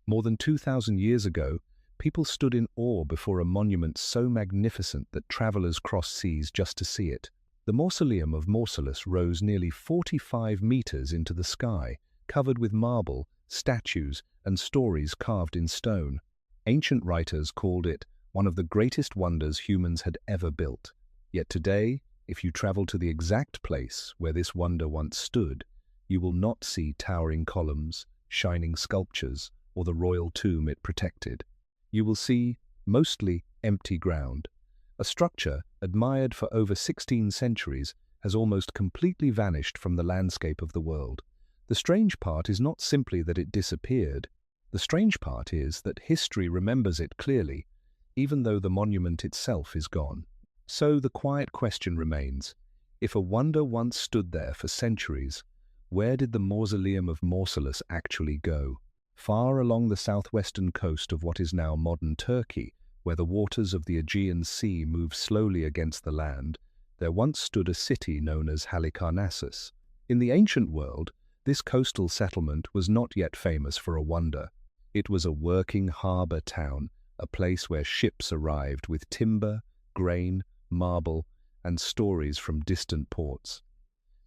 More than 2,000 years ago, people stood in awe before a monument so magnificent that travelers crossed seas just to see it. The Mausoleum of Mausolus rose nearly 45 meters into the sky, covered with marble, statues, and stories carved in stone. Ancient writers called it one of the greatest wonders humans had ever built. Yet today, if you travel to the exact place where this wonder once stood, you will not see towering columns, shining sculptures, or the royal tomb it protected. You will see mostly empty ground. A structure, admired for over 16 centuries, has almost completely vanished from the landscape of the world. The strange part is not simply that it disappeared. The strange part is that history remembers it clearly, even though the monument itself is gone. So the quiet question remains, if a wonder once stood there for centuries, where did the Mausoleum of Mausolus actually go? Far along the southwestern coast of what is now modern Turkey, where the waters of the Aegean Sea move slowly against the land, there once stood a city known as Halicarnassus. In the ancient world, this coastal settlement was not yet famous for a wonder. It was a working harbour town, a place where ships arrived with timber, grain, marble, and stories from distant ports.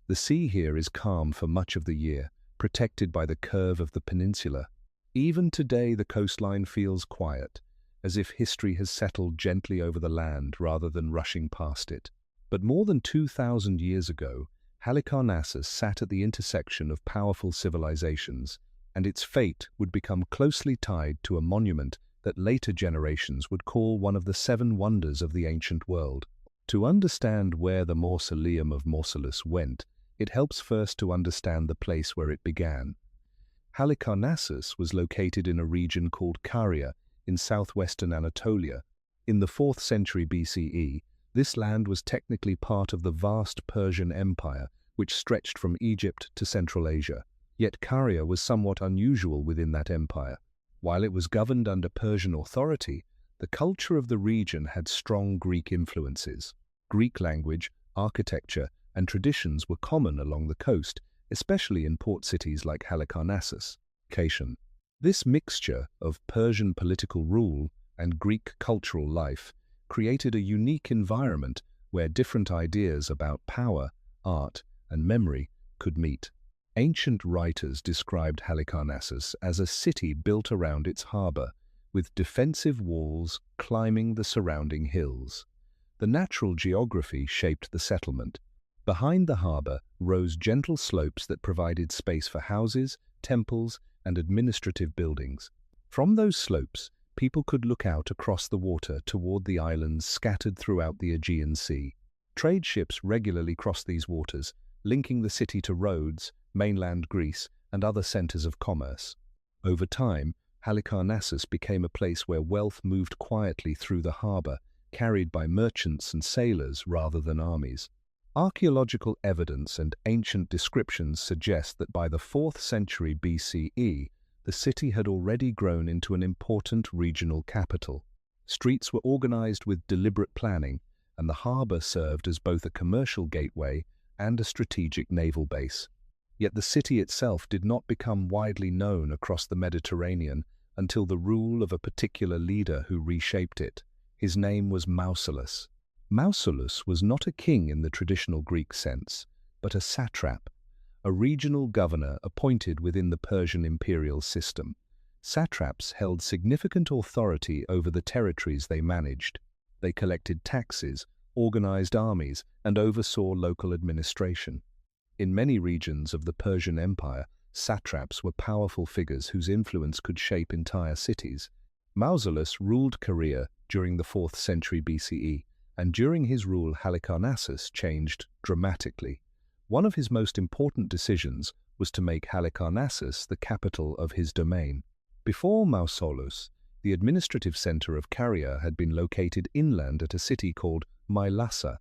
The sea here is calm for much of the year, protected by the curve of the peninsula. Even today the coastline feels quiet, as if history has settled gently over the land rather than rushing past it. But more than 2,000 years ago, Halicarnassus sat at the intersection of powerful civilizations, and its fate would become closely tied to a monument that later generations would call one of the 7 wonders of the ancient world. To understand where the Mausoleum of Mausolus went, it helps first to understand the place where it began. Halicarnassus was located in a region called Caria in southwestern Anatolia. In the 4th century BCE, this land was technically part of the vast Persian Empire, which stretched from Egypt to Central Asia. Yet Caria was somewhat unusual within that empire. While it was governed under Persian authority, the culture of the region had strong Greek influences. Greek language, architecture, and traditions were common along the coast, especially in port cities like Halicarnassus. This mixture of Persian political rule and Greek cultural life created a unique environment where different ideas about power, art, and memory could meet. Ancient writers described Halicarnassus as a city built around its harbour, with defensive walls climbing the surrounding hills. The natural geography shaped the settlement. Behind the harbour rose gentle slopes that provided space for houses, temples, and administrative buildings. From those slopes, people could look out across the water toward the islands scattered throughout the Aegean Sea. Trade ships regularly crossed these waters, linking the city to Rhodes, mainland Greece, and other centers of commerce. Over time, Halicarnassus became a place where wealth moved quietly through the harbor, carried by merchants and sailors rather than armies. Archaeological evidence and ancient descriptions suggest that by the 4th century BCE, the city had already grown into an important regional capital. Streets were organized with deliberate planning, and the harbor served as both a commercial gateway and a strategic naval base. Yet the city itself did not become widely known across the Mediterranean until the rule of a particular leader who reshaped it. His name was Mausolus. Mausolus was not a king in the traditional Greek sense, but a satrap, a regional governor appointed within the Persian imperial system. Satraps held significant authority over the territories they managed. They collected taxes, organized armies, and oversaw local administration. In many regions of the Persian Empire, satraps were powerful figures whose influence could shape entire cities. Mausolus ruled Caria during the 4th century BCE, and during his rule Halicarnassus changed dramatically. One of his most important decisions was to make Halicarnassus the capital of his domain. Before Mausolus, the administrative center of Caria had been located inland at a city called Mylassa.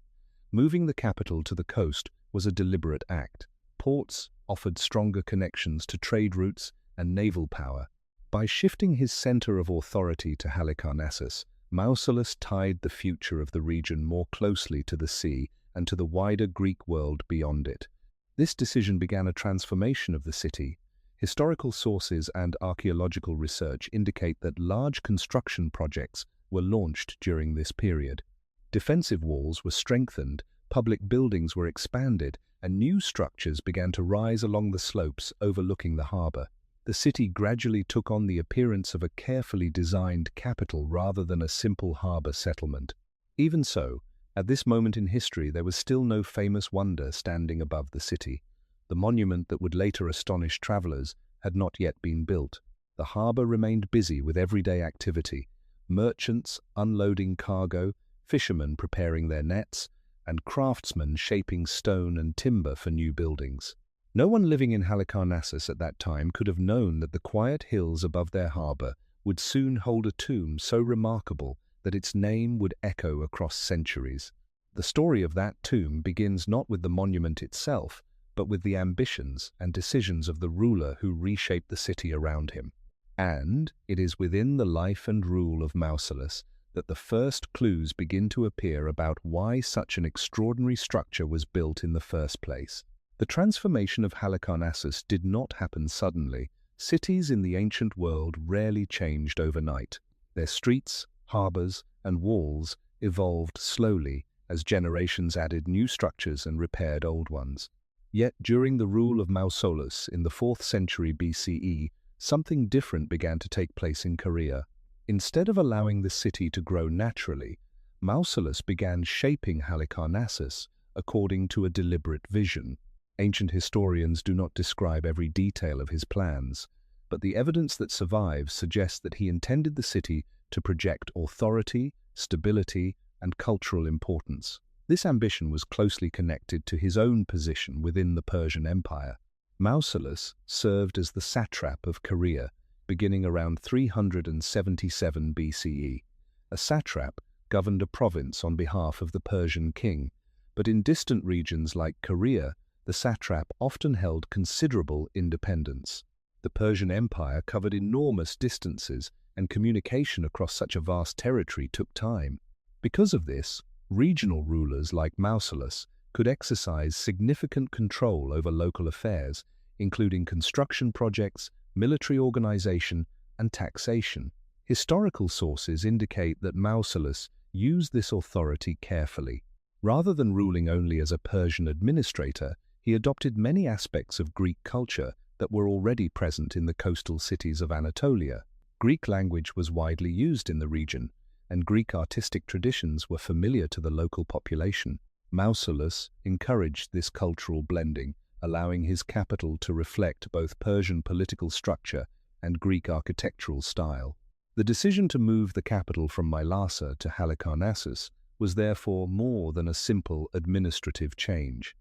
Moving the capital to the coast was a deliberate act. Ports offered stronger connections to trade routes and naval power. By shifting his center of authority to Halicarnassus, Mausolus tied the future of the region more closely to the sea and to the wider Greek world beyond it. This decision began a transformation of the city. Historical sources and archaeological research indicate that large construction projects were launched during this period. Defensive walls were strengthened, public buildings were expanded, and new structures began to rise along the slopes overlooking the harbor. The city gradually took on the appearance of a carefully designed capital rather than a simple harbor settlement. Even so, at this moment in history there was still no famous wonder standing above the city. The monument that would later astonish travelers had not yet been built. The harbor remained busy with everyday activity: merchants unloading cargo, fishermen preparing their nets, and craftsmen shaping stone and timber for new buildings. No one living in Halicarnassus at that time could have known that the quiet hills above their harbor would soon hold a tomb so remarkable that its name would echo across centuries. The story of that tomb begins not with the monument itself, but with the ambitions and decisions of the ruler who reshaped the city around him. And it is within the life and rule of Mausolus that the first clues begin to appear about why such an extraordinary structure was built in the first place. The transformation of Halicarnassus did not happen suddenly. Cities in the ancient world rarely changed overnight. Their streets, harbors, and walls evolved slowly as generations added new structures and repaired old ones. Yet during the rule of Mausolus in the 4th century BCE, something different began to take place in Korea. Instead of allowing the city to grow naturally, Mausolus began shaping Halicarnassus according to a deliberate vision. Ancient historians do not describe every detail of his plans, but the evidence that survives suggests that he intended the city to project authority, stability, and cultural importance. This ambition was closely connected to his own position within the Persian Empire. Mausolus served as the satrap of Korea, beginning around 377 BCE. A satrap governed a province on behalf of the Persian king, but in distant regions like Korea, the satrap often held considerable independence. The Persian Empire covered enormous distances, and communication across such a vast territory took time. Because of this, regional rulers like Mausolus could exercise significant control over local affairs, including construction projects, military organization, and taxation. Historical sources indicate that Mausolus used this authority carefully. Rather than ruling only as a Persian administrator, he adopted many aspects of Greek culture that were already present in the coastal cities of Anatolia. Greek language was widely used in the region, and Greek artistic traditions were familiar to the local population. Mausolus encouraged this cultural blending, allowing his capital to reflect both Persian political structure and Greek architectural style. The decision to move the capital from Mylasa to Halicarnassus was therefore more than a simple administrative change.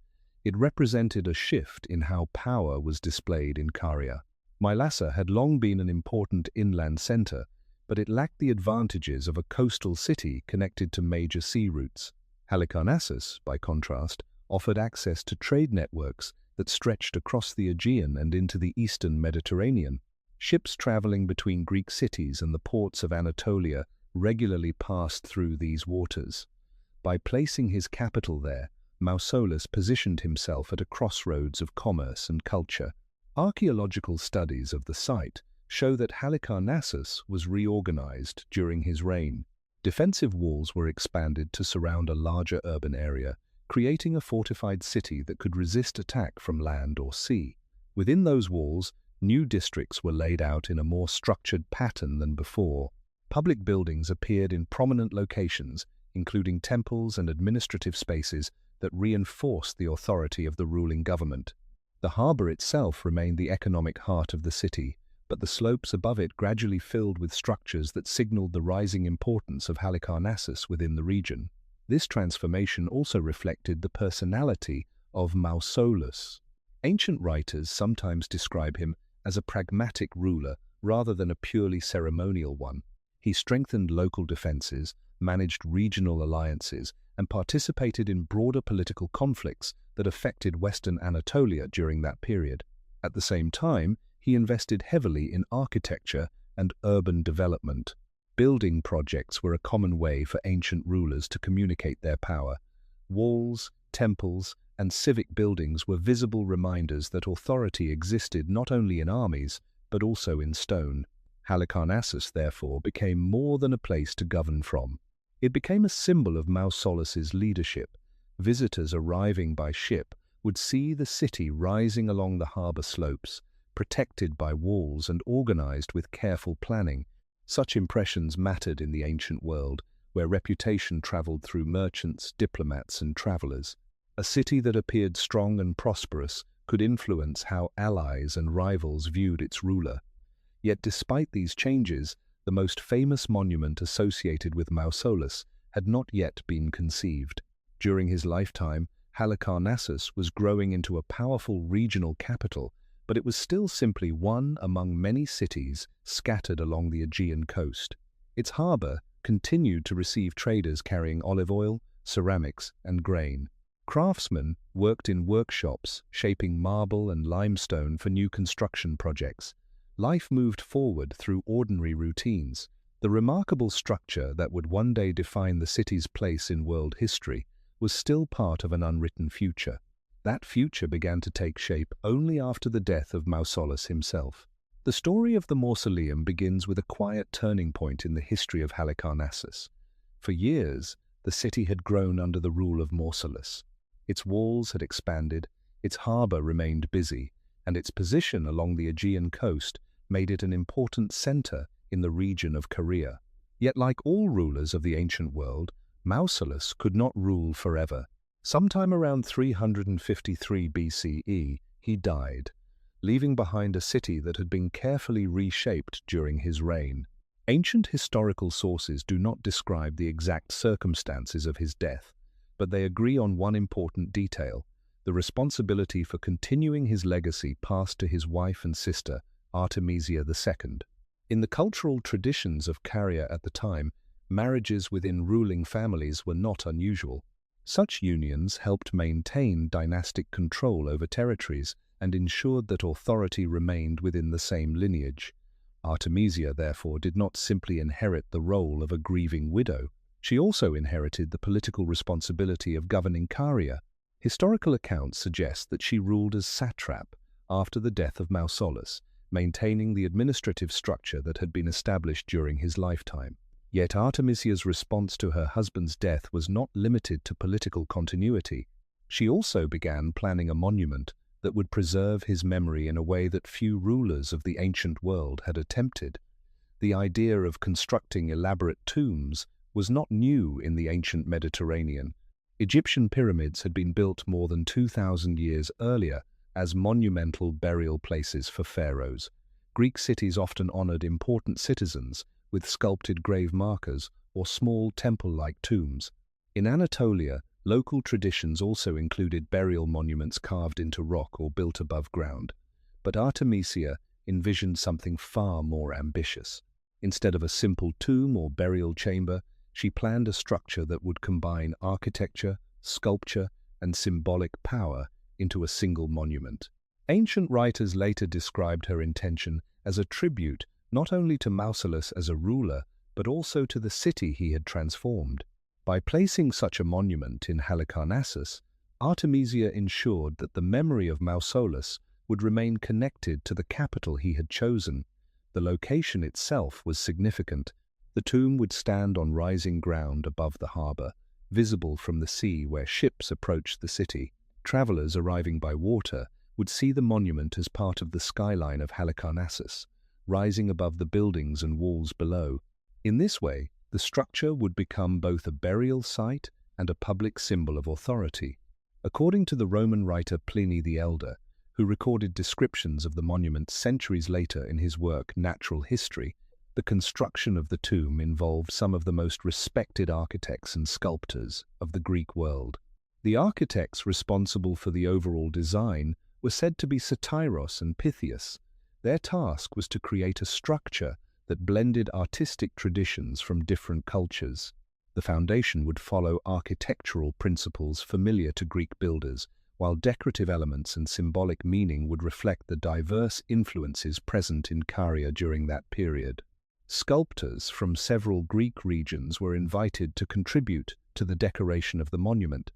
It represented a shift in how power was displayed in Caria. Mylasa had long been an important inland center, but it lacked the advantages of a coastal city connected to major sea routes. Halicarnassus, by contrast, offered access to trade networks that stretched across the Aegean and into the eastern Mediterranean. Ships traveling between Greek cities and the ports of Anatolia regularly passed through these waters. By placing his capital there, Mausolus positioned himself at a crossroads of commerce and culture. Archaeological studies of the site show that Halicarnassus was reorganized during his reign. Defensive walls were expanded to surround a larger urban area, creating a fortified city that could resist attack from land or sea. Within those walls, new districts were laid out in a more structured pattern than before. Public buildings appeared in prominent locations, including temples and administrative spaces that reinforced the authority of the ruling government. The harbor itself remained the economic heart of the city, but the slopes above it gradually filled with structures that signaled the rising importance of Halicarnassus within the region. This transformation also reflected the personality of Mausolus. Ancient writers sometimes describe him as a pragmatic ruler rather than a purely ceremonial one. He strengthened local defenses, managed regional alliances, and participated in broader political conflicts that affected Western Anatolia during that period. At the same time, he invested heavily in architecture and urban development. Building projects were a common way for ancient rulers to communicate their power. Walls, temples, and civic buildings were visible reminders that authority existed not only in armies, but also in stone. Halicarnassus, therefore, became more than a place to govern from. It became a symbol of Mausolus's leadership. Visitors arriving by ship would see the city rising along the harbour slopes, protected by walls and organized with careful planning. Such impressions mattered in the ancient world, where reputation traveled through merchants, diplomats, and travelers. A city that appeared strong and prosperous could influence how allies and rivals viewed its ruler. Yet despite these changes, the most famous monument associated with Mausolus had not yet been conceived. During his lifetime, Halicarnassus was growing into a powerful regional capital, but it was still simply one among many cities scattered along the Aegean coast. Its harbour continued to receive traders carrying olive oil, ceramics, and grain. Craftsmen worked in workshops, shaping marble and limestone for new construction projects. Life moved forward through ordinary routines. The remarkable structure that would one day define the city's place in world history was still part of an unwritten future. That future began to take shape only after the death of Mausolus himself. The story of the mausoleum begins with a quiet turning point in the history of Halicarnassus. For years, the city had grown under the rule of Mausolus. Its walls had expanded, its harbour remained busy, and its position along the Aegean coast made it an important centre in the region of Caria. Yet like all rulers of the ancient world, Mausolus could not rule forever. Sometime around 353 BCE, he died, leaving behind a city that had been carefully reshaped during his reign. Ancient historical sources do not describe the exact circumstances of his death, but they agree on one important detail: the responsibility for continuing his legacy passed to his wife and sister, Artemisia II. In the cultural traditions of Caria at the time, marriages within ruling families were not unusual. Such unions helped maintain dynastic control over territories and ensured that authority remained within the same lineage. Artemisia, therefore, did not simply inherit the role of a grieving widow. She also inherited the political responsibility of governing Caria. Historical accounts suggest that she ruled as satrap after the death of Mausolus, maintaining the administrative structure that had been established during his lifetime. Yet Artemisia's response to her husband's death was not limited to political continuity. She also began planning a monument that would preserve his memory in a way that few rulers of the ancient world had attempted. The idea of constructing elaborate tombs was not new in the ancient Mediterranean. Egyptian pyramids had been built more than 2,000 years earlier as monumental burial places for pharaohs. Greek cities often honored important citizens with sculpted grave markers or small temple-like tombs. In Anatolia, local traditions also included burial monuments carved into rock or built above ground. But Artemisia envisioned something far more ambitious. Instead of a simple tomb or burial chamber, she planned a structure that would combine architecture, sculpture, and symbolic power into a single monument. Ancient writers later described her intention as a tribute not only to Mausolus as a ruler, but also to the city he had transformed. By placing such a monument in Halicarnassus, Artemisia ensured that the memory of Mausolus would remain connected to the capital he had chosen. The location itself was significant. The tomb would stand on rising ground above the harbour, visible from the sea where ships approached the city. Travelers arriving by water would see the monument as part of the skyline of Halicarnassus, rising above the buildings and walls below. In this way, the structure would become both a burial site and a public symbol of authority. According to the Roman writer Pliny the Elder, who recorded descriptions of the monument centuries later in his work Natural History, the construction of the tomb involved some of the most respected architects and sculptors of the Greek world. The architects responsible for the overall design were said to be Satyros and Pythias. Their task was to create a structure that blended artistic traditions from different cultures. The foundation would follow architectural principles familiar to Greek builders, while decorative elements and symbolic meaning would reflect the diverse influences present in Caria during that period. Sculptors from several Greek regions were invited to contribute to the decoration of the monument.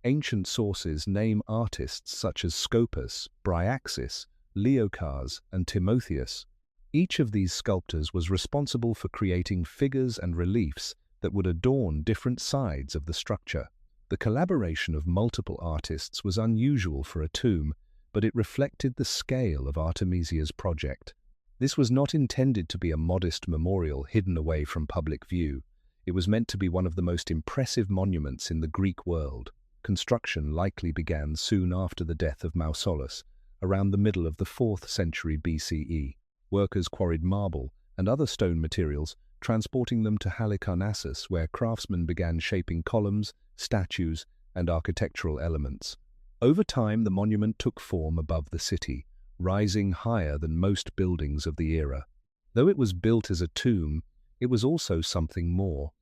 Ancient sources name artists such as Scopas, Bryaxis, Leocas, and Timotheus. Each of these sculptors was responsible for creating figures and reliefs that would adorn different sides of the structure. The collaboration of multiple artists was unusual for a tomb, but it reflected the scale of Artemisia's project. This was not intended to be a modest memorial hidden away from public view. It was meant to be one of the most impressive monuments in the Greek world. Construction likely began soon after the death of Mausolus, around the middle of the 4th century BCE. Workers quarried marble and other stone materials, transporting them to Halicarnassus, where craftsmen began shaping columns, statues, and architectural elements. Over time, the monument took form above the city, rising higher than most buildings of the era. Though it was built as a tomb, it was also something more.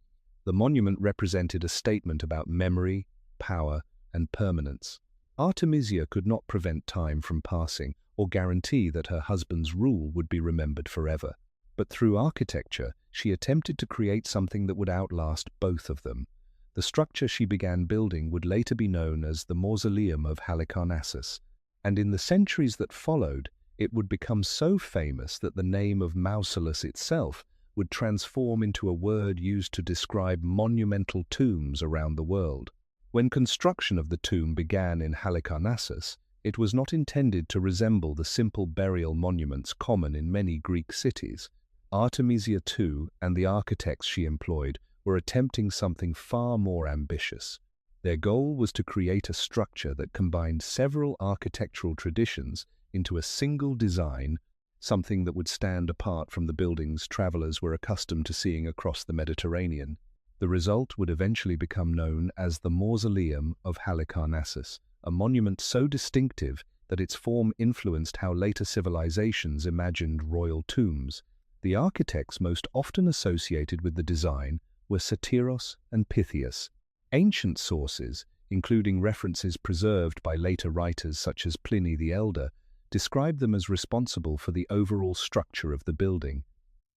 The monument represented a statement about memory, power, and permanence. Artemisia could not prevent time from passing or guarantee that her husband's rule would be remembered forever. But through architecture, she attempted to create something that would outlast both of them. The structure she began building would later be known as the Mausoleum of Halicarnassus, and in the centuries that followed, it would become so famous that the name of Mausolus itself would transform into a word used to describe monumental tombs around the world. When construction of the tomb began in Halicarnassus, it was not intended to resemble the simple burial monuments common in many Greek cities. Artemisia II and the architects she employed were attempting something far more ambitious. Their goal was to create a structure that combined several architectural traditions into a single design, something that would stand apart from the buildings travelers were accustomed to seeing across the Mediterranean. The result would eventually become known as the Mausoleum of Halicarnassus, a monument so distinctive that its form influenced how later civilizations imagined royal tombs. The architects most often associated with the design were Satyros and Pythias. Ancient sources, including references preserved by later writers such as Pliny the Elder, describe them as responsible for the overall structure of the building.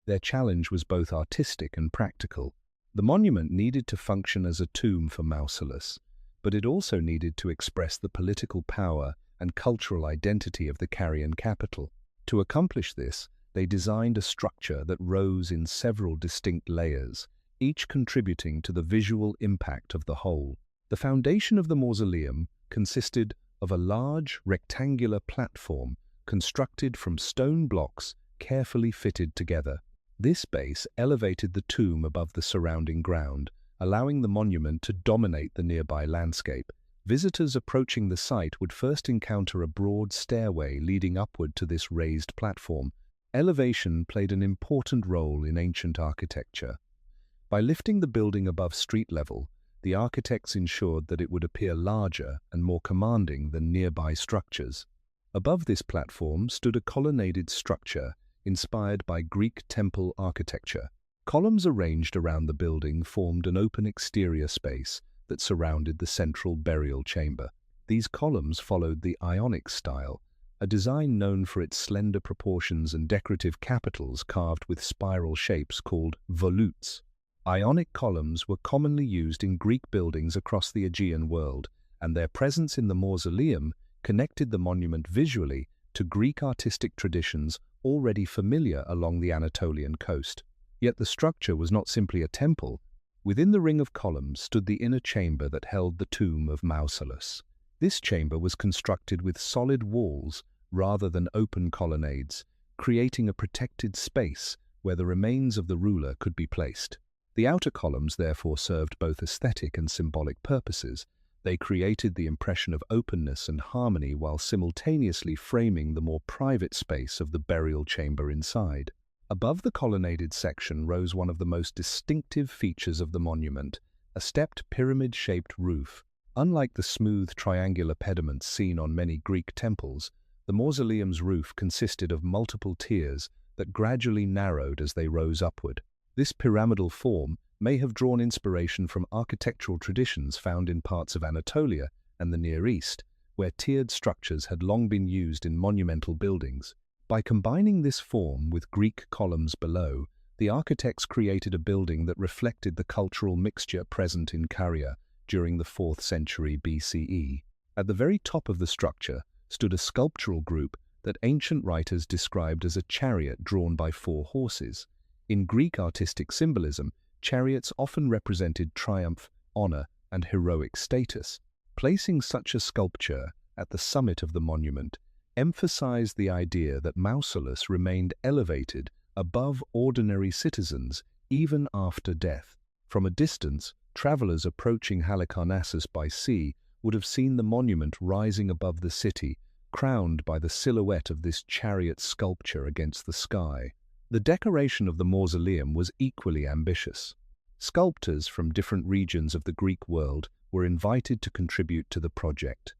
Their challenge was both artistic and practical. The monument needed to function as a tomb for Mausolus, but it also needed to express the political power and cultural identity of the Carian capital. To accomplish this, they designed a structure that rose in several distinct layers, each contributing to the visual impact of the whole. The foundation of the mausoleum consisted of a large rectangular platform constructed from stone blocks carefully fitted together. This base elevated the tomb above the surrounding ground, allowing the monument to dominate the nearby landscape. Visitors approaching the site would first encounter a broad stairway leading upward to this raised platform. Elevation played an important role in ancient architecture. By lifting the building above street level, the architects ensured that it would appear larger and more commanding than nearby structures. Above this platform stood a colonnaded structure inspired by Greek temple architecture. Columns arranged around the building formed an open exterior space that surrounded the central burial chamber. These columns followed the Ionic style, a design known for its slender proportions and decorative capitals carved with spiral shapes called volutes. Ionic columns were commonly used in Greek buildings across the Aegean world, and their presence in the mausoleum connected the monument visually to Greek artistic traditions already familiar along the Anatolian coast. Yet the structure was not simply a temple. Within the ring of columns stood the inner chamber that held the tomb of Mausolus. This chamber was constructed with solid walls rather than open colonnades, creating a protected space where the remains of the ruler could be placed. The outer columns therefore served both aesthetic and symbolic purposes. They created the impression of openness and harmony while simultaneously framing the more private space of the burial chamber inside. Above the colonnaded section rose one of the most distinctive features of the monument, a stepped pyramid-shaped roof. Unlike the smooth triangular pediments seen on many Greek temples, the mausoleum's roof consisted of multiple tiers that gradually narrowed as they rose upward. This pyramidal form may have drawn inspiration from architectural traditions found in parts of Anatolia and the Near East, where tiered structures had long been used in monumental buildings. By combining this form with Greek columns below, the architects created a building that reflected the cultural mixture present in Caria, during the 4th century BCE. At the very top of the structure stood a sculptural group that ancient writers described as a chariot drawn by 4 horses. In Greek artistic symbolism, chariots often represented triumph, honor, and heroic status. Placing such a sculpture at the summit of the monument emphasized the idea that Mausolus remained elevated above ordinary citizens even after death. From a distance, travelers approaching Halicarnassus by sea would have seen the monument rising above the city, crowned by the silhouette of this chariot sculpture against the sky. The decoration of the mausoleum was equally ambitious. Sculptors from different regions of the Greek world were invited to contribute to the project.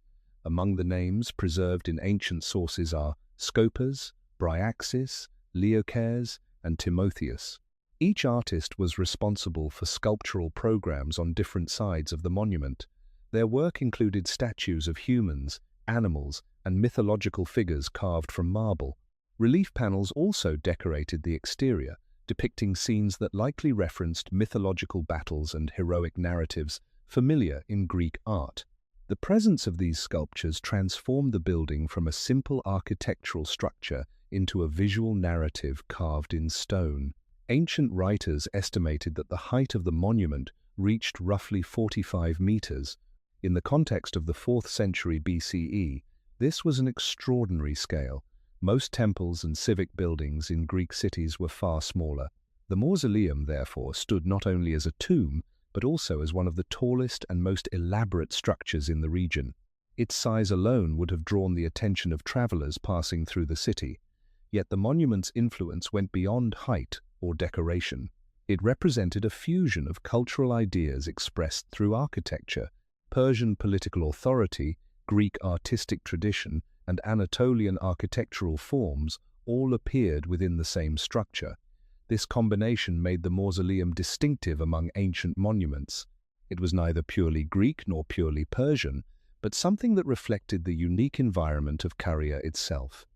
Among the names preserved in ancient sources are Scopas, Bryaxis, Leocares, and Timotheus. Each artist was responsible for sculptural programs on different sides of the monument. Their work included statues of humans, animals, and mythological figures carved from marble. Relief panels also decorated the exterior, depicting scenes that likely referenced mythological battles and heroic narratives familiar in Greek art. The presence of these sculptures transformed the building from a simple architectural structure into a visual narrative carved in stone. Ancient writers estimated that the height of the monument reached roughly 45 meters. In the context of the 4th century BCE, this was an extraordinary scale. Most temples and civic buildings in Greek cities were far smaller. The mausoleum, therefore, stood not only as a tomb, but also as one of the tallest and most elaborate structures in the region. Its size alone would have drawn the attention of travelers passing through the city. Yet the monument's influence went beyond height or decoration. It represented a fusion of cultural ideas expressed through architecture. Persian political authority, Greek artistic tradition, and Anatolian architectural forms all appeared within the same structure. This combination made the mausoleum distinctive among ancient monuments. It was neither purely Greek nor purely Persian, but something that reflected the unique environment of Caria itself.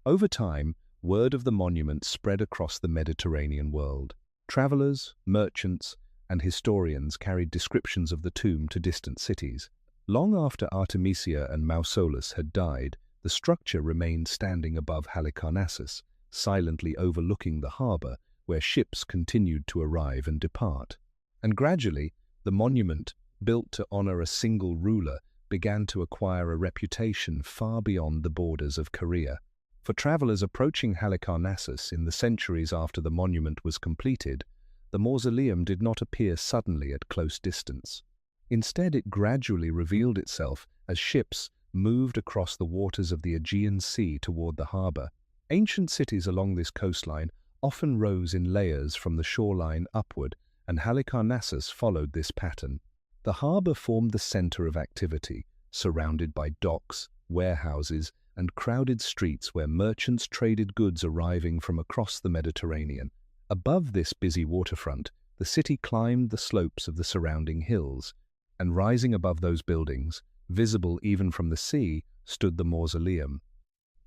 Over time, word of the monument spread across the Mediterranean world. Travelers, merchants, and historians carried descriptions of the tomb to distant cities. Long after Artemisia and Mausolus had died, the structure remained standing above Halicarnassus, silently overlooking the harbor where ships continued to arrive and depart. And gradually, the monument, built to honor a single ruler, began to acquire a reputation far beyond the borders of Caria. For travelers approaching Halicarnassus in the centuries after the monument was completed, the mausoleum did not appear suddenly at close distance. Instead, it gradually revealed itself as ships moved across the waters of the Aegean Sea toward the harbor. Ancient cities along this coastline often rose in layers from the shoreline upward, and Halicarnassus followed this pattern. The harbor formed the center of activity, surrounded by docks, warehouses, and crowded streets where merchants traded goods arriving from across the Mediterranean. Above this busy waterfront, the city climbed the slopes of the surrounding hills, and rising above those buildings, visible even from the sea, stood the mausoleum.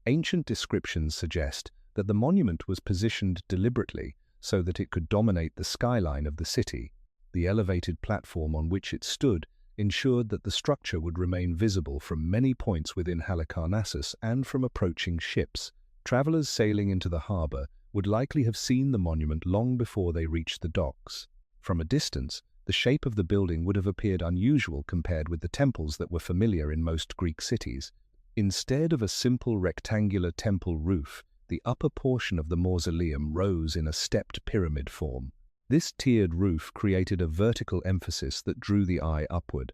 Ancient descriptions suggest that the monument was positioned deliberately so that it could dominate the skyline of the city. The elevated platform on which it stood ensured that the structure would remain visible from many points within Halicarnassus and from approaching ships. Travelers sailing into the harbor would likely have seen the monument long before they reached the docks. From a distance, the shape of the building would have appeared unusual compared with the temples that were familiar in most Greek cities. Instead of a simple rectangular temple roof, the upper portion of the mausoleum rose in a stepped pyramid form. This tiered roof created a vertical emphasis that drew the eye upward.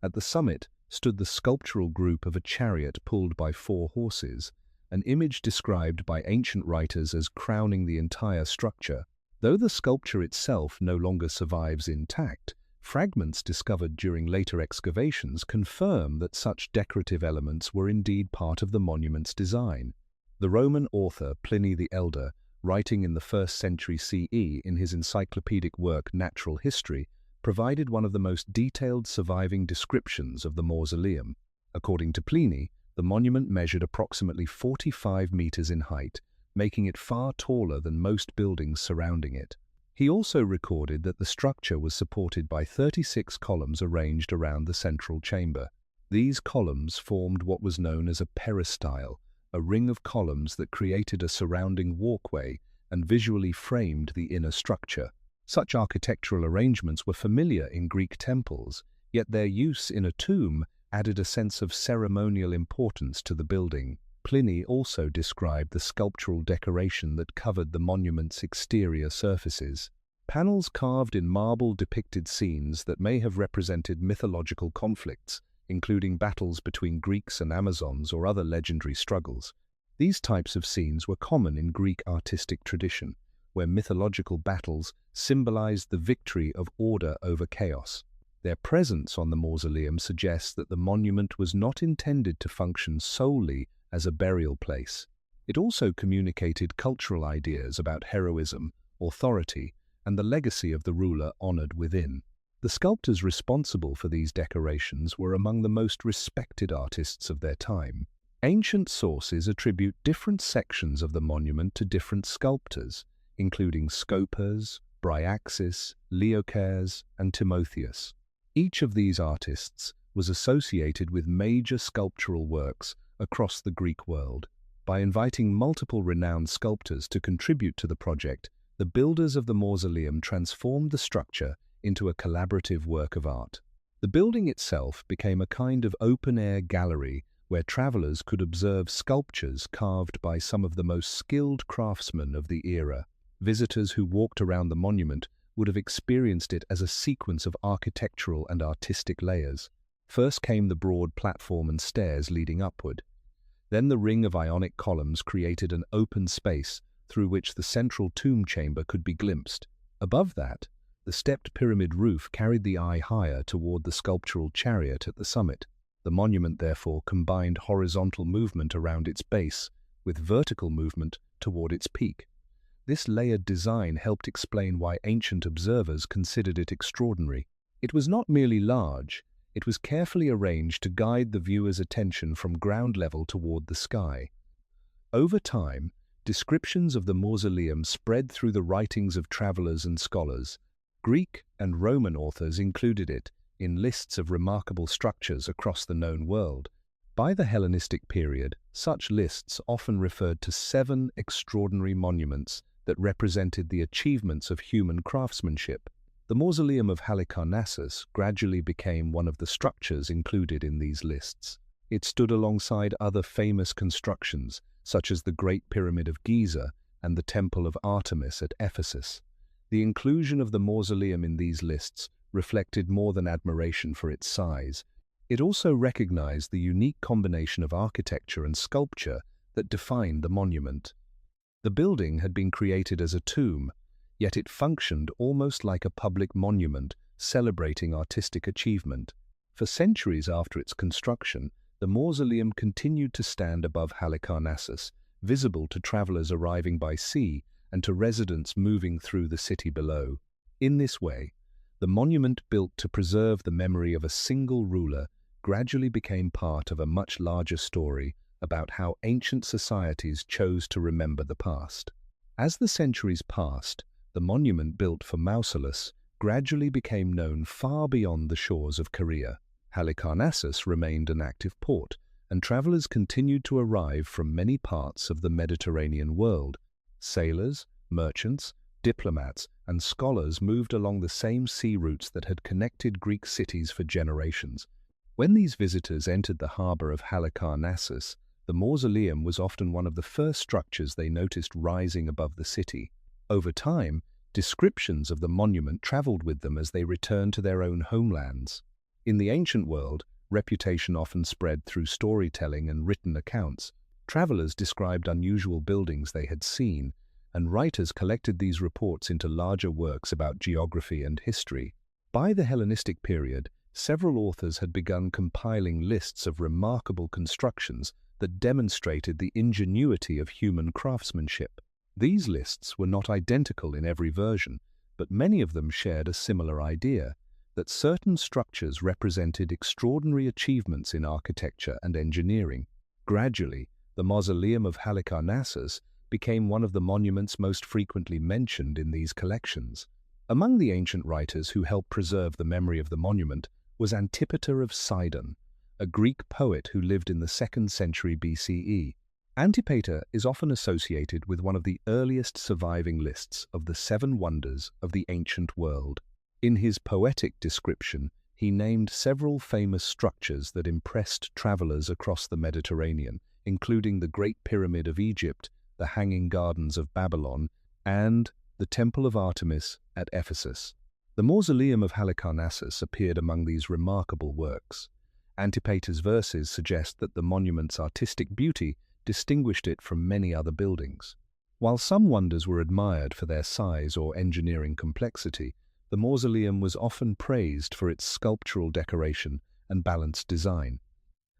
At the summit stood the sculptural group of a chariot pulled by 4 horses, an image described by ancient writers as crowning the entire structure. Though the sculpture itself no longer survives intact, fragments discovered during later excavations confirm that such decorative elements were indeed part of the monument's design. The Roman author Pliny the Elder, writing in the 1st century CE in his encyclopedic work Natural History, provided one of the most detailed surviving descriptions of the mausoleum. According to Pliny, the monument measured approximately 45 meters in height, making it far taller than most buildings surrounding it. He also recorded that the structure was supported by 36 columns arranged around the central chamber. These columns formed what was known as a peristyle, a ring of columns that created a surrounding walkway and visually framed the inner structure. Such architectural arrangements were familiar in Greek temples, yet their use in a tomb added a sense of ceremonial importance to the building. Pliny also described the sculptural decoration that covered the monument's exterior surfaces. Panels carved in marble depicted scenes that may have represented mythological conflicts, including battles between Greeks and Amazons or other legendary struggles. These types of scenes were common in Greek artistic tradition, where mythological battles symbolized the victory of order over chaos. Their presence on the mausoleum suggests that the monument was not intended to function solely as a burial place. It also communicated cultural ideas about heroism, authority, and the legacy of the ruler honored within. The sculptors responsible for these decorations were among the most respected artists of their time. Ancient sources attribute different sections of the monument to different sculptors, including Scopas, Bryaxis, Leocares, and Timotheus. Each of these artists was associated with major sculptural works across the Greek world. By inviting multiple renowned sculptors to contribute to the project, the builders of the mausoleum transformed the structure into a collaborative work of art. The building itself became a kind of open-air gallery where travelers could observe sculptures carved by some of the most skilled craftsmen of the era. Visitors who walked around the monument would have experienced it as a sequence of architectural and artistic layers. First came the broad platform and stairs leading upward. Then the ring of Ionic columns created an open space through which the central tomb chamber could be glimpsed. Above that, the stepped pyramid roof carried the eye higher toward the sculptural chariot at the summit. The monument, therefore, combined horizontal movement around its base with vertical movement toward its peak. This layered design helped explain why ancient observers considered it extraordinary. It was not merely large, it was carefully arranged to guide the viewer's attention from ground level toward the sky. Over time, descriptions of the mausoleum spread through the writings of travelers and scholars. Greek and Roman authors included it in lists of remarkable structures across the known world. By the Hellenistic period, such lists often referred to 7 extraordinary monuments that represented the achievements of human craftsmanship. The Mausoleum of Halicarnassus gradually became one of the structures included in these lists. It stood alongside other famous constructions, such as the Great Pyramid of Giza and the Temple of Artemis at Ephesus. The inclusion of the mausoleum in these lists reflected more than admiration for its size. It also recognized the unique combination of architecture and sculpture that defined the monument. The building had been created as a tomb, yet it functioned almost like a public monument celebrating artistic achievement. For centuries after its construction, the mausoleum continued to stand above Halicarnassus, visible to travelers arriving by sea and to residents moving through the city below. In this way, the monument built to preserve the memory of a single ruler gradually became part of a much larger story about how ancient societies chose to remember the past. As the centuries passed, the monument built for Mausolus gradually became known far beyond the shores of Korea. Halicarnassus remained an active port, and travelers continued to arrive from many parts of the Mediterranean world. Sailors, merchants, diplomats, and scholars moved along the same sea routes that had connected Greek cities for generations. When these visitors entered the harbor of Halicarnassus, the mausoleum was often one of the first structures they noticed rising above the city. Over time, descriptions of the monument traveled with them as they returned to their own homelands. In the ancient world, reputation often spread through storytelling and written accounts. Travelers described unusual buildings they had seen, and writers collected these reports into larger works about geography and history. By the Hellenistic period, several authors had begun compiling lists of remarkable constructions that demonstrated the ingenuity of human craftsmanship. These lists were not identical in every version, but many of them shared a similar idea, that certain structures represented extraordinary achievements in architecture and engineering. Gradually, the Mausoleum of Halicarnassus became one of the monuments most frequently mentioned in these collections. Among the ancient writers who helped preserve the memory of the monument was Antipater of Sidon, a Greek poet who lived in the 2nd century BCE. Antipater is often associated with one of the earliest surviving lists of the 7 wonders of the ancient world. In his poetic description, he named several famous structures that impressed travelers across the Mediterranean, including the Great Pyramid of Egypt, the Hanging Gardens of Babylon, and the Temple of Artemis at Ephesus. The Mausoleum of Halicarnassus appeared among these remarkable works. Antipater's verses suggest that the monument's artistic beauty distinguished it from many other buildings. While some wonders were admired for their size or engineering complexity, the mausoleum was often praised for its sculptural decoration and balanced design.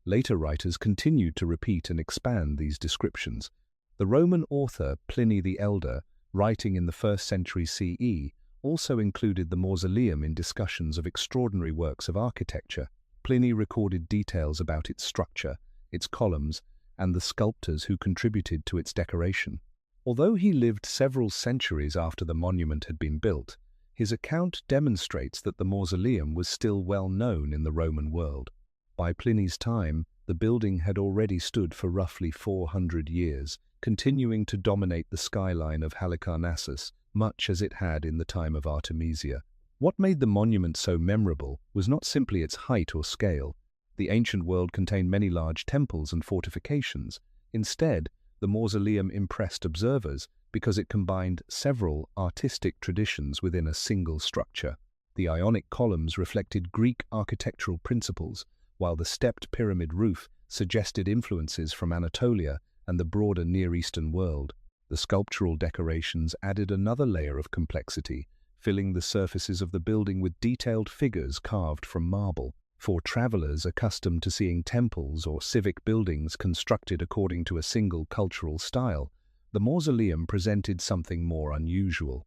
Later writers continued to repeat and expand these descriptions. The Roman author Pliny the Elder, writing in the 1st century CE, also included the mausoleum in discussions of extraordinary works of architecture. Pliny recorded details about its structure, its columns, and the sculptors who contributed to its decoration. Although he lived several centuries after the monument had been built, his account demonstrates that the mausoleum was still well known in the Roman world. By Pliny's time, the building had already stood for roughly 400 years, continuing to dominate the skyline of Halicarnassus, much as it had in the time of Artemisia. What made the monument so memorable was not simply its height or scale. The ancient world contained many large temples and fortifications. Instead, the mausoleum impressed observers because it combined several artistic traditions within a single structure. The Ionic columns reflected Greek architectural principles, while the stepped pyramid roof suggested influences from Anatolia and the broader Near Eastern world. The sculptural decorations added another layer of complexity, filling the surfaces of the building with detailed figures carved from marble. For travelers accustomed to seeing temples or civic buildings constructed according to a single cultural style, the mausoleum presented something more unusual.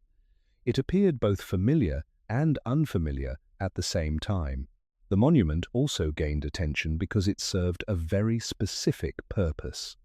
It appeared both familiar and unfamiliar at the same time. The monument also gained attention because it served a very specific purpose.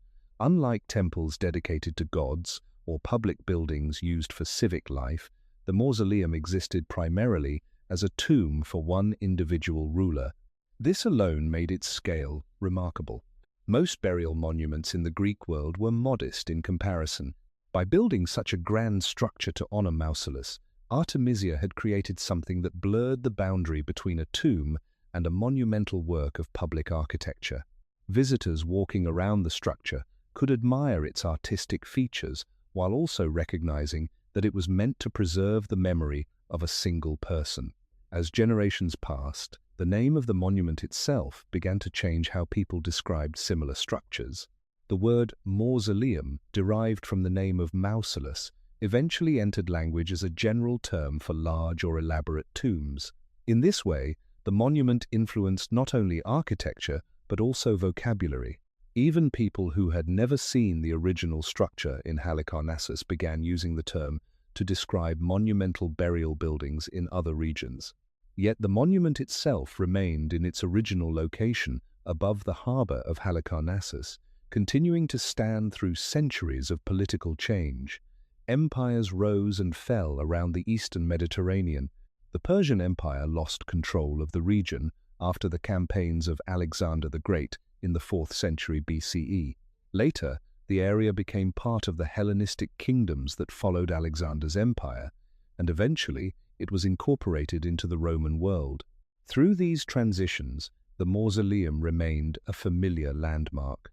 Unlike temples dedicated to gods or public buildings used for civic life, the mausoleum existed primarily as a tomb for one individual ruler. This alone made its scale remarkable. Most burial monuments in the Greek world were modest in comparison. By building such a grand structure to honor Mausolus, Artemisia had created something that blurred the boundary between a tomb and a monumental work of public architecture. Visitors walking around the structure could admire its artistic features while also recognizing that it was meant to preserve the memory of a single person. As generations passed, the name of the monument itself began to change how people described similar structures. The word mausoleum, derived from the name of Mausolus, eventually entered language as a general term for large or elaborate tombs. In this way, the monument influenced not only architecture but also vocabulary. Even people who had never seen the original structure in Halicarnassus began using the term to describe monumental burial buildings in other regions. Yet the monument itself remained in its original location above the harbor of Halicarnassus, continuing to stand through centuries of political change. Empires rose and fell around the eastern Mediterranean. The Persian Empire lost control of the region after the campaigns of Alexander the Great in the 4th century BCE. Later, the area became part of the Hellenistic kingdoms that followed Alexander's empire, and eventually it was incorporated into the Roman world. Through these transitions, the mausoleum remained a familiar landmark.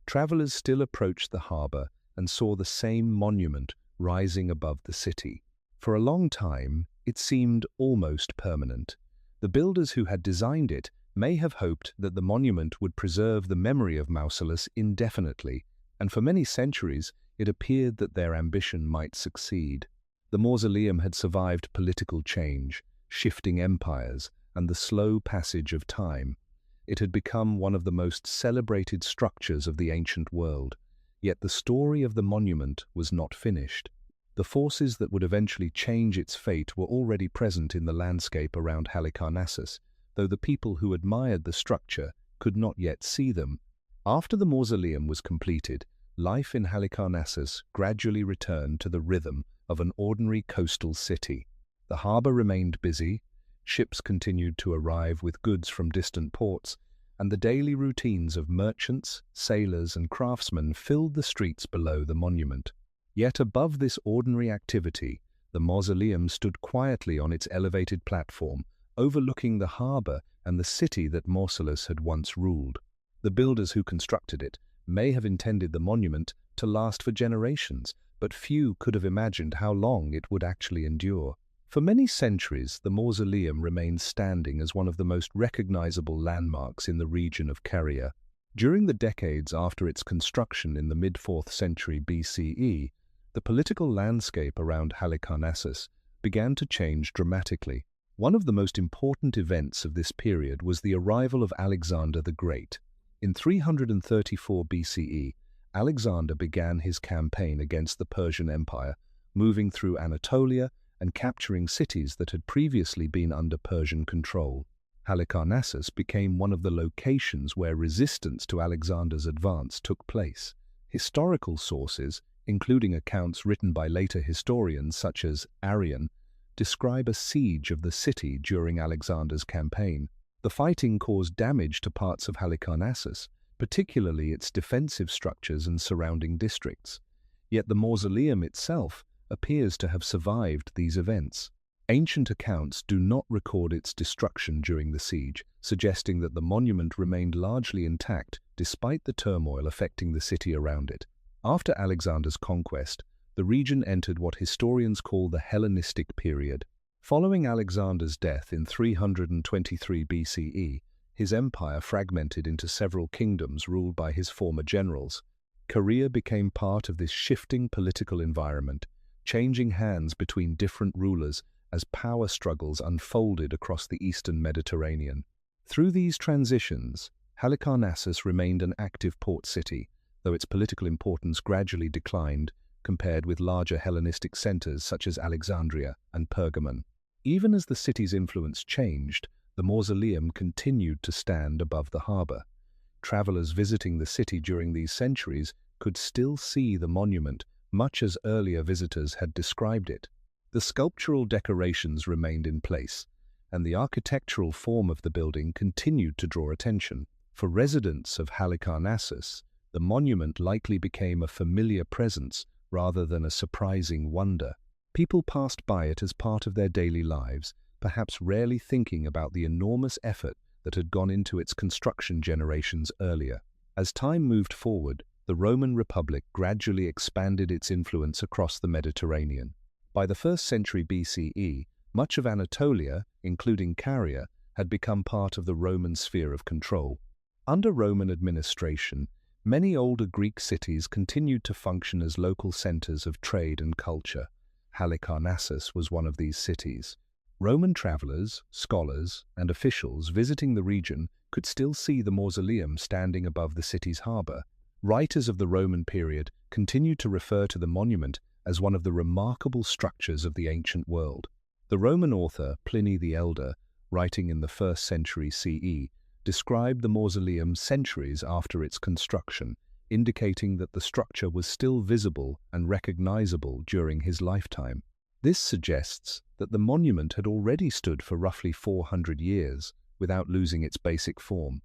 Travelers still approached the harbor and saw the same monument rising above the city. For a long time, it seemed almost permanent. The builders who had designed it may have hoped that the monument would preserve the memory of Mausolus indefinitely, and for many centuries it appeared that their ambition might succeed. The mausoleum had survived political change, shifting empires, and the slow passage of time. It had become one of the most celebrated structures of the ancient world, yet the story of the monument was not finished. The forces that would eventually change its fate were already present in the landscape around Halicarnassus, though the people who admired the structure could not yet see them. After the mausoleum was completed, life in Halicarnassus gradually returned to the rhythm of an ordinary coastal city. The harbour remained busy, ships continued to arrive with goods from distant ports, and the daily routines of merchants, sailors, and craftsmen filled the streets below the monument. Yet above this ordinary activity, the mausoleum stood quietly on its elevated platform, overlooking the harbour and the city that Mausolus had once ruled. The builders who constructed it may have intended the monument to last for generations, but few could have imagined how long it would actually endure. For many centuries, the mausoleum remained standing as one of the most recognizable landmarks in the region of Caria. During the decades after its construction in the mid-4th century BCE, the political landscape around Halicarnassus began to change dramatically. One of the most important events of this period was the arrival of Alexander the Great. In 334 BCE, Alexander began his campaign against the Persian Empire, moving through Anatolia and capturing cities that had previously been under Persian control. Halicarnassus became one of the locations where resistance to Alexander's advance took place. Historical sources, including accounts written by later historians such as Arrian, describe a siege of the city during Alexander's campaign. The fighting caused damage to parts of Halicarnassus, particularly its defensive structures and surrounding districts. Yet the mausoleum itself appears to have survived these events. Ancient accounts do not record its destruction during the siege, suggesting that the monument remained largely intact despite the turmoil affecting the city around it. After Alexander's conquest, the region entered what historians call the Hellenistic period. Following Alexander's death in 323 BCE, his empire fragmented into several kingdoms ruled by his former generals. Caria became part of this shifting political environment, changing hands between different rulers as power struggles unfolded across the eastern Mediterranean. Through these transitions, Halicarnassus remained an active port city, though its political importance gradually declined compared with larger Hellenistic centers such as Alexandria and Pergamon. Even as the city's influence changed, the mausoleum continued to stand above the harbour. Travelers visiting the city during these centuries could still see the monument, much as earlier visitors had described it. The sculptural decorations remained in place, and the architectural form of the building continued to draw attention. For residents of Halicarnassus, the monument likely became a familiar presence rather than a surprising wonder. People passed by it as part of their daily lives, perhaps rarely thinking about the enormous effort that had gone into its construction generations earlier. As time moved forward, the Roman Republic gradually expanded its influence across the Mediterranean. By the 1st century BCE, much of Anatolia, including Caria, had become part of the Roman sphere of control. Under Roman administration, many older Greek cities continued to function as local centers of trade and culture. Halicarnassus was one of these cities. Roman travelers, scholars, and officials visiting the region could still see the mausoleum standing above the city's harbor. Writers of the Roman period continued to refer to the monument as one of the remarkable structures of the ancient world. The Roman author Pliny the Elder, writing in the 1st century CE, described the mausoleum centuries after its construction, indicating that the structure was still visible and recognizable during his lifetime. This suggests that the monument had already stood for roughly 400 years without losing its basic form.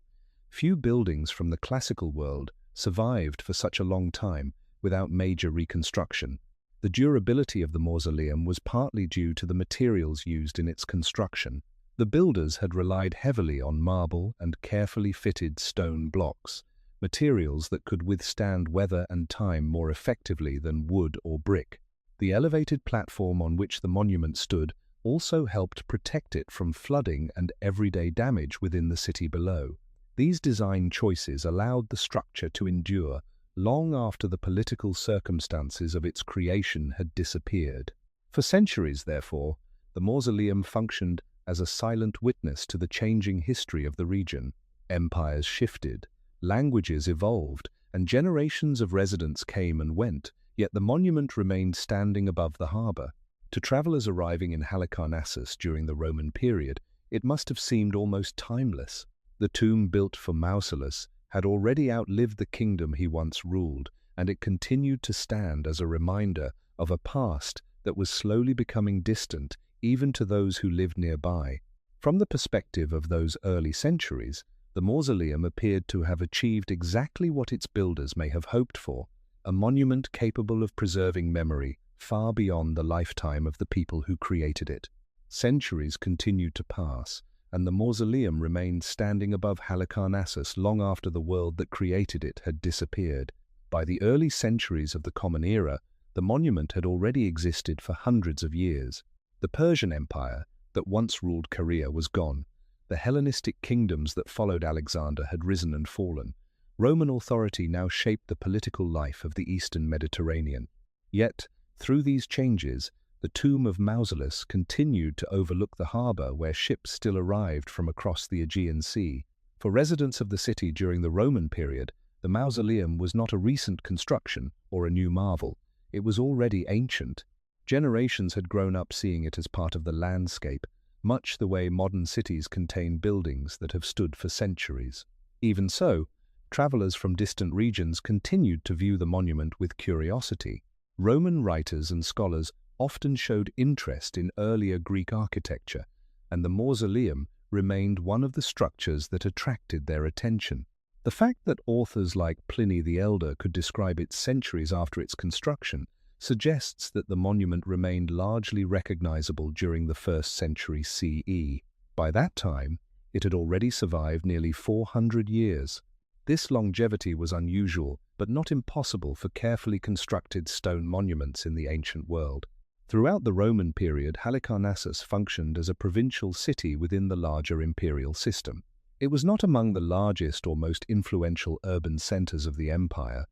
Few buildings from the classical world survived for such a long time without major reconstruction. The durability of the mausoleum was partly due to the materials used in its construction. The builders had relied heavily on marble and carefully fitted stone blocks, materials that could withstand weather and time more effectively than wood or brick. The elevated platform on which the monument stood also helped protect it from flooding and everyday damage within the city below. These design choices allowed the structure to endure long after the political circumstances of its creation had disappeared. For centuries, therefore, the mausoleum functioned as a silent witness to the changing history of the region. Empires shifted, languages evolved, and generations of residents came and went, yet the monument remained standing above the harbour. To travelers arriving in Halicarnassus during the Roman period, it must have seemed almost timeless. The tomb built for Mausolus had already outlived the kingdom he once ruled, and it continued to stand as a reminder of a past that was slowly becoming distant even to those who lived nearby. From the perspective of those early centuries, the mausoleum appeared to have achieved exactly what its builders may have hoped for, a monument capable of preserving memory far beyond the lifetime of the people who created it. Centuries continued to pass, and the mausoleum remained standing above Halicarnassus long after the world that created it had disappeared. By the early centuries of the Common Era, the monument had already existed for hundreds of years. The Persian Empire, that once ruled Caria, was gone. The Hellenistic kingdoms that followed Alexander had risen and fallen. Roman authority now shaped the political life of the Eastern Mediterranean. Yet, through these changes, the tomb of Mausolus continued to overlook the harbour where ships still arrived from across the Aegean Sea. For residents of the city during the Roman period, the mausoleum was not a recent construction or a new marvel. It was already ancient. Generations had grown up seeing it as part of the landscape, much the way modern cities contain buildings that have stood for centuries. Even so, travelers from distant regions continued to view the monument with curiosity. Roman writers and scholars often showed interest in earlier Greek architecture, and the mausoleum remained one of the structures that attracted their attention. The fact that authors like Pliny the Elder could describe it centuries after its construction suggests that the monument remained largely recognizable during the 1st century CE. By that time, it had already survived nearly 400 years. This longevity was unusual, but not impossible for carefully constructed stone monuments in the ancient world. Throughout the Roman period, Halicarnassus functioned as a provincial city within the larger imperial system. It was not among the largest or most influential urban centers of the empire,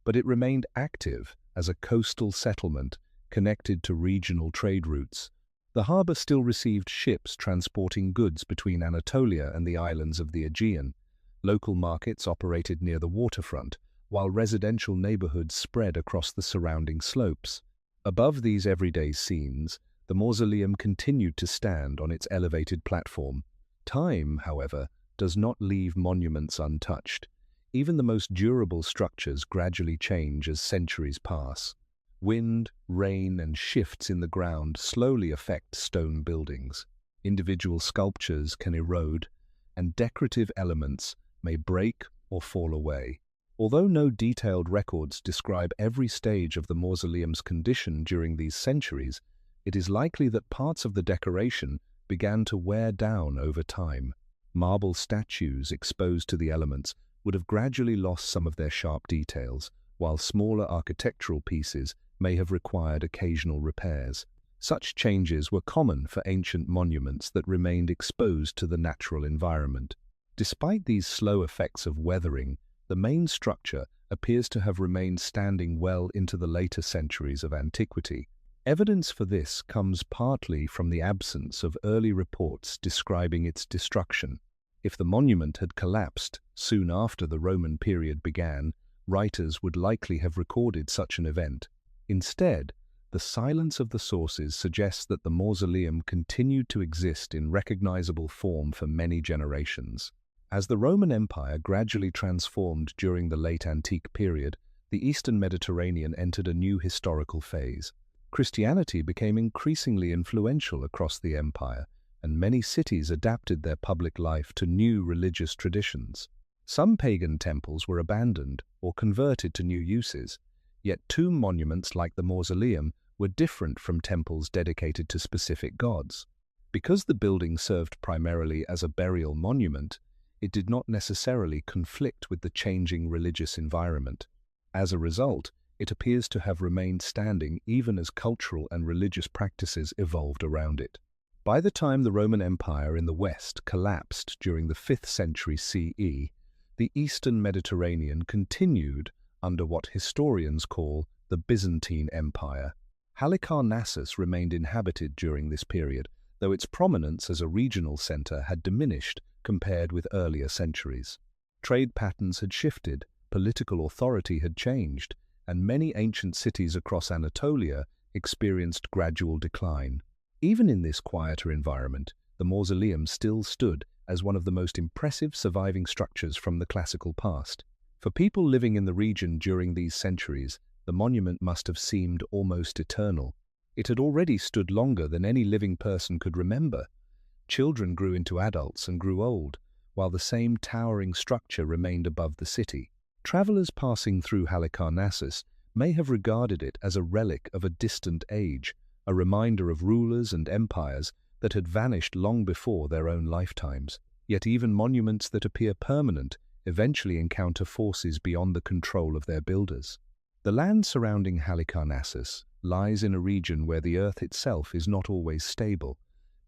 but it remained active as a coastal settlement connected to regional trade routes. The harbor still received ships transporting goods between Anatolia and the islands of the Aegean. Local markets operated near the waterfront, while residential neighborhoods spread across the surrounding slopes. Above these everyday scenes, the mausoleum continued to stand on its elevated platform. Time, however, does not leave monuments untouched. Even the most durable structures gradually change as centuries pass. Wind, rain, and shifts in the ground slowly affect stone buildings. Individual sculptures can erode, and decorative elements may break or fall away. Although no detailed records describe every stage of the mausoleum's condition during these centuries, it is likely that parts of the decoration began to wear down over time. Marble statues exposed to the elements would have gradually lost some of their sharp details, while smaller architectural pieces may have required occasional repairs. Such changes were common for ancient monuments that remained exposed to the natural environment. Despite these slow effects of weathering, the main structure appears to have remained standing well into the later centuries of antiquity. Evidence for this comes partly from the absence of early reports describing its destruction. If the monument had collapsed soon after the Roman period began, writers would likely have recorded such an event. Instead, the silence of the sources suggests that the mausoleum continued to exist in recognizable form for many generations. As the Roman Empire gradually transformed during the late antique period, the Eastern Mediterranean entered a new historical phase. Christianity became increasingly influential across the empire, and many cities adapted their public life to new religious traditions. Some pagan temples were abandoned or converted to new uses, yet tomb monuments like the mausoleum were different from temples dedicated to specific gods. Because the building served primarily as a burial monument, it did not necessarily conflict with the changing religious environment. As a result, it appears to have remained standing even as cultural and religious practices evolved around it. By the time the Roman Empire in the West collapsed during the 5th century CE, the Eastern Mediterranean continued under what historians call the Byzantine Empire. Halicarnassus remained inhabited during this period, though its prominence as a regional center had diminished compared with earlier centuries. Trade patterns had shifted, political authority had changed, and many ancient cities across Anatolia experienced gradual decline. Even in this quieter environment, the mausoleum still stood as one of the most impressive surviving structures from the classical past. For people living in the region during these centuries, the monument must have seemed almost eternal. It had already stood longer than any living person could remember. Children grew into adults and grew old, while the same towering structure remained above the city. Travelers passing through Halicarnassus may have regarded it as a relic of a distant age, a reminder of rulers and empires that had vanished long before their own lifetimes. Yet even monuments that appear permanent eventually encounter forces beyond the control of their builders. The land surrounding Halicarnassus lies in a region where the earth itself is not always stable.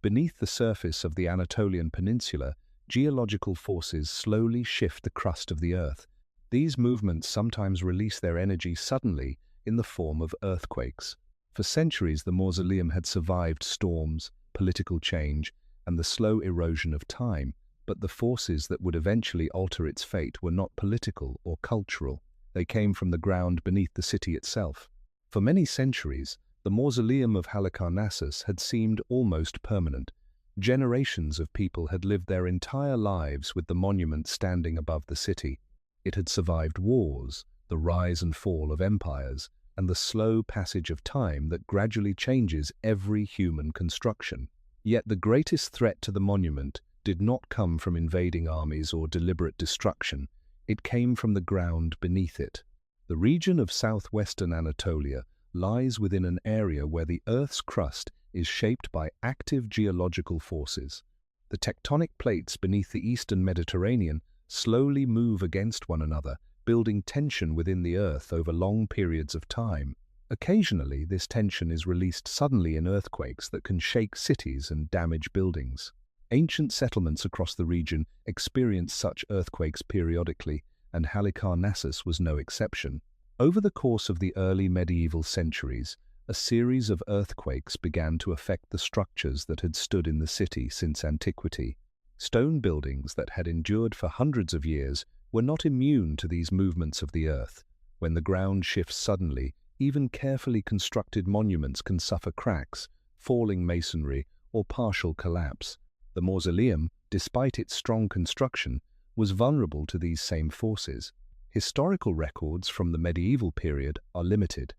Beneath the surface of the Anatolian peninsula, geological forces slowly shift the crust of the earth. These movements sometimes release their energy suddenly in the form of earthquakes. For centuries, the mausoleum had survived storms, political change, and the slow erosion of time, but the forces that would eventually alter its fate were not political or cultural. They came from the ground beneath the city itself. For many centuries, the Mausoleum of Halicarnassus had seemed almost permanent. Generations of people had lived their entire lives with the monument standing above the city. It had survived wars, the rise and fall of empires, and the slow passage of time that gradually changes every human construction. Yet the greatest threat to the monument did not come from invading armies or deliberate destruction. It came from the ground beneath it. The region of southwestern Anatolia lies within an area where the Earth's crust is shaped by active geological forces. The tectonic plates beneath the eastern Mediterranean slowly move against one another, building tension within the Earth over long periods of time. Occasionally, this tension is released suddenly in earthquakes that can shake cities and damage buildings. Ancient settlements across the region experience such earthquakes periodically, and Halicarnassus was no exception. Over the course of the early medieval centuries, a series of earthquakes began to affect the structures that had stood in the city since antiquity. Stone buildings that had endured for hundreds of years were not immune to these movements of the earth. When the ground shifts suddenly, even carefully constructed monuments can suffer cracks, falling masonry, or partial collapse. The mausoleum, despite its strong construction, was vulnerable to these same forces. Historical records from the medieval period are limited,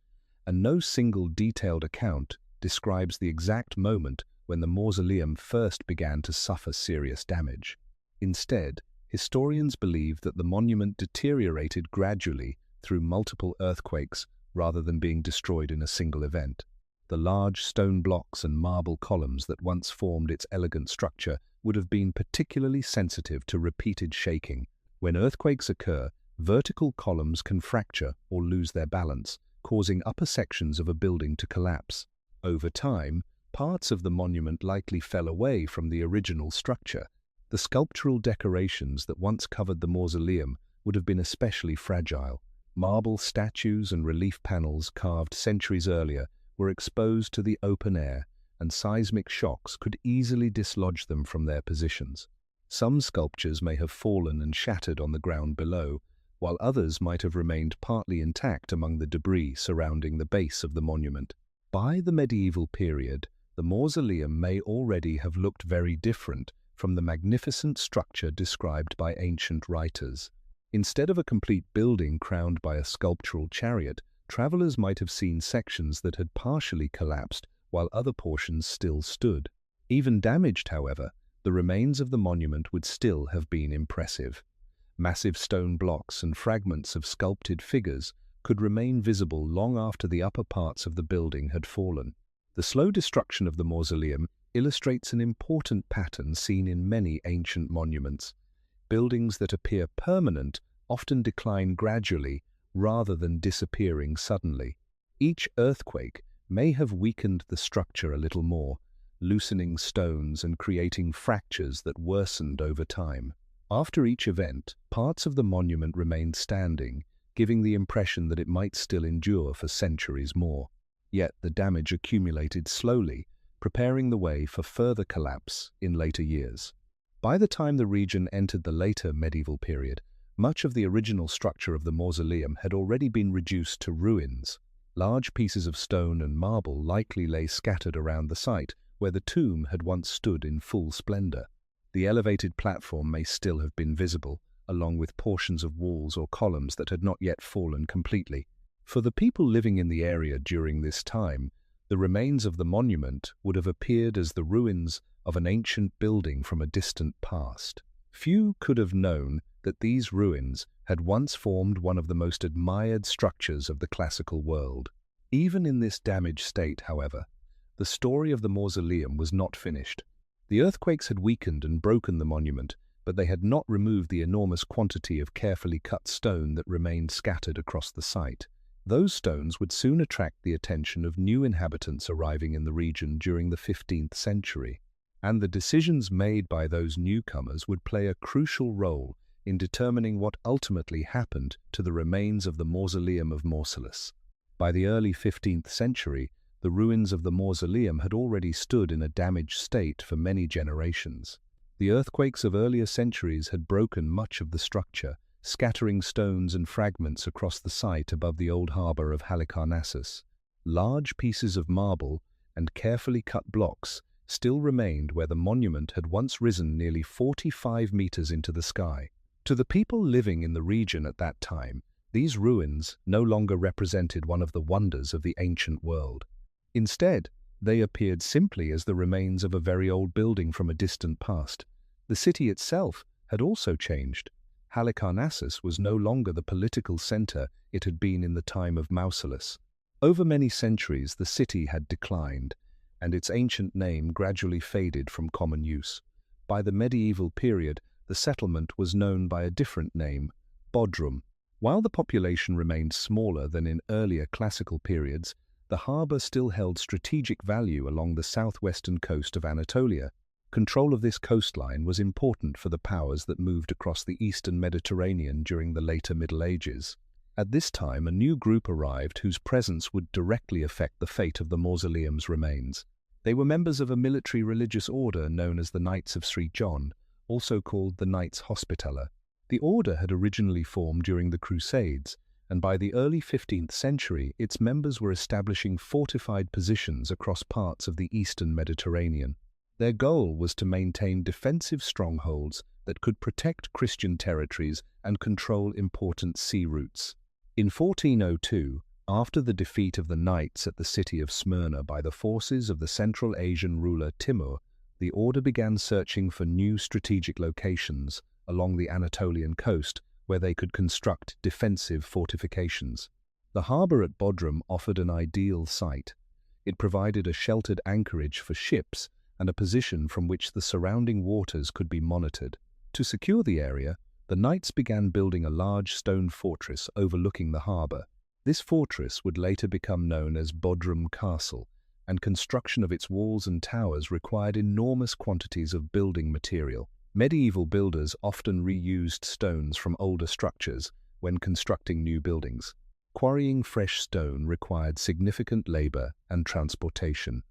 and no single detailed account describes the exact moment when the mausoleum first began to suffer serious damage. Instead, historians believe that the monument deteriorated gradually through multiple earthquakes rather than being destroyed in a single event. The large stone blocks and marble columns that once formed its elegant structure would have been particularly sensitive to repeated shaking. When earthquakes occur, vertical columns can fracture or lose their balance, causing upper sections of a building to collapse. Over time, parts of the monument likely fell away from the original structure. The sculptural decorations that once covered the mausoleum would have been especially fragile. Marble statues and relief panels carved centuries earlier were exposed to the open air, and seismic shocks could easily dislodge them from their positions. Some sculptures may have fallen and shattered on the ground below, while others might have remained partly intact among the debris surrounding the base of the monument. By the medieval period, the mausoleum may already have looked very different from the magnificent structure described by ancient writers. Instead of a complete building crowned by a sculptural chariot, travelers might have seen sections that had partially collapsed while other portions still stood. Even damaged, however, the remains of the monument would still have been impressive. Massive stone blocks and fragments of sculpted figures could remain visible long after the upper parts of the building had fallen. The slow destruction of the mausoleum illustrates an important pattern seen in many ancient monuments. Buildings that appear permanent often decline gradually rather than disappearing suddenly. Each earthquake may have weakened the structure a little more, loosening stones and creating fractures that worsened over time. After each event, parts of the monument remained standing, giving the impression that it might still endure for centuries more. Yet the damage accumulated slowly, preparing the way for further collapse in later years. By the time the region entered the later medieval period, much of the original structure of the mausoleum had already been reduced to ruins. Large pieces of stone and marble likely lay scattered around the site where the tomb had once stood in full splendor. The elevated platform may still have been visible, along with portions of walls or columns that had not yet fallen completely. For the people living in the area during this time, the remains of the monument would have appeared as the ruins of an ancient building from a distant past. Few could have known that these ruins had once formed one of the most admired structures of the classical world. Even in this damaged state, however, the story of the mausoleum was not finished. The earthquakes had weakened and broken the monument, but they had not removed the enormous quantity of carefully cut stone that remained scattered across the site. Those stones would soon attract the attention of new inhabitants arriving in the region during the 15th century, and the decisions made by those newcomers would play a crucial role in determining what ultimately happened to the remains of the Mausoleum of Mausolus. By the early 15th century, the ruins of the mausoleum had already stood in a damaged state for many generations. The earthquakes of earlier centuries had broken much of the structure, scattering stones and fragments across the site above the old harbour of Halicarnassus. Large pieces of marble and carefully cut blocks still remained where the monument had once risen nearly 45 meters into the sky. To the people living in the region at that time, these ruins no longer represented one of the wonders of the ancient world. Instead, they appeared simply as the remains of a very old building from a distant past. The city itself had also changed. Halicarnassus was no longer the political center it had been in the time of Mausolus. Over many centuries, the city had declined, and its ancient name gradually faded from common use. By the medieval period, the settlement was known by a different name, Bodrum. While the population remained smaller than in earlier classical periods, the harbour still held strategic value along the southwestern coast of Anatolia. Control of this coastline was important for the powers that moved across the eastern Mediterranean during the later Middle Ages. At this time, a new group arrived whose presence would directly affect the fate of the mausoleum's remains. They were members of a military religious order known as the Knights of St. John, also called the Knights Hospitaller. The order had originally formed during the Crusades, and by the early 15th century, its members were establishing fortified positions across parts of the eastern Mediterranean. Their goal was to maintain defensive strongholds that could protect Christian territories and control important sea routes. In 1402, after the defeat of the Knights at the city of Smyrna by the forces of the Central Asian ruler Timur, the order began searching for new strategic locations along the Anatolian coast where they could construct defensive fortifications. The harbour at Bodrum offered an ideal site. It provided a sheltered anchorage for ships and a position from which the surrounding waters could be monitored. To secure the area, the knights began building a large stone fortress overlooking the harbour. This fortress would later become known as Bodrum Castle, and construction of its walls and towers required enormous quantities of building material. Medieval builders often reused stones from older structures when constructing new buildings. Quarrying fresh stone required significant labour and transportation,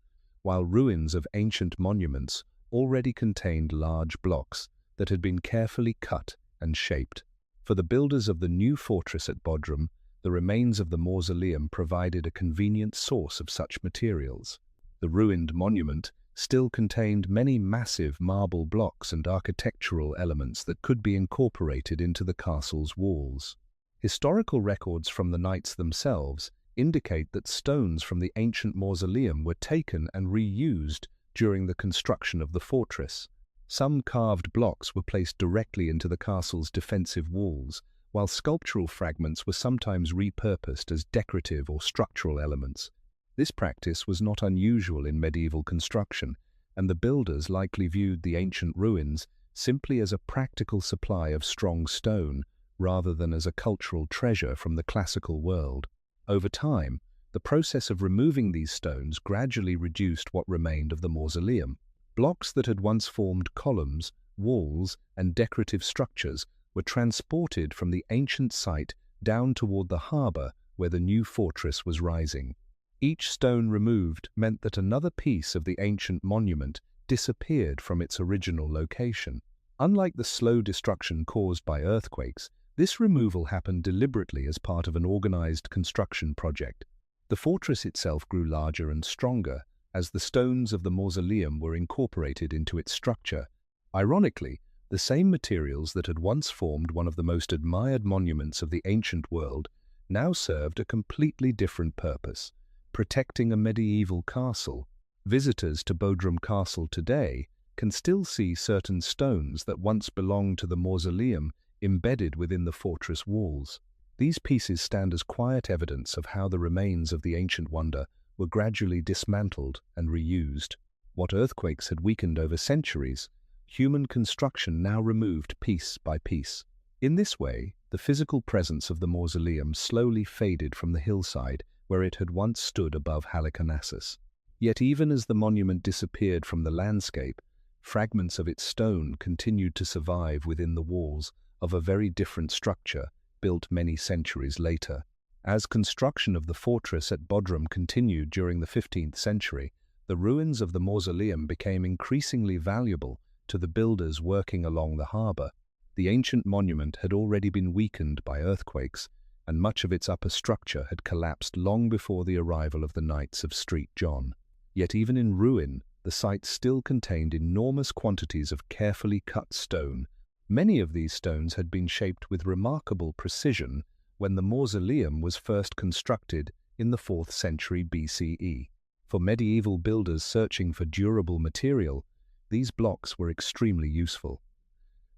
while ruins of ancient monuments already contained large blocks that had been carefully cut and shaped. For the builders of the new fortress at Bodrum, the remains of the mausoleum provided a convenient source of such materials. The ruined monument still contained many massive marble blocks and architectural elements that could be incorporated into the castle's walls. Historical records from the knights themselves indicate that stones from the ancient mausoleum were taken and reused during the construction of the fortress. Some carved blocks were placed directly into the castle's defensive walls, while sculptural fragments were sometimes repurposed as decorative or structural elements. This practice was not unusual in medieval construction, and the builders likely viewed the ancient ruins simply as a practical supply of strong stone rather than as a cultural treasure from the classical world. Over time, the process of removing these stones gradually reduced what remained of the mausoleum. Blocks that had once formed columns, walls, and decorative structures were transported from the ancient site down toward the harbour where the new fortress was rising. Each stone removed meant that another piece of the ancient monument disappeared from its original location. Unlike the slow destruction caused by earthquakes, this removal happened deliberately as part of an organized construction project. The fortress itself grew larger and stronger as the stones of the mausoleum were incorporated into its structure. Ironically, The same materials that had once formed one of the most admired monuments of the ancient world now served a completely different purpose, protecting a medieval castle. Visitors to Bodrum Castle today can still see certain stones that once belonged to the mausoleum embedded within the fortress walls. These pieces stand as quiet evidence of how the remains of the ancient wonder were gradually dismantled and reused. What earthquakes had weakened over centuries, human construction now removed piece by piece. In this way, the physical presence of the mausoleum slowly faded from the hillside where it had once stood above Halicarnassus. Yet even as the monument disappeared from the landscape, fragments of its stone continued to survive within the walls of a very different structure built many centuries later. As construction of the fortress at Bodrum continued during the 15th century, the ruins of the mausoleum became increasingly valuable to the builders working along the harbour. The ancient monument had already been weakened by earthquakes, and much of its upper structure had collapsed long before the arrival of the Knights of St. John. Yet even in ruin, the site still contained enormous quantities of carefully cut stone. Many of these stones had been shaped with remarkable precision when the mausoleum was first constructed in the 4th century BCE. For medieval builders searching for durable material, these blocks were extremely useful.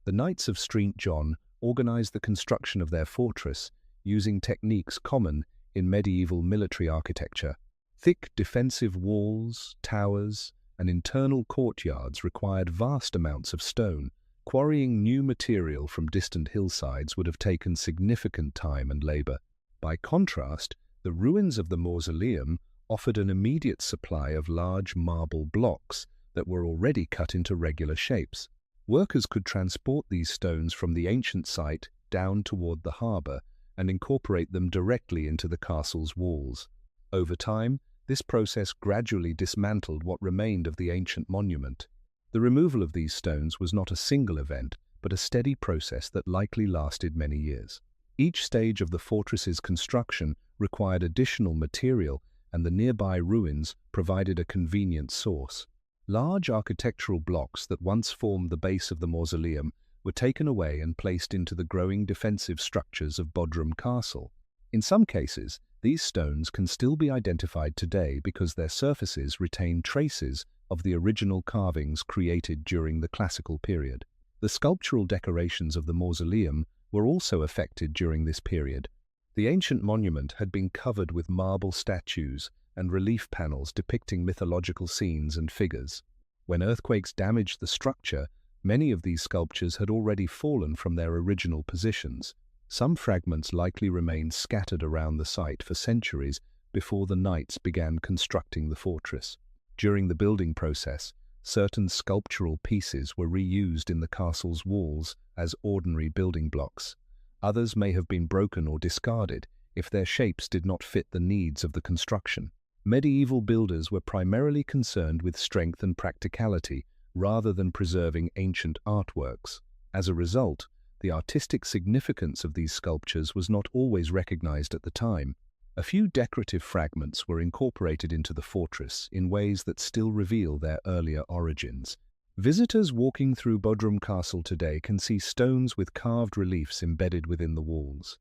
The Knights of St. John organized the construction of their fortress using techniques common in medieval military architecture. Thick defensive walls, towers, and internal courtyards required vast amounts of stone. Quarrying new material from distant hillsides would have taken significant time and labor. By contrast, the ruins of the mausoleum offered an immediate supply of large marble blocks that were already cut into regular shapes. Workers could transport these stones from the ancient site down toward the harbour and incorporate them directly into the castle's walls. Over time, this process gradually dismantled what remained of the ancient monument. The removal of these stones was not a single event, but a steady process that likely lasted many years. Each stage of the fortress's construction required additional material, and the nearby ruins provided a convenient source. Large architectural blocks that once formed the base of the mausoleum were taken away and placed into the growing defensive structures of Bodrum Castle. In some cases, these stones can still be identified today because their surfaces retain traces of the original carvings created during the classical period. The sculptural decorations of the mausoleum were also affected during this period. The ancient monument had been covered with marble statues and relief panels depicting mythological scenes and figures. When earthquakes damaged the structure, many of these sculptures had already fallen from their original positions. Some fragments likely remained scattered around the site for centuries before the knights began constructing the fortress. During the building process, certain sculptural pieces were reused in the castle's walls as ordinary building blocks. Others may have been broken or discarded if their shapes did not fit the needs of the construction. Medieval builders were primarily concerned with strength and practicality rather than preserving ancient artworks. As a result, the artistic significance of these sculptures was not always recognized at the time. A few decorative fragments were incorporated into the fortress in ways that still reveal their earlier origins. Visitors walking through Bodrum Castle today can see stones with carved reliefs embedded within the walls.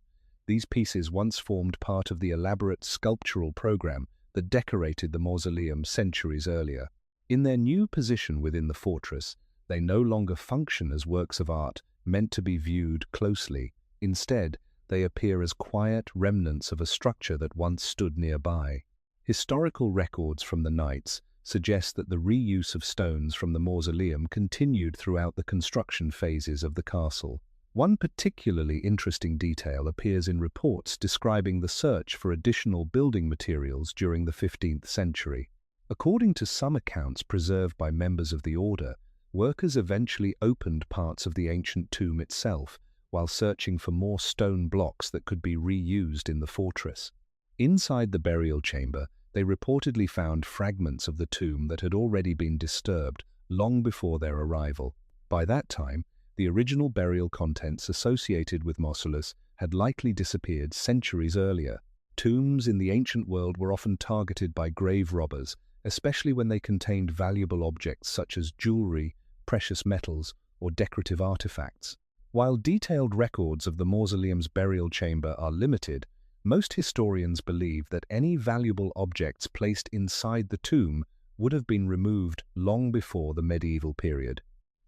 These pieces once formed part of the elaborate sculptural program that decorated the mausoleum centuries earlier. In their new position within the fortress, they no longer function as works of art meant to be viewed closely. Instead, they appear as quiet remnants of a structure that once stood nearby. Historical records from the Knights suggest that the reuse of stones from the mausoleum continued throughout the construction phases of the castle. One particularly interesting detail appears in reports describing the search for additional building materials during the 15th century. According to some accounts preserved by members of the order, workers eventually opened parts of the ancient tomb itself while searching for more stone blocks that could be reused in the fortress. Inside the burial chamber, they reportedly found fragments of the tomb that had already been disturbed long before their arrival. By that time, the original burial contents associated with Mausolus had likely disappeared centuries earlier. Tombs in the ancient world were often targeted by grave robbers, especially when they contained valuable objects such as jewelry, precious metals, or decorative artifacts. While detailed records of the mausoleum's burial chamber are limited, most historians believe that any valuable objects placed inside the tomb would have been removed long before the medieval period.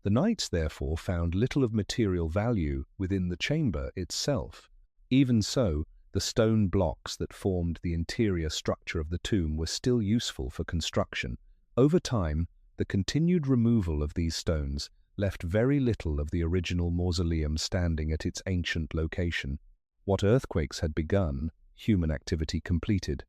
The knights therefore found little of material value within the chamber itself. Even so, the stone blocks that formed the interior structure of the tomb were still useful for construction. Over time, the continued removal of these stones left very little of the original mausoleum standing at its ancient location. What earthquakes had begun, human activity completed.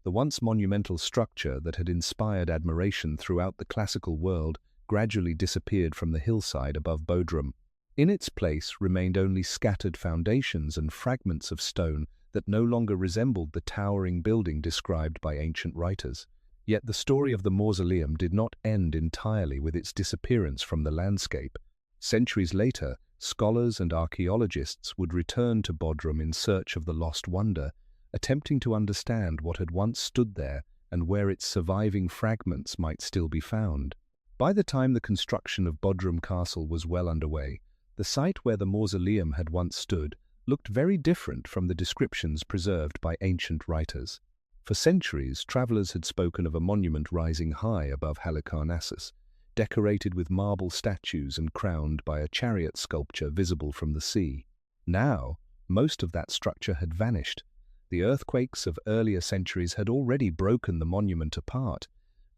The once monumental structure that had inspired admiration throughout the classical world gradually disappeared from the hillside above Bodrum. In its place remained only scattered foundations and fragments of stone that no longer resembled the towering building described by ancient writers. Yet the story of the mausoleum did not end entirely with its disappearance from the landscape. Centuries later, scholars and archaeologists would return to Bodrum in search of the lost wonder, attempting to understand what had once stood there and where its surviving fragments might still be found. By the time the construction of Bodrum Castle was well underway, the site where the mausoleum had once stood looked very different from the descriptions preserved by ancient writers. For centuries, travelers had spoken of a monument rising high above Halicarnassus, decorated with marble statues and crowned by a chariot sculpture visible from the sea. Now, most of that structure had vanished. The earthquakes of earlier centuries had already broken the monument apart,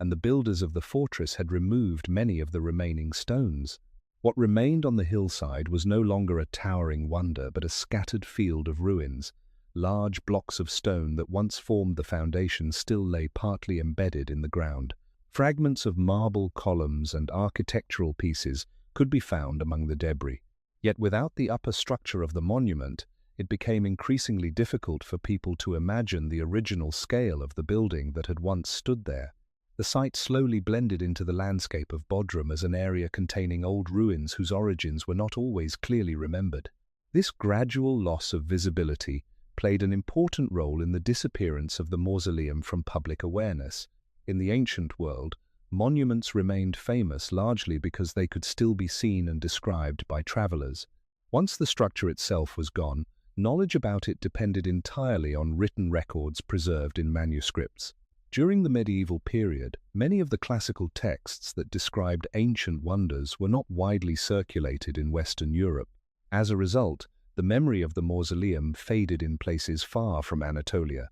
and the builders of the fortress had removed many of the remaining stones. What remained on the hillside was no longer a towering wonder, but a scattered field of ruins. Large blocks of stone that once formed the foundation still lay partly embedded in the ground. Fragments of marble columns and architectural pieces could be found among the debris. Yet without the upper structure of the monument, it became increasingly difficult for people to imagine the original scale of the building that had once stood there. The site slowly blended into the landscape of Bodrum as an area containing old ruins whose origins were not always clearly remembered. This gradual loss of visibility played an important role in the disappearance of the mausoleum from public awareness. In the ancient world, monuments remained famous largely because they could still be seen and described by travelers. Once the structure itself was gone, knowledge about it depended entirely on written records preserved in manuscripts. During the medieval period, many of the classical texts that described ancient wonders were not widely circulated in Western Europe. As a result, the memory of the mausoleum faded in places far from Anatolia.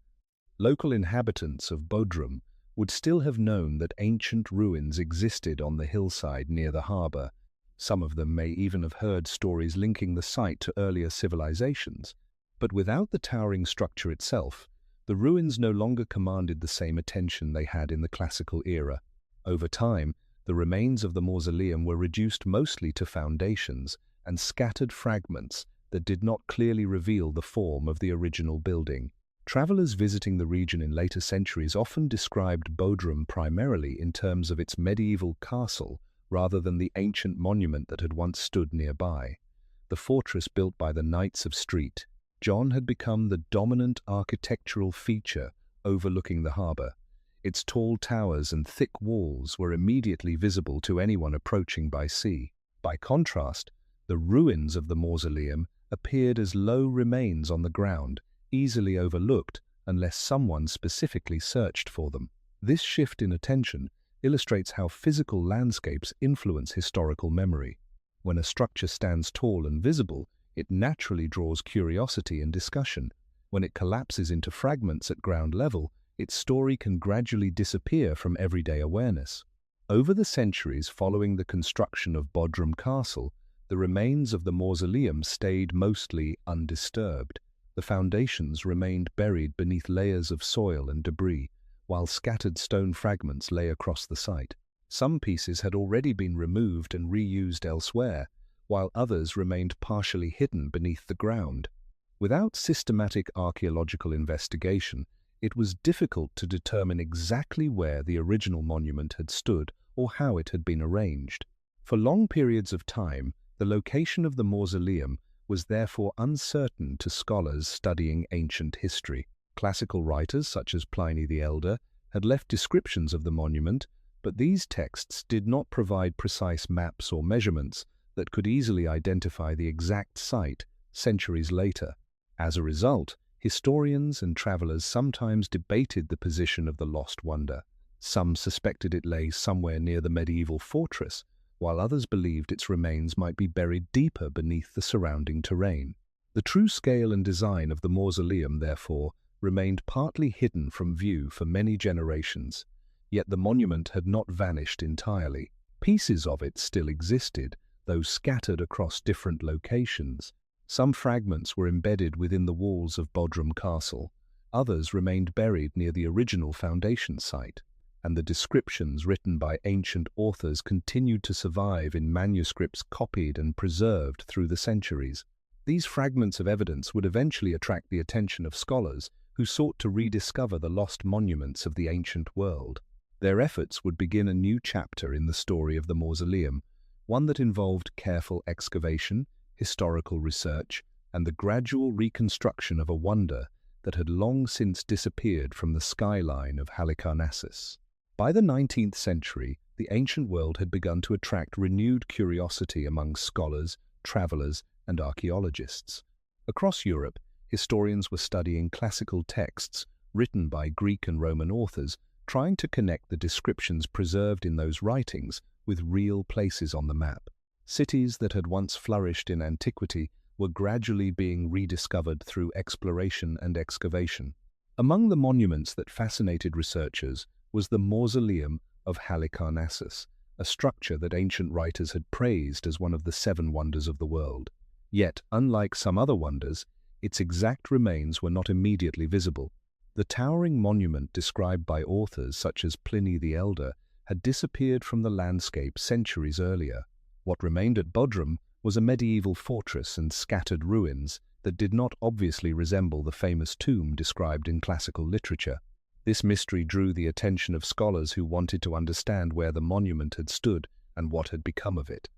Local inhabitants of Bodrum would still have known that ancient ruins existed on the hillside near the harbour. Some of them may even have heard stories linking the site to earlier civilizations. But without the towering structure itself, the ruins no longer commanded the same attention they had in the classical era. Over time, the remains of the mausoleum were reduced mostly to foundations and scattered fragments that did not clearly reveal the form of the original building. Travelers visiting the region in later centuries often described Bodrum primarily in terms of its medieval castle rather than the ancient monument that had once stood nearby. The fortress built by the Knights of St. John had become the dominant architectural feature overlooking the harbour. Its tall towers and thick walls were immediately visible to anyone approaching by sea. By contrast, the ruins of the mausoleum appeared as low remains on the ground, easily overlooked unless someone specifically searched for them. This shift in attention illustrates how physical landscapes influence historical memory. When a structure stands tall and visible, it naturally draws curiosity and discussion. When it collapses into fragments at ground level, its story can gradually disappear from everyday awareness. Over the centuries following the construction of Bodrum Castle, the remains of the mausoleum stayed mostly undisturbed. The foundations remained buried beneath layers of soil and debris, while scattered stone fragments lay across the site. Some pieces had already been removed and reused elsewhere, while others remained partially hidden beneath the ground. Without systematic archaeological investigation, it was difficult to determine exactly where the original monument had stood or how it had been arranged. For long periods of time, the location of the mausoleum was therefore uncertain to scholars studying ancient history. Classical writers such as Pliny the Elder had left descriptions of the monument, but these texts did not provide precise maps or measurements, that could easily identify the exact site centuries later. As a result, historians and travelers sometimes debated the position of the lost wonder. Some suspected it lay somewhere near the medieval fortress, while others believed its remains might be buried deeper beneath the surrounding terrain. The true scale and design of the mausoleum, therefore, remained partly hidden from view for many generations, yet the monument had not vanished entirely. Pieces of it still existed, though scattered across different locations. Some fragments were embedded within the walls of Bodrum Castle, others remained buried near the original foundation site, and the descriptions written by ancient authors continued to survive in manuscripts copied and preserved through the centuries. These fragments of evidence would eventually attract the attention of scholars who sought to rediscover the lost monuments of the ancient world. Their efforts would begin a new chapter in the story of the mausoleum, one that involved careful excavation, historical research, and the gradual reconstruction of a wonder that had long since disappeared from the skyline of Halicarnassus. By the 19th century, the ancient world had begun to attract renewed curiosity among scholars, travelers, and archaeologists. Across Europe, historians were studying classical texts written by Greek and Roman authors, trying to connect the descriptions preserved in those writings with real places on the map. Cities that had once flourished in antiquity were gradually being rediscovered through exploration and excavation. Among the monuments that fascinated researchers was the Mausoleum of Halicarnassus, a structure that ancient writers had praised as one of the 7 wonders of the world. Yet, unlike some other wonders, its exact remains were not immediately visible. The towering monument described by authors such as Pliny the Elder had disappeared from the landscape centuries earlier. What remained at Bodrum was a medieval fortress and scattered ruins that did not obviously resemble the famous tomb described in classical literature. This mystery drew the attention of scholars who wanted to understand where the monument had stood and what had become of it.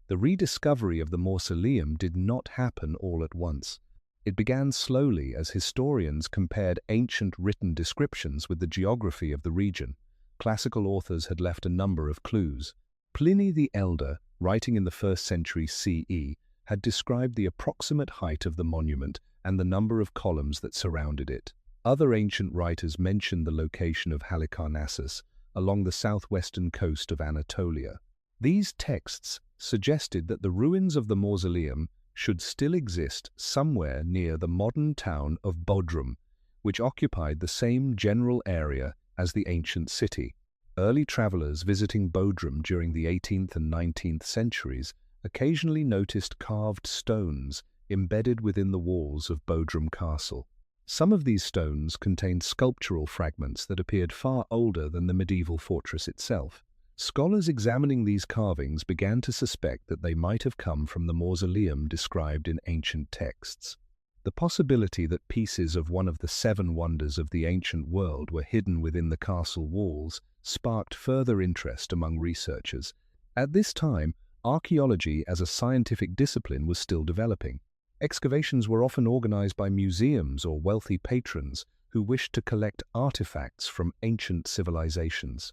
The rediscovery of the mausoleum did not happen all at once. It began slowly as historians compared ancient written descriptions with the geography of the region. Classical authors had left a number of clues. Pliny the Elder, writing in the 1st century CE, had described the approximate height of the monument and the number of columns that surrounded it. Other ancient writers mentioned the location of Halicarnassus along the southwestern coast of Anatolia. These texts suggested that the ruins of the mausoleum should still exist somewhere near the modern town of Bodrum, which occupied the same general area as the ancient city. Early travelers visiting Bodrum during the 18th and 19th centuries occasionally noticed carved stones embedded within the walls of Bodrum Castle. Some of these stones contained sculptural fragments that appeared far older than the medieval fortress itself. Scholars examining these carvings began to suspect that they might have come from the mausoleum described in ancient texts. The possibility that pieces of one of the 7 wonders of the ancient world were hidden within the castle walls sparked further interest among researchers. At this time, archaeology as a scientific discipline was still developing. Excavations were often organized by museums or wealthy patrons who wished to collect artifacts from ancient civilizations.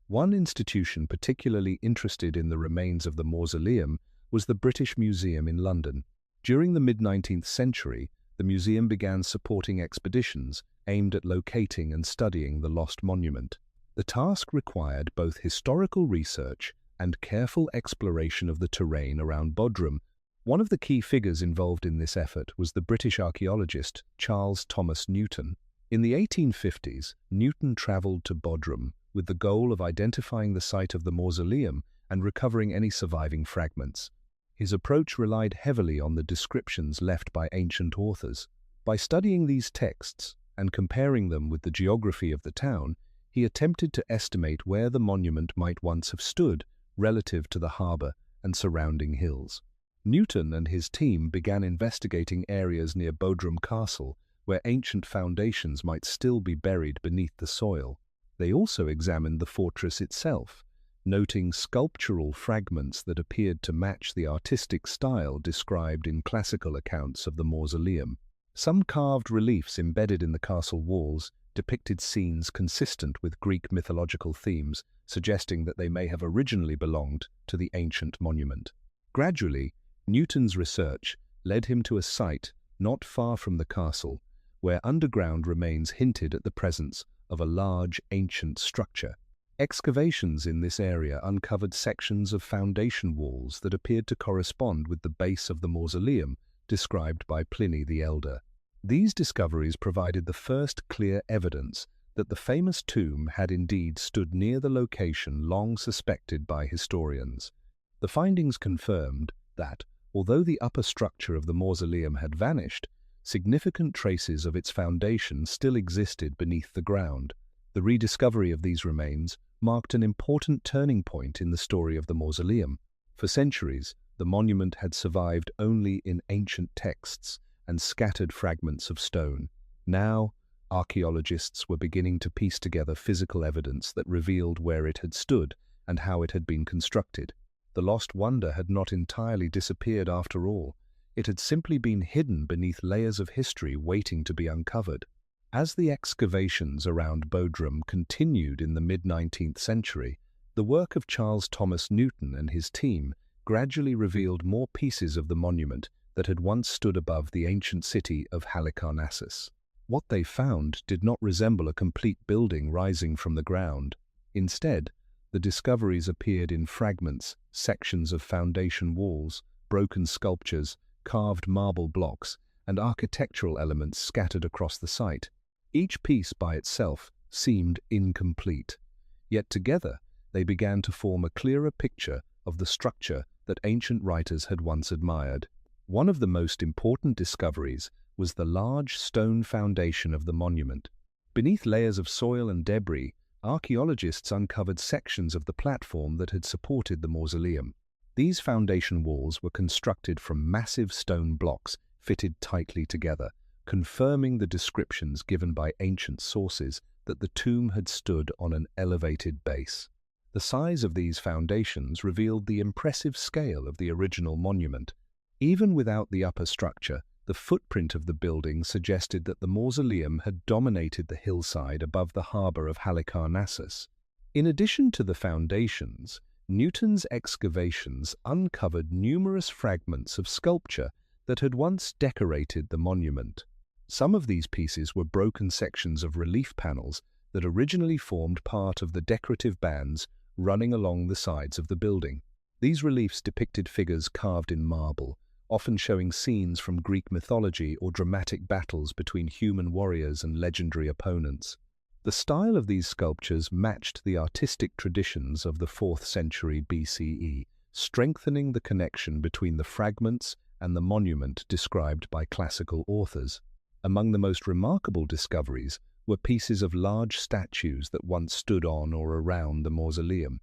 One institution particularly interested in the remains of the mausoleum was the British Museum in London. During the mid-19th century, the museum began supporting expeditions aimed at locating and studying the lost monument. The task required both historical research and careful exploration of the terrain around Bodrum. One of the key figures involved in this effort was the British archaeologist Charles Thomas Newton. In the 1850s, Newton travelled to Bodrum with the goal of identifying the site of the mausoleum and recovering any surviving fragments. His approach relied heavily on the descriptions left by ancient authors. By studying these texts and comparing them with the geography of the town, he attempted to estimate where the monument might once have stood relative to the harbour and surrounding hills. Newton and his team began investigating areas near Bodrum Castle where ancient foundations might still be buried beneath the soil. They also examined the fortress itself, noting sculptural fragments that appeared to match the artistic style described in classical accounts of the mausoleum. Some carved reliefs embedded in the castle walls depicted scenes consistent with Greek mythological themes, suggesting that they may have originally belonged to the ancient monument. Gradually, Newton's research led him to a site not far from the castle, where underground remains hinted at the presence of a large ancient structure. Excavations in this area uncovered sections of foundation walls that appeared to correspond with the base of the mausoleum described by Pliny the Elder. These discoveries provided the first clear evidence that the famous tomb had indeed stood near the location long suspected by historians. The findings confirmed that, although the upper structure of the mausoleum had vanished, significant traces of its foundation still existed beneath the ground. The rediscovery of these remains marked an important turning point in the story of the mausoleum. For centuries, the monument had survived only in ancient texts and scattered fragments of stone. Now, archaeologists were beginning to piece together physical evidence that revealed where it had stood and how it had been constructed. The lost wonder had not entirely disappeared after all. It had simply been hidden beneath layers of history waiting to be uncovered. As the excavations around Bodrum continued in the mid-19th century, the work of Charles Thomas Newton and his team gradually revealed more pieces of the monument that had once stood above the ancient city of Halicarnassus. What they found did not resemble a complete building rising from the ground. Instead, the discoveries appeared in fragments, sections of foundation walls, broken sculptures, carved marble blocks, and architectural elements scattered across the site. Each piece by itself seemed incomplete, yet together they began to form a clearer picture of the structure that ancient writers had once admired. One of the most important discoveries was the large stone foundation of the monument. Beneath layers of soil and debris, archaeologists uncovered sections of the platform that had supported the mausoleum. These foundation walls were constructed from massive stone blocks fitted tightly together, confirming the descriptions given by ancient sources that the tomb had stood on an elevated base. The size of these foundations revealed the impressive scale of the original monument. Even without the upper structure, the footprint of the building suggested that the mausoleum had dominated the hillside above the harbour of Halicarnassus. In addition to the foundations, Newton's excavations uncovered numerous fragments of sculpture that had once decorated the monument. Some of these pieces were broken sections of relief panels that originally formed part of the decorative bands running along the sides of the building. These reliefs depicted figures carved in marble, often showing scenes from Greek mythology or dramatic battles between human warriors and legendary opponents. The style of these sculptures matched the artistic traditions of the 4th century BCE, strengthening the connection between the fragments and the monument described by classical authors. Among the most remarkable discoveries were pieces of large statues that once stood on or around the mausoleum.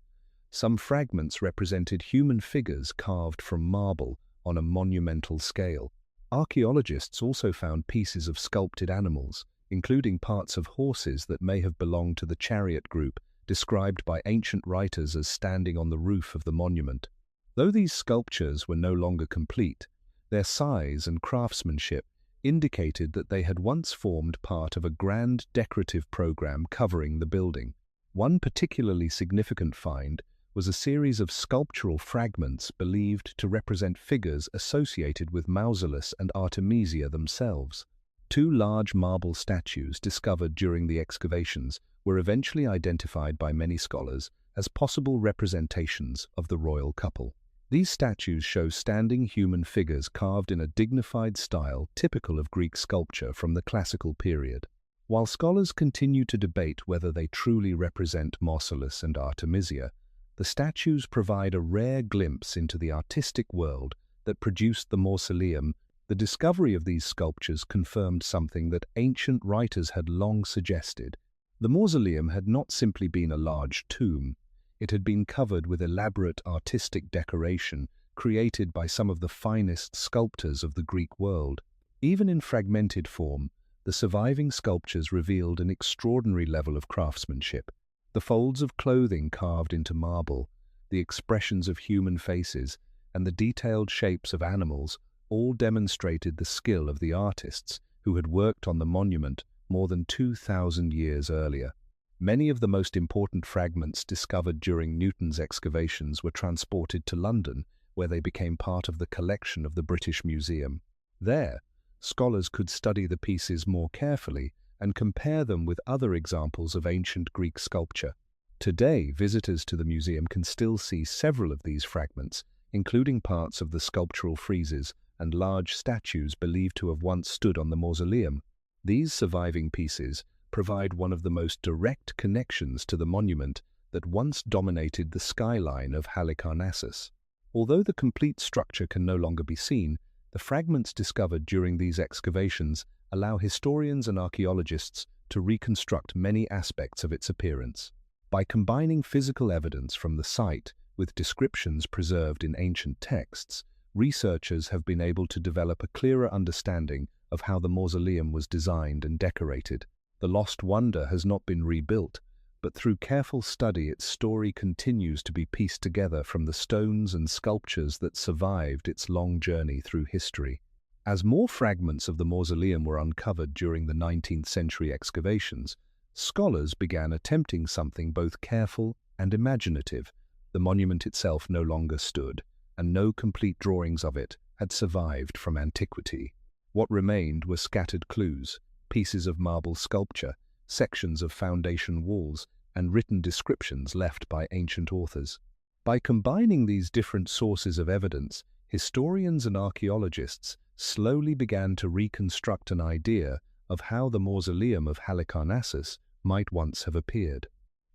Some fragments represented human figures carved from marble on a monumental scale. Archaeologists also found pieces of sculpted animals, including parts of horses that may have belonged to the chariot group described by ancient writers as standing on the roof of the monument. Though these sculptures were no longer complete, their size and craftsmanship indicated that they had once formed part of a grand decorative program covering the building. One particularly significant find was a series of sculptural fragments believed to represent figures associated with Mausolus and Artemisia themselves. Two large marble statues discovered during the excavations were eventually identified by many scholars as possible representations of the royal couple. These statues show standing human figures carved in a dignified style typical of Greek sculpture from the classical period. While scholars continue to debate whether they truly represent Mausolus and Artemisia, the statues provide a rare glimpse into the artistic world that produced the mausoleum. The discovery of these sculptures confirmed something that ancient writers had long suggested. The mausoleum had not simply been a large tomb. It had been covered with elaborate artistic decoration created by some of the finest sculptors of the Greek world. Even in fragmented form, the surviving sculptures revealed an extraordinary level of craftsmanship. The folds of clothing carved into marble, the expressions of human faces, and the detailed shapes of animals all demonstrated the skill of the artists who had worked on the monument more than 2,000 years earlier. Many of the most important fragments discovered during Newton's excavations were transported to London, where they became part of the collection of the British Museum. There, scholars could study the pieces more carefully and compare them with other examples of ancient Greek sculpture. Today, visitors to the museum can still see several of these fragments, including parts of the sculptural friezes and large statues believed to have once stood on the mausoleum. These surviving pieces provide one of the most direct connections to the monument that once dominated the skyline of Halicarnassus. Although the complete structure can no longer be seen, the fragments discovered during these excavations allow historians and archaeologists to reconstruct many aspects of its appearance. By combining physical evidence from the site with descriptions preserved in ancient texts, researchers have been able to develop a clearer understanding of how the mausoleum was designed and decorated. The lost wonder has not been rebuilt, but through careful study its story continues to be pieced together from the stones and sculptures that survived its long journey through history. As more fragments of the mausoleum were uncovered during the 19th century excavations, scholars began attempting something both careful and imaginative. The monument itself no longer stood, and no complete drawings of it had survived from antiquity. What remained were scattered clues, pieces of marble sculpture, sections of foundation walls, and written descriptions left by ancient authors. By combining these different sources of evidence, historians and archaeologists slowly began to reconstruct an idea of how the mausoleum of Halicarnassus might once have appeared.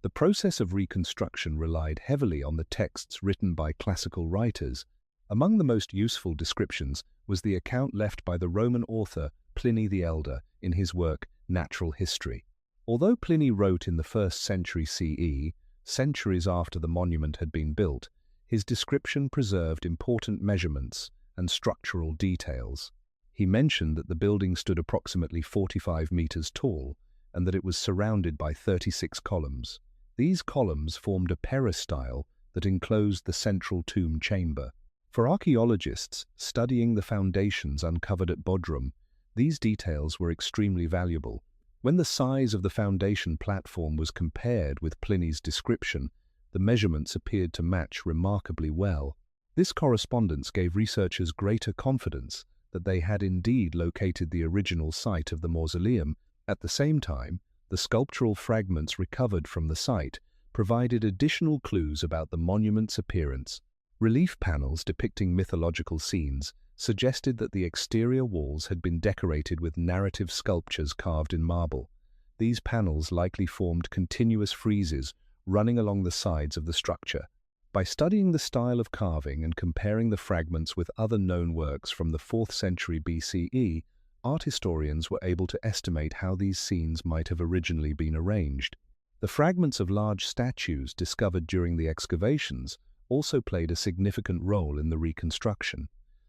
The process of reconstruction relied heavily on the texts written by classical writers. Among the most useful descriptions was the account left by the Roman author Pliny the Elder in his work Natural History. Although Pliny wrote in the 1st century CE, centuries after the monument had been built, his description preserved important measurements and structural details. He mentioned that the building stood approximately 45 meters tall and that it was surrounded by 36 columns. These columns formed a peristyle that enclosed the central tomb chamber. For archaeologists studying the foundations uncovered at Bodrum, these details were extremely valuable. When the size of the foundation platform was compared with Pliny's description, the measurements appeared to match remarkably well. This correspondence gave researchers greater confidence that they had indeed located the original site of the mausoleum. At the same time, the sculptural fragments recovered from the site provided additional clues about the monument's appearance. Relief panels depicting mythological scenes suggested that the exterior walls had been decorated with narrative sculptures carved in marble. These panels likely formed continuous friezes running along the sides of the structure. By studying the style of carving and comparing the fragments with other known works from the 4th century BCE, art historians were able to estimate how these scenes might have originally been arranged. The fragments of large statues discovered during the excavations also played a significant role in the reconstruction.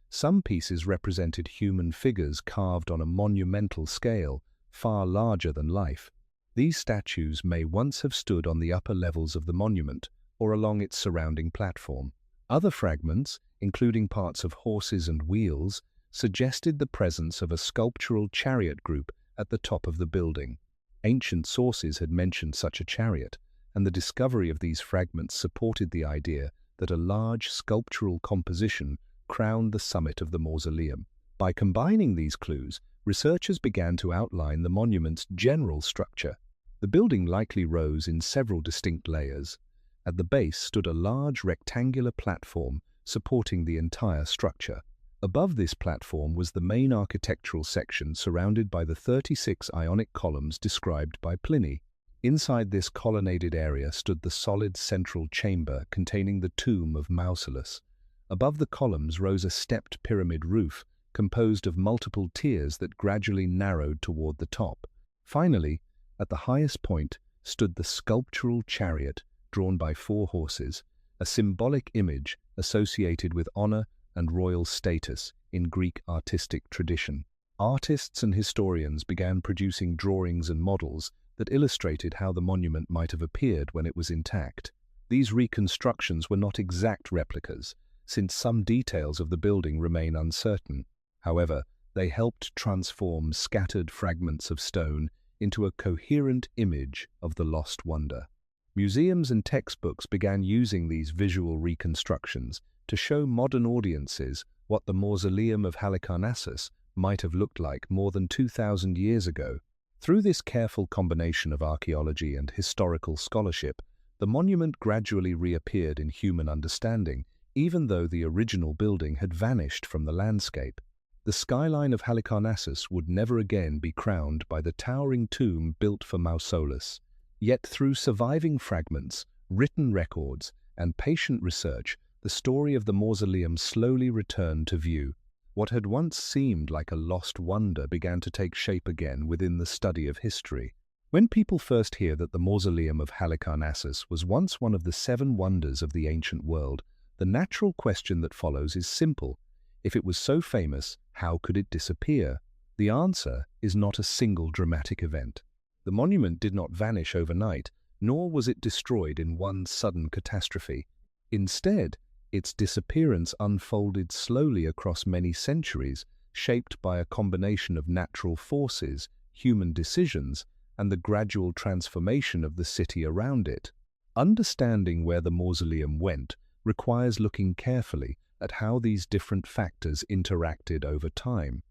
Some pieces represented human figures carved on a monumental scale, far larger than life. These statues may once have stood on the upper levels of the monument or along its surrounding platform. Other fragments, including parts of horses and wheels, suggested the presence of a sculptural chariot group at the top of the building. Ancient sources had mentioned such a chariot, and the discovery of these fragments supported the idea that a large sculptural composition crowned the summit of the mausoleum. By combining these clues, researchers began to outline the monument's general structure. The building likely rose in several distinct layers. At the base stood a large rectangular platform supporting the entire structure. Above this platform was the main architectural section surrounded by the 36 Ionic columns described by Pliny. Inside this colonnaded area stood the solid central chamber containing the tomb of Mausolus. Above the columns rose a stepped pyramid roof composed of multiple tiers that gradually narrowed toward the top. Finally, at the highest point stood the sculptural chariot drawn by 4 horses, a symbolic image associated with honor and royal status in Greek artistic tradition. Artists and historians began producing drawings and models that illustrated how the monument might have appeared when it was intact. These reconstructions were not exact replicas, since some details of the building remain uncertain. However, they helped transform scattered fragments of stone into a coherent image of the lost wonder. Museums and textbooks began using these visual reconstructions, to show modern audiences what the Mausoleum of Halicarnassus might have looked like more than 2,000 years ago. Through this careful combination of archaeology and historical scholarship, the monument gradually reappeared in human understanding, even though the original building had vanished from the landscape. The skyline of Halicarnassus would never again be crowned by the towering tomb built for Mausolus. Yet through surviving fragments, written records, and patient research, the story of the mausoleum slowly returned to view. What had once seemed like a lost wonder began to take shape again within the study of history. When people first hear that the Mausoleum of Halicarnassus was once one of the 7 wonders of the ancient world, the natural question that follows is simple. If it was so famous, how could it disappear? The answer is not a single dramatic event. The monument did not vanish overnight, nor was it destroyed in one sudden catastrophe. Instead, its disappearance unfolded slowly across many centuries, shaped by a combination of natural forces, human decisions, and the gradual transformation of the city around it. Understanding where the mausoleum went requires looking carefully at how these different factors interacted over time.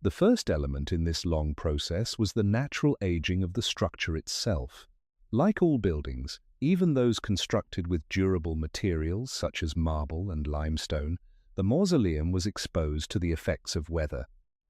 The first element in this long process was the natural aging of the structure itself. Like all buildings, even those constructed with durable materials such as marble and limestone, the mausoleum was exposed to the effects of weather.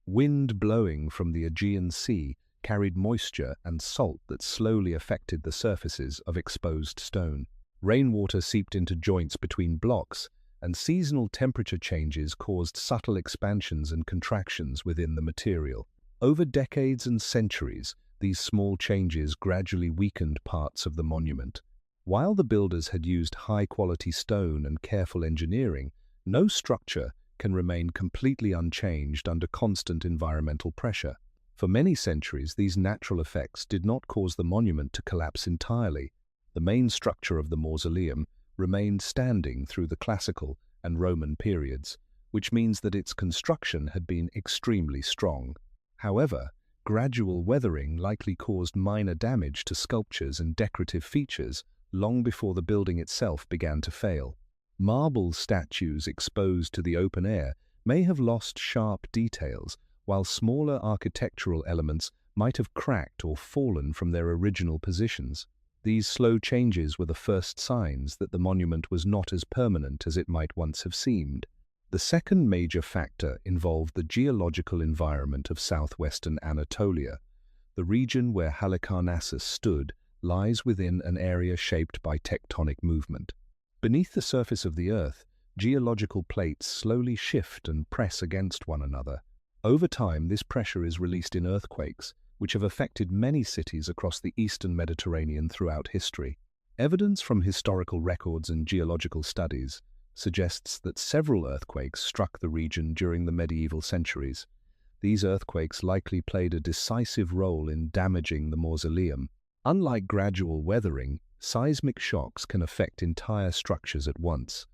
Wind blowing from the Aegean Sea carried moisture and salt that slowly affected the surfaces of exposed stone. Rainwater seeped into joints between blocks, and seasonal temperature changes caused subtle expansions and contractions within the material. Over decades and centuries, these small changes gradually weakened parts of the monument. While the builders had used high-quality stone and careful engineering, no structure can remain completely unchanged under constant environmental pressure. For many centuries, these natural effects did not cause the monument to collapse entirely. The main structure of the mausoleum remained standing through the classical and Roman periods, which means that its construction had been extremely strong. However, gradual weathering likely caused minor damage to sculptures and decorative features long before the building itself began to fail. Marble statues exposed to the open air may have lost sharp details, while smaller architectural elements might have cracked or fallen from their original positions. These slow changes were the first signs that the monument was not as permanent as it might once have seemed. The second major factor involved the geological environment of southwestern Anatolia. The region where Halicarnassus stood lies within an area shaped by tectonic movement. Beneath the surface of the Earth, geological plates slowly shift and press against one another. Over time, this pressure is released in earthquakes, which have affected many cities across the eastern Mediterranean throughout history. Evidence from historical records and geological studies suggests that several earthquakes struck the region during the medieval centuries. These earthquakes likely played a decisive role in damaging the mausoleum. Unlike gradual weathering, seismic shocks can affect entire structures at once.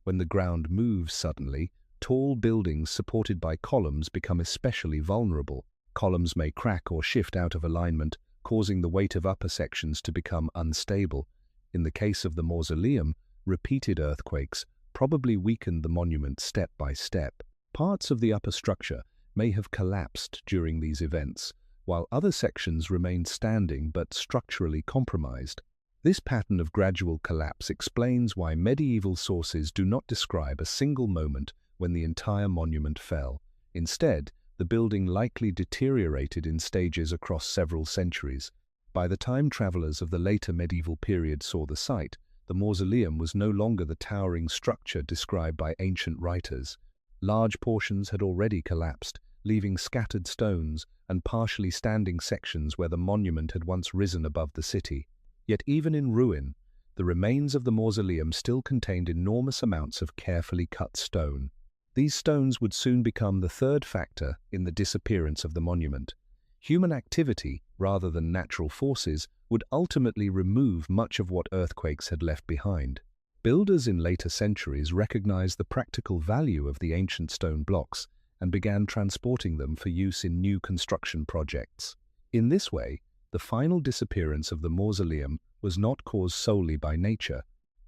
When the ground moves suddenly, tall buildings supported by columns become especially vulnerable. Columns may crack or shift out of alignment, causing the weight of upper sections to become unstable. In the case of the mausoleum, repeated earthquakes probably weakened the monument step by step. Parts of the upper structure may have collapsed during these events, while other sections remained standing but structurally compromised. This pattern of gradual collapse explains why medieval sources do not describe a single moment when the entire monument fell. Instead, the building likely deteriorated in stages across several centuries. By the time travelers of the later medieval period saw the site, the mausoleum was no longer the towering structure described by ancient writers. Large portions had already collapsed, leaving scattered stones and partially standing sections where the monument had once risen above the city. Yet even in ruin, the remains of the mausoleum still contained enormous amounts of carefully cut stone. These stones would soon become the third factor in the disappearance of the monument. Human activity, rather than natural forces, would ultimately remove much of what earthquakes had left behind. Builders in later centuries recognized the practical value of the ancient stone blocks and began transporting them for use in new construction projects. In this way, the final disappearance of the mausoleum was not caused solely by nature.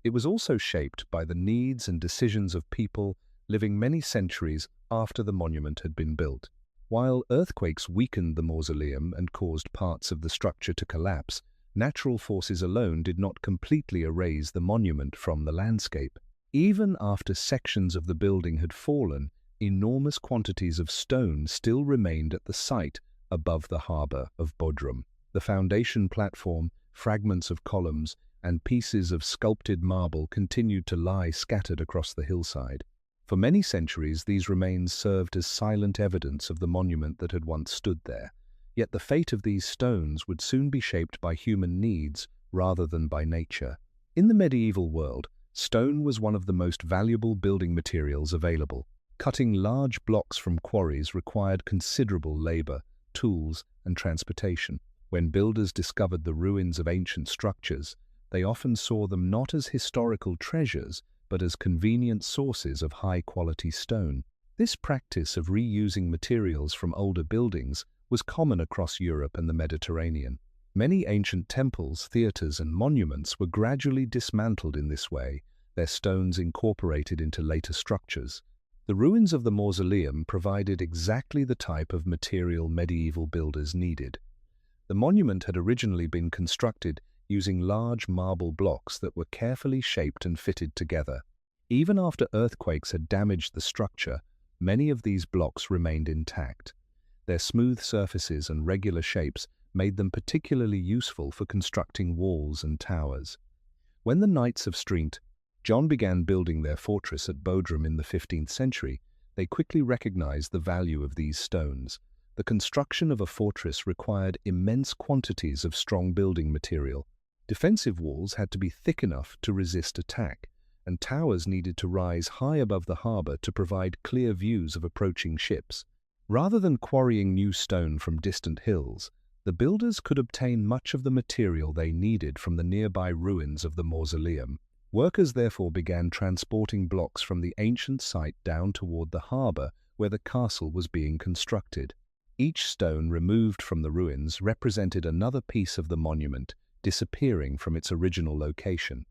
It was also shaped by the needs and decisions of people living many centuries after the monument had been built. While earthquakes weakened the mausoleum and caused parts of the structure to collapse, natural forces alone did not completely erase the monument from the landscape. Even after sections of the building had fallen, enormous quantities of stone still remained at the site above the harbour of Bodrum. The foundation platform, fragments of columns, and pieces of sculpted marble continued to lie scattered across the hillside. For many centuries, these remains served as silent evidence of the monument that had once stood there. Yet the fate of these stones would soon be shaped by human needs rather than by nature. In the medieval world, stone was one of the most valuable building materials available. Cutting large blocks from quarries required considerable labor, tools, and transportation. When builders discovered the ruins of ancient structures, they often saw them not as historical treasures, but as convenient sources of high-quality stone. This practice of reusing materials from older buildings was common across Europe and the Mediterranean. Many ancient temples, theatres, and monuments were gradually dismantled in this way, their stones incorporated into later structures. The ruins of the mausoleum provided exactly the type of material medieval builders needed. The monument had originally been constructed using large marble blocks that were carefully shaped and fitted together. Even after earthquakes had damaged the structure, many of these blocks remained intact. Their smooth surfaces and regular shapes made them particularly useful for constructing walls and towers. When the Knights of St. John began building their fortress at Bodrum in the 15th century, they quickly recognized the value of these stones. The construction of a fortress required immense quantities of strong building material. Defensive walls had to be thick enough to resist attack, and towers needed to rise high above the harbour to provide clear views of approaching ships. Rather than quarrying new stone from distant hills, the builders could obtain much of the material they needed from the nearby ruins of the mausoleum. Workers therefore began transporting blocks from the ancient site down toward the harbour where the castle was being constructed. Each stone removed from the ruins represented another piece of the monument, disappearing from its original location.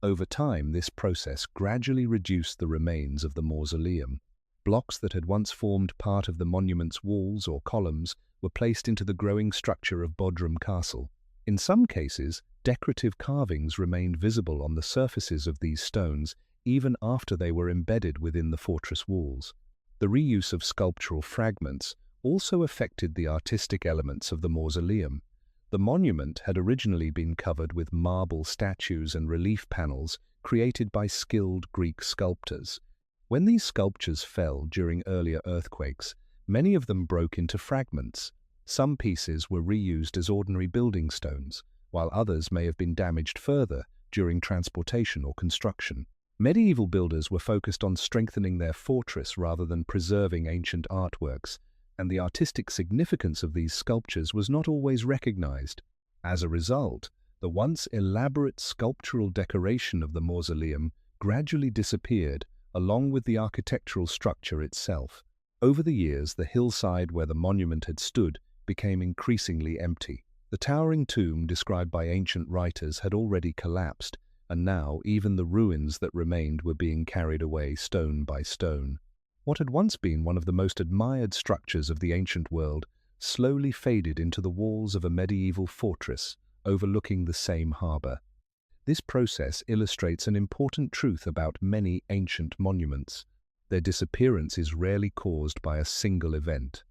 Over time, this process gradually reduced the remains of the mausoleum. Blocks that had once formed part of the monument's walls or columns were placed into the growing structure of Bodrum Castle. In some cases, decorative carvings remained visible on the surfaces of these stones even after they were embedded within the fortress walls. The reuse of sculptural fragments also affected the artistic elements of the mausoleum. The monument had originally been covered with marble statues and relief panels created by skilled Greek sculptors. When these sculptures fell during earlier earthquakes, many of them broke into fragments. Some pieces were reused as ordinary building stones, while others may have been damaged further during transportation or construction. Medieval builders were focused on strengthening their fortress rather than preserving ancient artworks, and the artistic significance of these sculptures was not always recognized. As a result, the once elaborate sculptural decoration of the mausoleum gradually disappeared, along with the architectural structure itself. Over the years, the hillside where the monument had stood became increasingly empty. The towering tomb described by ancient writers had already collapsed, and now even the ruins that remained were being carried away stone by stone. What had once been one of the most admired structures of the ancient world slowly faded into the walls of a medieval fortress overlooking the same harbour. This process illustrates an important truth about many ancient monuments. Their disappearance is rarely caused by a single event.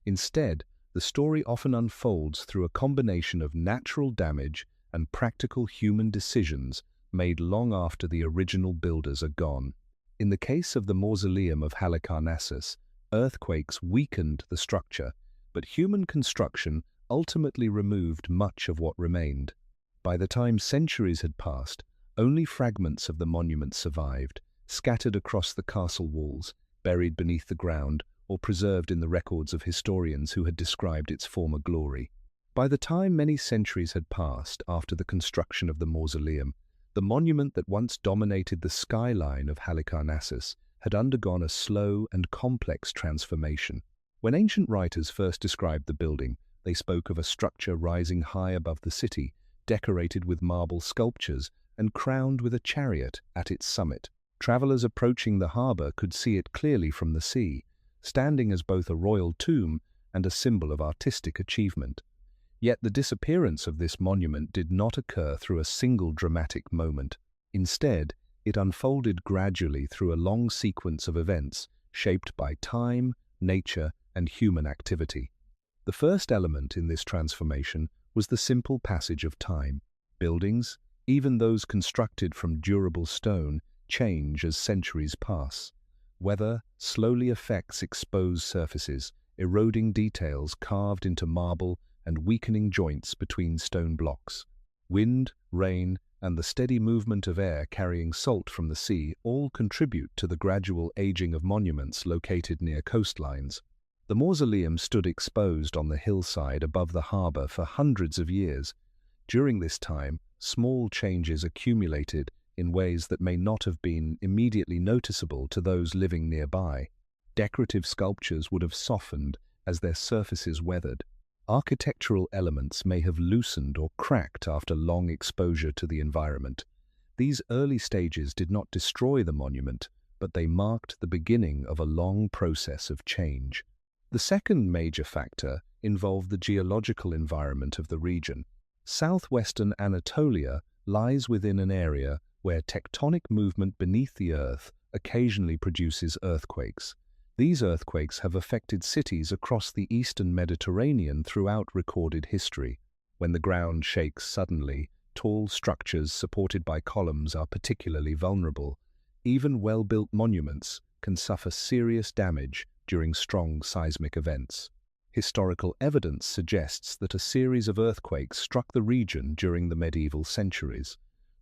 Instead, the story often unfolds through a combination of natural damage and practical human decisions made long after the original builders are gone. In the case of the Mausoleum of Halicarnassus, earthquakes weakened the structure, but human construction ultimately removed much of what remained. By the time centuries had passed, only fragments of the monument survived, scattered across the castle walls, buried beneath the ground, or preserved in the records of historians who had described its former glory. By the time many centuries had passed after the construction of the mausoleum, the monument that once dominated the skyline of Halicarnassus had undergone a slow and complex transformation. When ancient writers first described the building, they spoke of a structure rising high above the city, decorated with marble sculptures and crowned with a chariot at its summit. Travelers approaching the harbor could see it clearly from the sea, standing as both a royal tomb and a symbol of artistic achievement. Yet the disappearance of this monument did not occur through a single dramatic moment. Instead, it unfolded gradually through a long sequence of events shaped by time, nature, and human activity. The first element in this transformation was the simple passage of time. Buildings, even those constructed from durable stone, change as centuries pass. Weather slowly affects exposed surfaces, eroding details carved into marble and weakening joints between stone blocks. Wind, rain, and the steady movement of air carrying salt from the sea all contribute to the gradual aging of monuments located near coastlines. The mausoleum stood exposed on the hillside above the harbor for hundreds of years. During this time, small changes accumulated in ways that may not have been immediately noticeable to those living nearby. Decorative sculptures would have softened as their surfaces weathered. Architectural elements may have loosened or cracked after long exposure to the environment. These early stages did not destroy the monument, but they marked the beginning of a long process of change. The second major factor involved the geological environment of the region. Southwestern Anatolia lies within an area where tectonic movement beneath the earth occasionally produces earthquakes. These earthquakes have affected cities across the eastern Mediterranean throughout recorded history. When the ground shakes suddenly, tall structures supported by columns are particularly vulnerable. Even well-built monuments can suffer serious damage during strong seismic events. Historical evidence suggests that a series of earthquakes struck the region during the medieval centuries.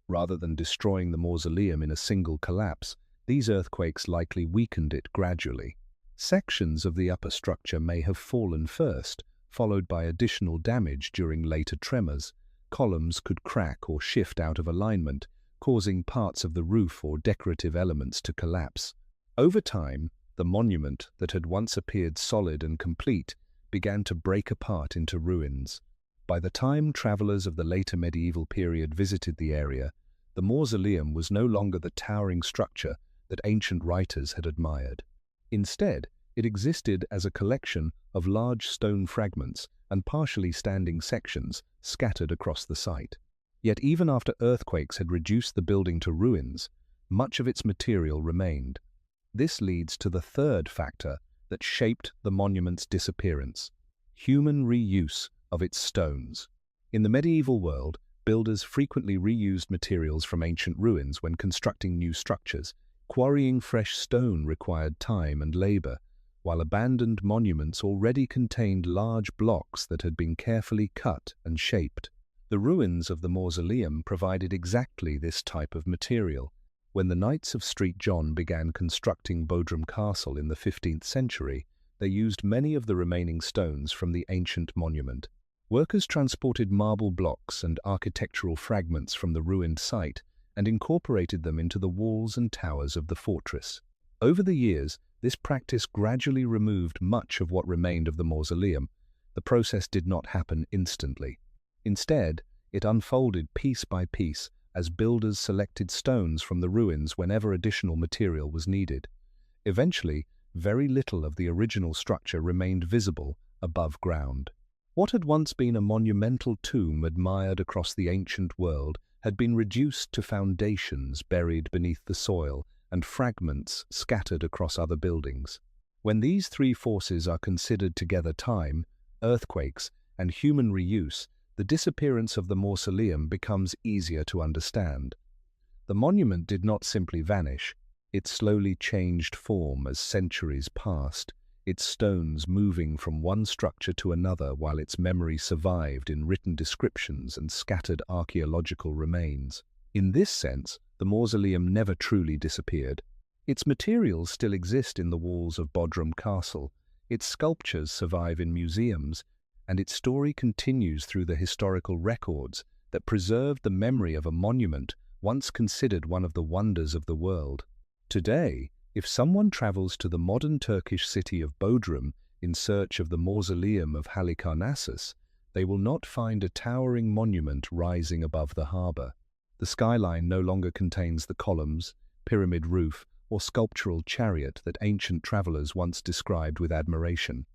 Rather than destroying the mausoleum in a single collapse, these earthquakes likely weakened it gradually. Sections of the upper structure may have fallen first, followed by additional damage during later tremors. Columns could crack or shift out of alignment, causing parts of the roof or decorative elements to collapse. Over time, the monument that had once appeared solid and complete began to break apart into ruins. By the time travelers of the later medieval period visited the area, the mausoleum was no longer the towering structure that ancient writers had admired. Instead, it existed as a collection of large stone fragments and partially standing sections scattered across the site. Yet even after earthquakes had reduced the building to ruins, much of its material remained. This leads to the third factor that shaped the monument's disappearance: human reuse of its stones. In the medieval world, builders frequently reused materials from ancient ruins when constructing new structures. Quarrying fresh stone required time and labor, while abandoned monuments already contained large blocks that had been carefully cut and shaped. The ruins of the mausoleum provided exactly this type of material. When the Knights of St. John began constructing Bodrum Castle in the 15th century, they used many of the remaining stones from the ancient monument. Workers transported marble blocks and architectural fragments from the ruined site and incorporated them into the walls and towers of the fortress. Over the years, this practice gradually removed much of what remained of the mausoleum. The process did not happen instantly. Instead, it unfolded piece by piece as builders selected stones from the ruins whenever additional material was needed. Eventually, very little of the original structure remained visible above ground. What had once been a monumental tomb admired across the ancient world had been reduced to foundations buried beneath the soil and fragments scattered across other buildings. When these three forces are considered together: time, earthquakes, and human reuse, the disappearance of the mausoleum becomes easier to understand. The monument did not simply vanish, it slowly changed form as centuries passed, its stones moving from one structure to another while its memory survived in written descriptions and scattered archaeological remains. In this sense, the mausoleum never truly disappeared. Its materials still exist in the walls of Bodrum Castle, its sculptures survive in museums, and its story continues through the historical records that preserved the memory of a monument once considered one of the wonders of the world. Today, if someone travels to the modern Turkish city of Bodrum in search of the Mausoleum of Halicarnassus, they will not find a towering monument rising above the harbor. The skyline no longer contains the columns, pyramid roof, or sculptural chariot that ancient travelers once described with admiration.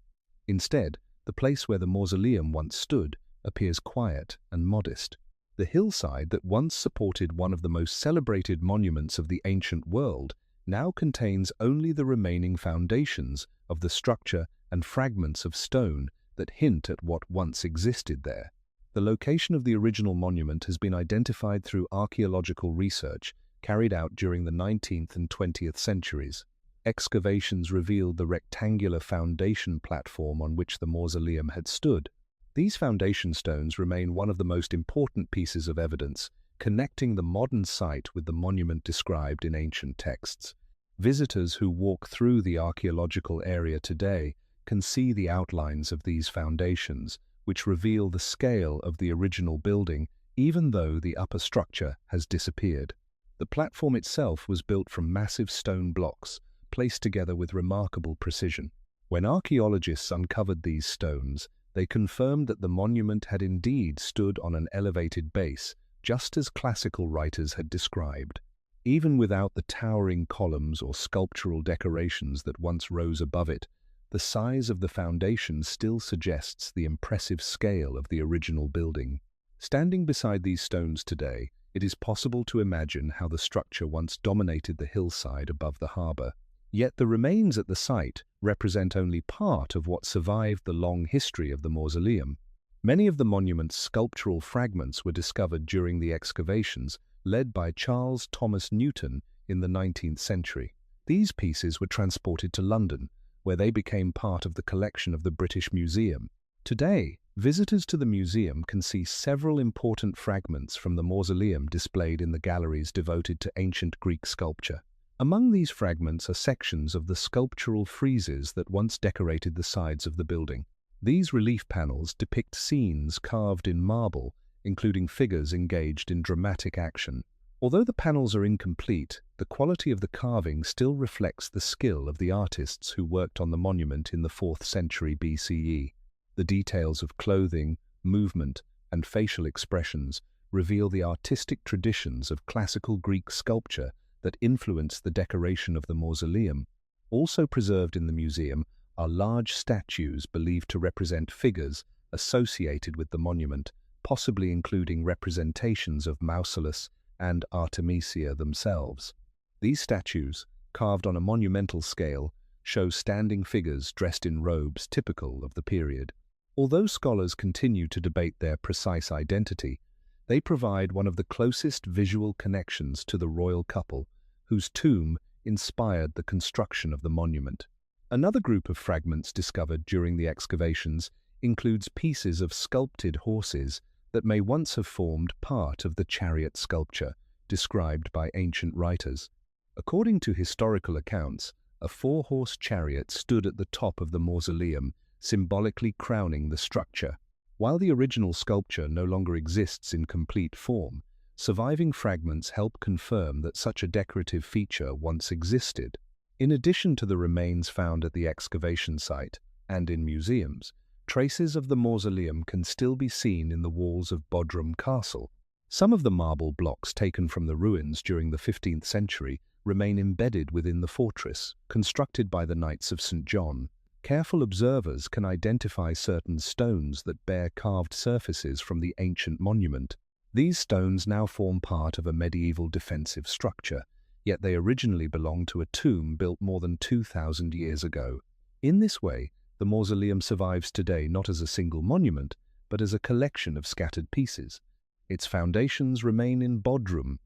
Instead, the place where the mausoleum once stood appears quiet and modest. The hillside that once supported one of the most celebrated monuments of the ancient world now contains only the remaining foundations of the structure and fragments of stone that hint at what once existed there. The location of the original monument has been identified through archaeological research carried out during the 19th and 20th centuries. Excavations revealed the rectangular foundation platform on which the mausoleum had stood. These foundation stones remain one of the most important pieces of evidence, connecting the modern site with the monument described in ancient texts. Visitors who walk through the archaeological area today can see the outlines of these foundations, which reveal the scale of the original building, even though the upper structure has disappeared. The platform itself was built from massive stone blocks, placed together with remarkable precision. When archaeologists uncovered these stones, they confirmed that the monument had indeed stood on an elevated base, just as classical writers had described. Even without the towering columns or sculptural decorations that once rose above it, the size of the foundation still suggests the impressive scale of the original building. Standing beside these stones today, it is possible to imagine how the structure once dominated the hillside above the harbor. Yet the remains at the site represent only part of what survived the long history of the mausoleum. Many of the monument's sculptural fragments were discovered during the excavations led by Charles Thomas Newton in the 19th century. These pieces were transported to London, where they became part of the collection of the British Museum. Today, visitors to the museum can see several important fragments from the mausoleum displayed in the galleries devoted to ancient Greek sculpture. Among these fragments are sections of the sculptural friezes that once decorated the sides of the building. These relief panels depict scenes carved in marble, including figures engaged in dramatic action. Although the panels are incomplete, the quality of the carving still reflects the skill of the artists who worked on the monument in the 4th century BCE. The details of clothing, movement, and facial expressions reveal the artistic traditions of classical Greek sculpture that influenced the decoration of the mausoleum. Also preserved in the museum are large statues believed to represent figures associated with the monument, possibly including representations of Mausolus and Artemisia themselves. These statues, carved on a monumental scale, show standing figures dressed in robes typical of the period. Although scholars continue to debate their precise identity, they provide one of the closest visual connections to the royal couple, whose tomb inspired the construction of the monument. Another group of fragments discovered during the excavations includes pieces of sculpted horses that may once have formed part of the chariot sculpture described by ancient writers. According to historical accounts, a 4-horse chariot stood at the top of the mausoleum, symbolically crowning the structure. While the original sculpture no longer exists in complete form, surviving fragments help confirm that such a decorative feature once existed. In addition to the remains found at the excavation site and in museums, traces of the mausoleum can still be seen in the walls of Bodrum Castle. Some of the marble blocks taken from the ruins during the 15th century remain embedded within the fortress, constructed by the Knights of St. John. Careful observers can identify certain stones that bear carved surfaces from the ancient monument. These stones now form part of a medieval defensive structure, yet they originally belonged to a tomb built more than 2,000 years ago. In this way, the mausoleum survives today not as a single monument, but as a collection of scattered pieces. Its foundations remain in Bodrum,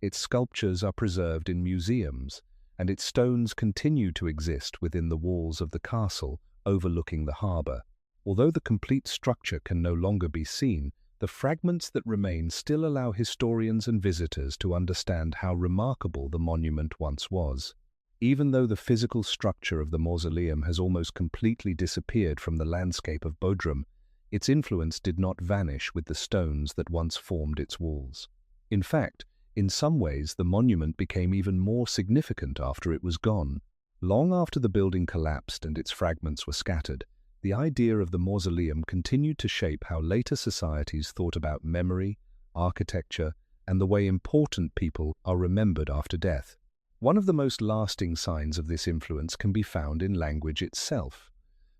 its sculptures are preserved in museums, and its stones continue to exist within the walls of the castle overlooking the harbour. Although the complete structure can no longer be seen, the fragments that remain still allow historians and visitors to understand how remarkable the monument once was. Even though the physical structure of the mausoleum has almost completely disappeared from the landscape of Bodrum, its influence did not vanish with the stones that once formed its walls. In fact, in some ways the monument became even more significant after it was gone. Long after the building collapsed and its fragments were scattered, the idea of the mausoleum continued to shape how later societies thought about memory, architecture, and the way important people are remembered after death. One of the most lasting signs of this influence can be found in language itself.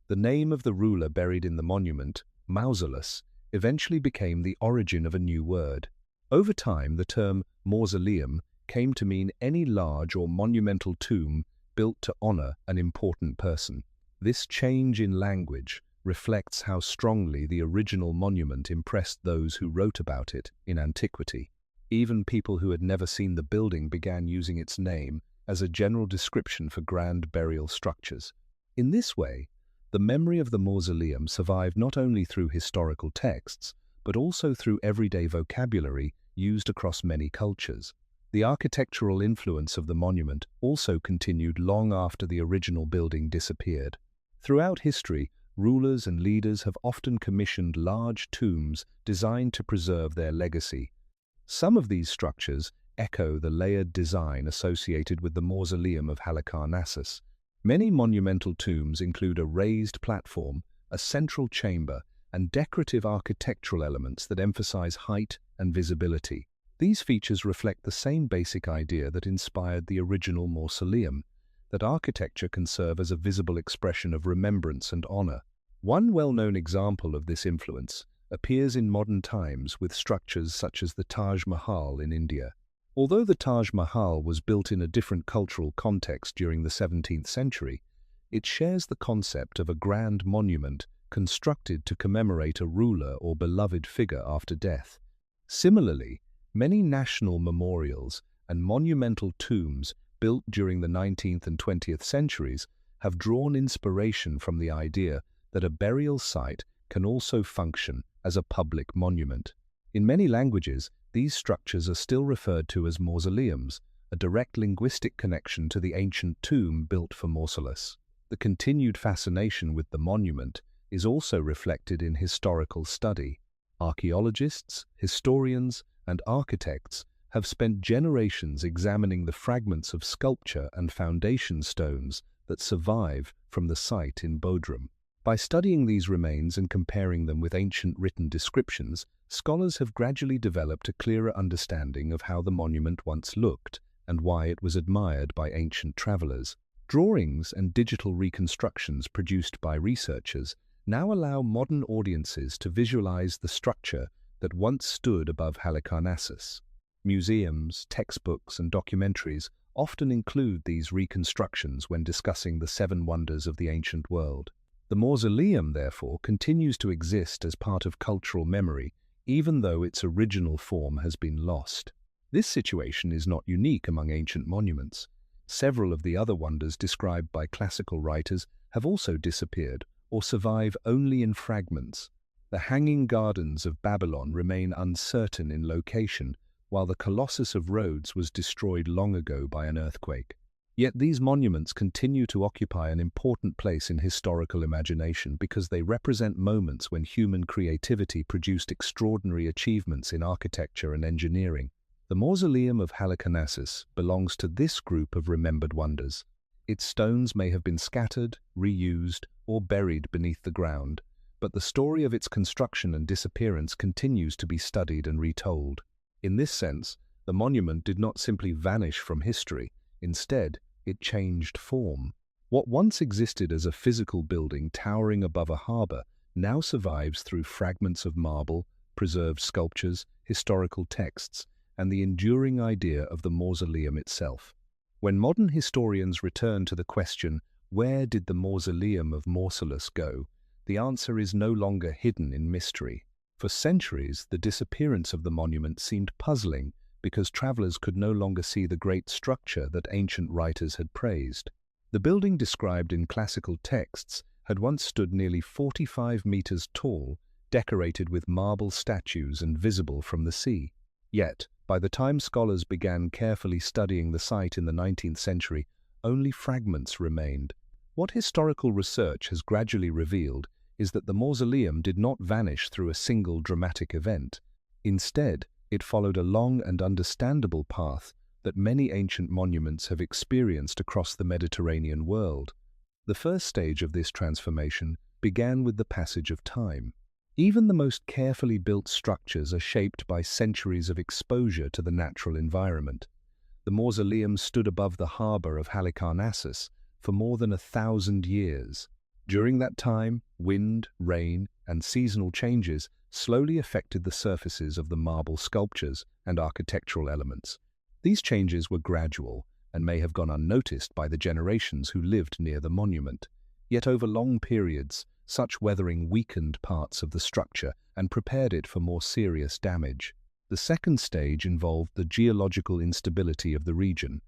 The name of the ruler buried in the monument, Mausolus, eventually became the origin of a new word. Over time, the term mausoleum came to mean any large or monumental tomb built to honor an important person. This change in language reflects how strongly the original monument impressed those who wrote about it in antiquity. Even people who had never seen the building began using its name as a general description for grand burial structures. In this way, the memory of the mausoleum survived not only through historical texts, but also through everyday vocabulary used across many cultures. The architectural influence of the monument also continued long after the original building disappeared. Throughout history, rulers and leaders have often commissioned large tombs designed to preserve their legacy. Some of these structures echo the layered design associated with the Mausoleum of Halicarnassus. Many monumental tombs include a raised platform, a central chamber, and decorative architectural elements that emphasize height and visibility. These features reflect the same basic idea that inspired the original mausoleum, that architecture can serve as a visible expression of remembrance and honor. One well-known example of this influence appears in modern times with structures such as the Taj Mahal in India. Although the Taj Mahal was built in a different cultural context during the 17th century, it shares the concept of a grand monument constructed to commemorate a ruler or beloved figure after death. Similarly, many national memorials and monumental tombs built during the 19th and 20th centuries have drawn inspiration from the idea that a burial site can also function as a public monument. In many languages, these structures are still referred to as mausoleums, a direct linguistic connection to the ancient tomb built for Mausolus. The continued fascination with the monument is also reflected in historical study. Archaeologists, historians, and architects have spent generations examining the fragments of sculpture and foundation stones that survive from the site in Bodrum. By studying these remains and comparing them with ancient written descriptions, scholars have gradually developed a clearer understanding of how the monument once looked and why it was admired by ancient travelers. Drawings and digital reconstructions produced by researchers now allow modern audiences to visualize the structure that once stood above Halicarnassus. Museums, textbooks, and documentaries often include these reconstructions when discussing the seven wonders of the ancient world. The mausoleum, therefore, continues to exist as part of cultural memory, even though its original form has been lost. This situation is not unique among ancient monuments. Several of the other wonders described by classical writers have also disappeared or survive only in fragments. The Hanging Gardens of Babylon remain uncertain in location, while the Colossus of Rhodes was destroyed long ago by an earthquake. Yet these monuments continue to occupy an important place in historical imagination because they represent moments when human creativity produced extraordinary achievements in architecture and engineering. The Mausoleum of Halicarnassus belongs to this group of remembered wonders. Its stones may have been scattered, reused, or buried beneath the ground, but the story of its construction and disappearance continues to be studied and retold. In this sense, the monument did not simply vanish from history. Instead, it changed form. What once existed as a physical building towering above a harbor now survives through fragments of marble, preserved sculptures, historical texts, and the enduring idea of the mausoleum itself. When modern historians return to the question, where did the Mausoleum of Mausolus go, the answer is no longer hidden in mystery. For centuries, the disappearance of the monument seemed puzzling because travelers could no longer see the great structure that ancient writers had praised. The building described in classical texts had once stood nearly 45 meters tall, decorated with marble statues and visible from the sea. Yet, by the time scholars began carefully studying the site in the 19th century, only fragments remained. What historical research has gradually revealed is that the mausoleum did not vanish through a single dramatic event. Instead, it followed a long and understandable path that many ancient monuments have experienced across the Mediterranean world. The first stage of this transformation began with the passage of time. Even the most carefully built structures are shaped by centuries of exposure to the natural environment. The mausoleum stood above the harbour of Halicarnassus for more than 1,000 years. During that time, wind, rain, and seasonal changes slowly affected the surfaces of the marble sculptures and architectural elements. These changes were gradual and may have gone unnoticed by the generations who lived near the monument. Yet over long periods, such weathering weakened parts of the structure and prepared it for more serious damage. The second stage involved the geological instability of the region.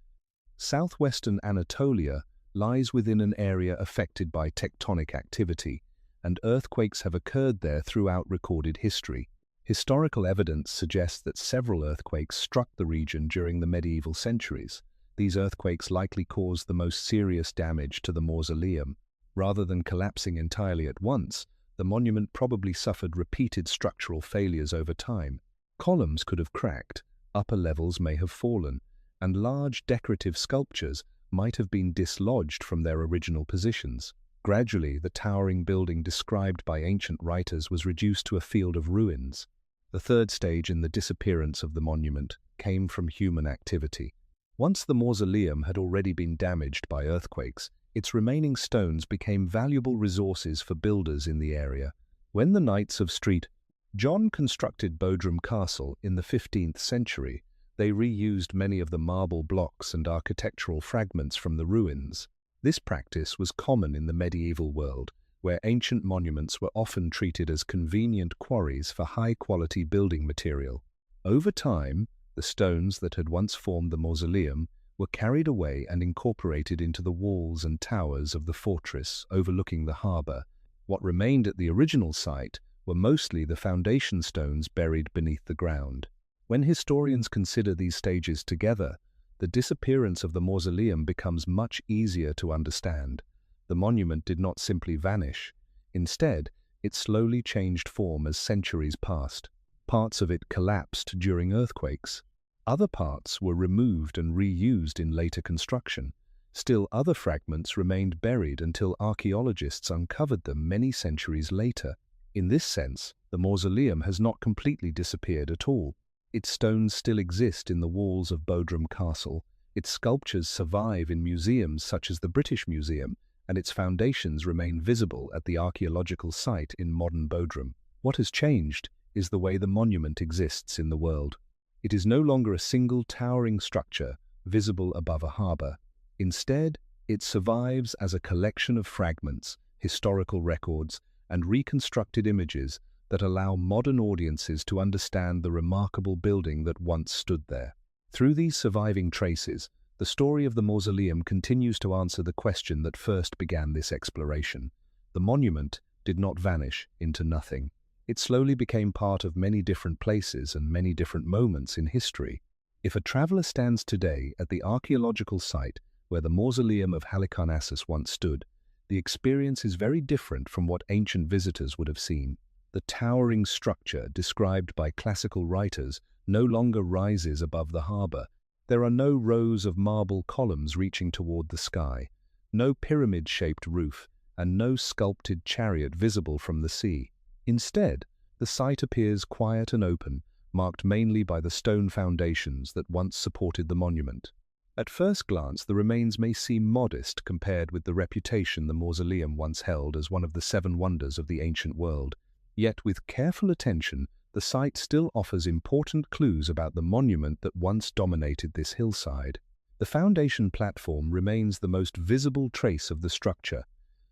Southwestern Anatolia lies within an area affected by tectonic activity, and earthquakes have occurred there throughout recorded history. Historical evidence suggests that several earthquakes struck the region during the medieval centuries. These earthquakes likely caused the most serious damage to the mausoleum. Rather than collapsing entirely at once, the monument probably suffered repeated structural failures over time. Columns could have cracked, upper levels may have fallen, and large decorative sculptures might have been dislodged from their original positions. Gradually, the towering building described by ancient writers was reduced to a field of ruins. The third stage in the disappearance of the monument came from human activity. Once the mausoleum had already been damaged by earthquakes, its remaining stones became valuable resources for builders in the area. When the Knights of St. John constructed Bodrum Castle in the 15th century, they reused many of the marble blocks and architectural fragments from the ruins. This practice was common in the medieval world, where ancient monuments were often treated as convenient quarries for high-quality building material. Over time, the stones that had once formed the mausoleum were carried away and incorporated into the walls and towers of the fortress overlooking the harbour. What remained at the original site were mostly the foundation stones buried beneath the ground. When historians consider these stages together, the disappearance of the mausoleum becomes much easier to understand. The monument did not simply vanish. Instead, it slowly changed form as centuries passed. Parts of it collapsed during earthquakes. Other parts were removed and reused in later construction. Still other fragments remained buried until archaeologists uncovered them many centuries later. In this sense, the mausoleum has not completely disappeared at all. Its stones still exist in the walls of Bodrum Castle, its sculptures survive in museums such as the British Museum, and its foundations remain visible at the archaeological site in modern Bodrum. What has changed is the way the monument exists in the world. It is no longer a single towering structure visible above a harbour. Instead, it survives as a collection of fragments, historical records, and reconstructed images that allow modern audiences to understand the remarkable building that once stood there. Through these surviving traces, the story of the mausoleum continues to answer the question that first began this exploration. The monument did not vanish into nothing. It slowly became part of many different places and many different moments in history. If a traveler stands today at the archaeological site where the Mausoleum of Halicarnassus once stood, the experience is very different from what ancient visitors would have seen. The towering structure described by classical writers no longer rises above the harbour. There are no rows of marble columns reaching toward the sky, no pyramid-shaped roof, and no sculpted chariot visible from the sea. Instead, the site appears quiet and open, marked mainly by the stone foundations that once supported the monument. At first glance, the remains may seem modest compared with the reputation the mausoleum once held as one of the 7 wonders of the ancient world. Yet with careful attention, the site still offers important clues about the monument that once dominated this hillside. The foundation platform remains the most visible trace of the structure.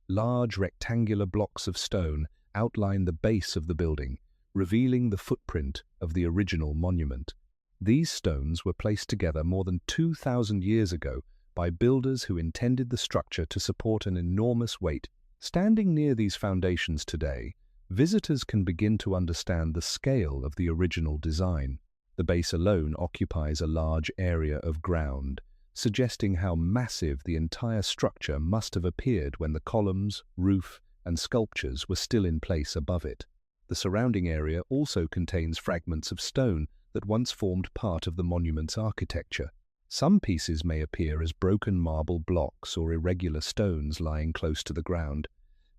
Large rectangular blocks of stone outline the base of the building, revealing the footprint of the original monument. These stones were placed together more than 2,000 years ago by builders who intended the structure to support an enormous weight. Standing near these foundations today, visitors can begin to understand the scale of the original design. The base alone occupies a large area of ground, suggesting how massive the entire structure must have appeared when the columns, roof, and sculptures were still in place above it. The surrounding area also contains fragments of stone that once formed part of the monument's architecture. Some pieces may appear as broken marble blocks or irregular stones lying close to the ground.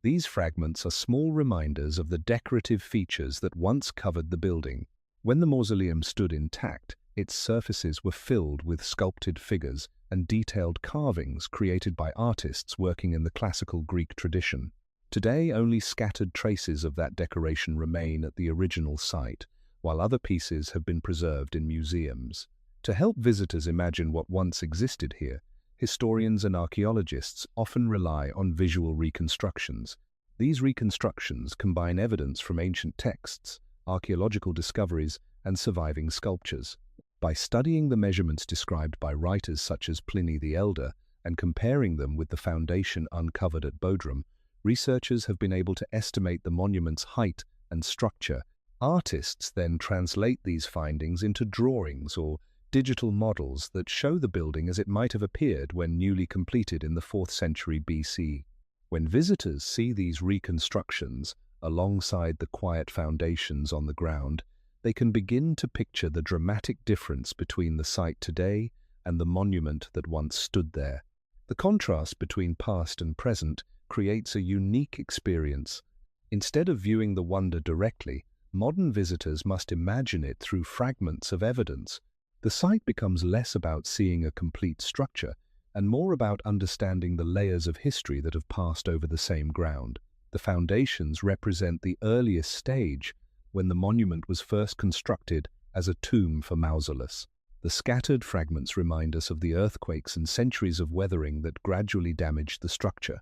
These fragments are small reminders of the decorative features that once covered the building. When the mausoleum stood intact, its surfaces were filled with sculpted figures and detailed carvings created by artists working in the classical Greek tradition. Today, only scattered traces of that decoration remain at the original site, while other pieces have been preserved in museums. To help visitors imagine what once existed here, historians and archaeologists often rely on visual reconstructions. These reconstructions combine evidence from ancient texts, archaeological discoveries, and surviving sculptures. By studying the measurements described by writers such as Pliny the Elder and comparing them with the foundation uncovered at Bodrum, researchers have been able to estimate the monument's height and structure. Artists then translate these findings into drawings or digital models that show the building as it might have appeared when newly completed in the 4th century BC. When visitors see these reconstructions alongside the quiet foundations on the ground, they can begin to picture the dramatic difference between the site today and the monument that once stood there. The contrast between past and present creates a unique experience. Instead of viewing the wonder directly, modern visitors must imagine it through fragments of evidence. The site becomes less about seeing a complete structure and more about understanding the layers of history that have passed over the same ground. The foundations represent the earliest stage, when the monument was first constructed as a tomb for Mausolus. The scattered fragments remind us of the earthquakes and centuries of weathering that gradually damaged the structure.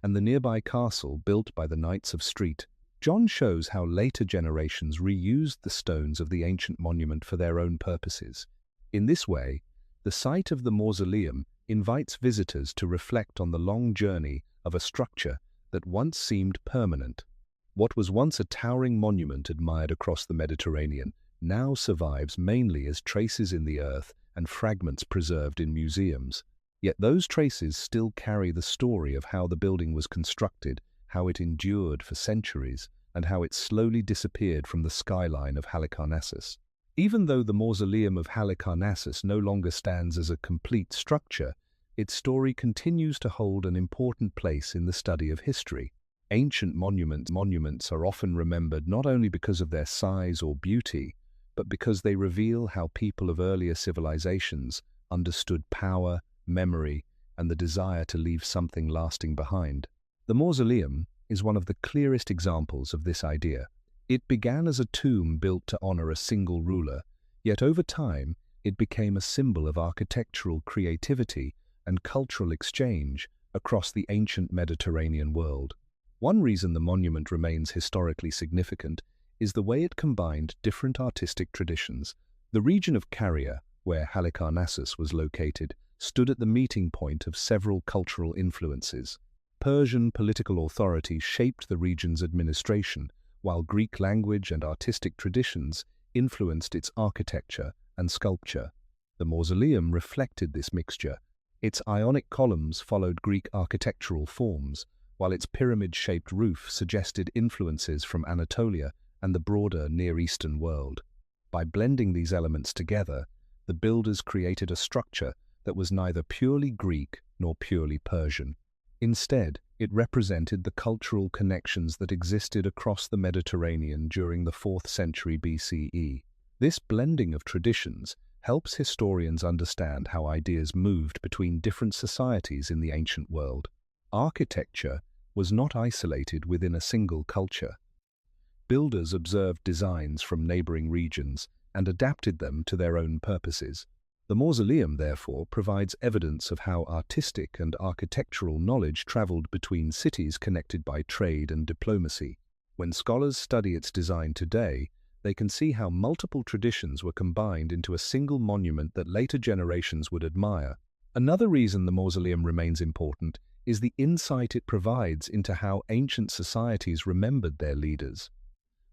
And the nearby castle, built by the Knights of Street, John shows how later generations reused the stones of the ancient monument for their own purposes. In this way, the site of the mausoleum invites visitors to reflect on the long journey of a structure that once seemed permanent. What was once a towering monument admired across the Mediterranean now survives mainly as traces in the earth and fragments preserved in museums. Yet those traces still carry the story of how the building was constructed, how it endured for centuries, and how it slowly disappeared from the skyline of Halicarnassus. Even though the Mausoleum of Halicarnassus no longer stands as a complete structure, its story continues to hold an important place in the study of history. Ancient monuments are often remembered not only because of their size or beauty, but because they reveal how people of earlier civilizations understood power, memory, and the desire to leave something lasting behind. The mausoleum is one of the clearest examples of this idea. It began as a tomb built to honor a single ruler, yet over time it became a symbol of architectural creativity and cultural exchange across the ancient Mediterranean world. One reason the monument remains historically significant is the way it combined different artistic traditions. The region of Caria, where Halicarnassus was located, stood at the meeting point of several cultural influences. Persian political authority shaped the region's administration, while Greek language and artistic traditions influenced its architecture and sculpture. The mausoleum reflected this mixture. Its Ionic columns followed Greek architectural forms, while its pyramid-shaped roof suggested influences from Anatolia and the broader Near Eastern world. By blending these elements together, the builders created a structure that was neither purely Greek nor purely Persian. Instead, it represented the cultural connections that existed across the Mediterranean during the 4th century BCE. This blending of traditions helps historians understand how ideas moved between different societies in the ancient world. Architecture was not isolated within a single culture. Builders observed designs from neighboring regions and adapted them to their own purposes. The mausoleum, therefore, provides evidence of how artistic and architectural knowledge traveled between cities connected by trade and diplomacy. When scholars study its design today, they can see how multiple traditions were combined into a single monument that later generations would admire. Another reason the mausoleum remains important is the insight it provides into how ancient societies remembered their leaders.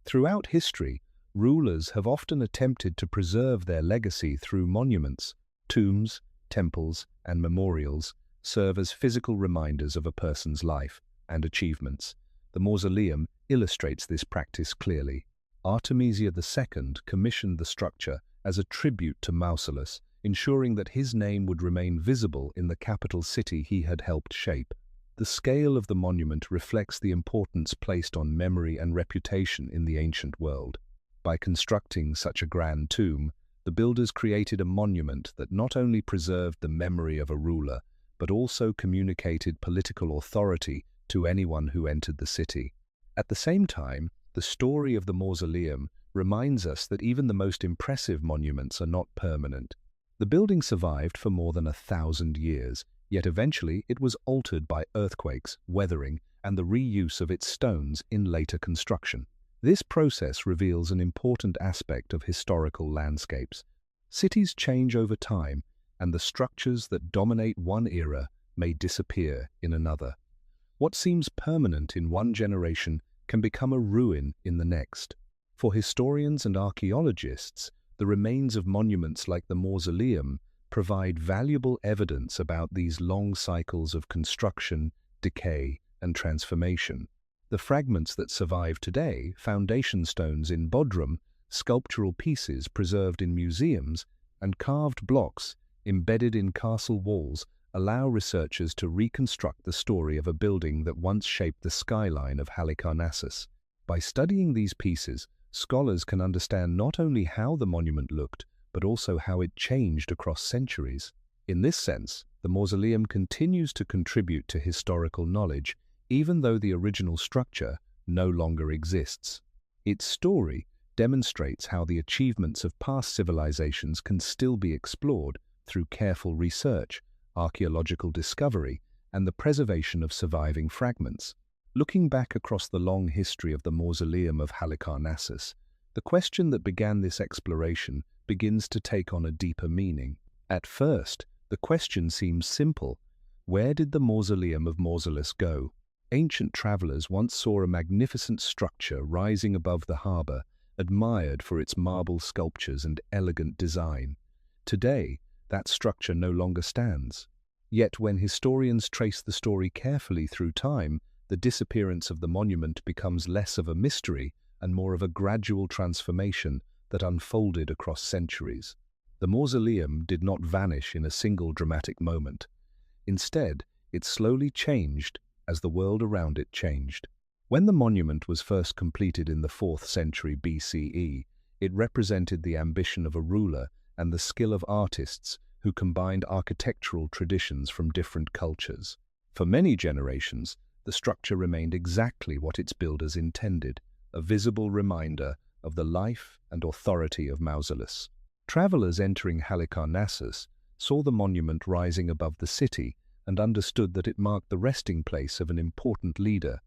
Throughout history, rulers have often attempted to preserve their legacy through monuments. Tombs, temples, and memorials serve as physical reminders of a person's life and achievements. The mausoleum illustrates this practice clearly. Artemisia II commissioned the structure as a tribute to Mausolus, ensuring that his name would remain visible in the capital city he had helped shape. The scale of the monument reflects the importance placed on memory and reputation in the ancient world. By constructing such a grand tomb, the builders created a monument that not only preserved the memory of a ruler, but also communicated political authority to anyone who entered the city. At the same time, the story of the mausoleum reminds us that even the most impressive monuments are not permanent. The building survived for more than 1,000 years, yet eventually it was altered by earthquakes, weathering, and the reuse of its stones in later construction. This process reveals an important aspect of historical landscapes. Cities change over time, and the structures that dominate one era may disappear in another. What seems permanent in one generation can become a ruin in the next. For historians and archaeologists, the remains of monuments like the mausoleum provide valuable evidence about these long cycles of construction, decay, and transformation. The fragments that survive today, foundation stones in Bodrum, sculptural pieces preserved in museums, and carved blocks embedded in castle walls, allow researchers to reconstruct the story of a building that once shaped the skyline of Halicarnassus. By studying these pieces, scholars can understand not only how the monument looked, but also how it changed across centuries. In this sense, the mausoleum continues to contribute to historical knowledge, even though the original structure no longer exists. Its story demonstrates how the achievements of past civilizations can still be explored through careful research, archaeological discovery, and the preservation of surviving fragments. Looking back across the long history of the Mausoleum of Halicarnassus, the question that began this exploration begins to take on a deeper meaning. At first, the question seems simple. Where did the Mausoleum of Mausolus go? Ancient travelers once saw a magnificent structure rising above the harbor, admired for its marble sculptures and elegant design. Today, that structure no longer stands. Yet when historians trace the story carefully through time, the disappearance of the monument becomes less of a mystery and more of a gradual transformation that unfolded across centuries. The mausoleum did not vanish in a single dramatic moment. Instead, it slowly changed as the world around it changed. When the monument was first completed in the 4th century BCE, it represented the ambition of a ruler and the skill of artists who combined architectural traditions from different cultures. For many generations, the structure remained exactly what its builders intended, a visible reminder of the life and authority of Mausolus. Travelers entering Halicarnassus saw the monument rising above the city and understood that it marked the resting place of an important leader.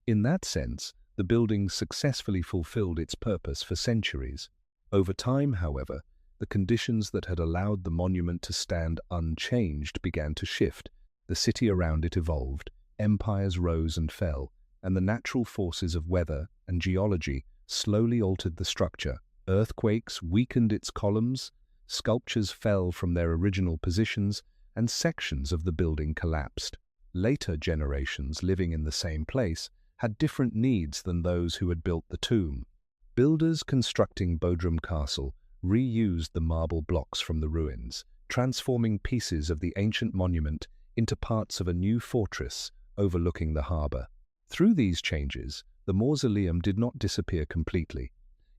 In that sense, the building successfully fulfilled its purpose for centuries. Over time, however, the conditions that had allowed the monument to stand unchanged began to shift. The city around it evolved, empires rose and fell, and the natural forces of weather and geology slowly altered the structure. Earthquakes weakened its columns, sculptures fell from their original positions, and sections of the building collapsed. Later generations living in the same place had different needs than those who had built the tomb. Builders constructing Bodrum Castle reused the marble blocks from the ruins, transforming pieces of the ancient monument into parts of a new fortress overlooking the harbor. Through these changes, the mausoleum did not disappear completely.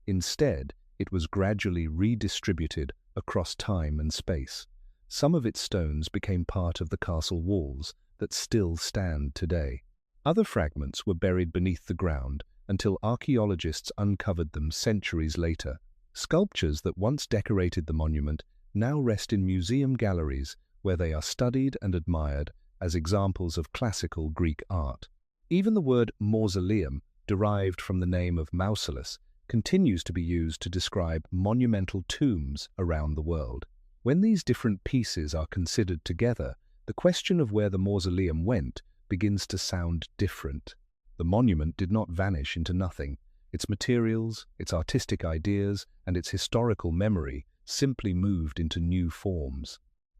Instead, it was gradually redistributed across time and space. Some of its stones became part of the castle walls that still stand today. Other fragments were buried beneath the ground until archaeologists uncovered them centuries later. Sculptures that once decorated the monument now rest in museum galleries where they are studied and admired as examples of classical Greek art. Even the word mausoleum, derived from the name of Mausolus, continues to be used to describe monumental tombs around the world. When these different pieces are considered together, the question of where the mausoleum went begins to sound different. The monument did not vanish into nothing. Its materials, its artistic ideas, and its historical memory simply moved into new forms.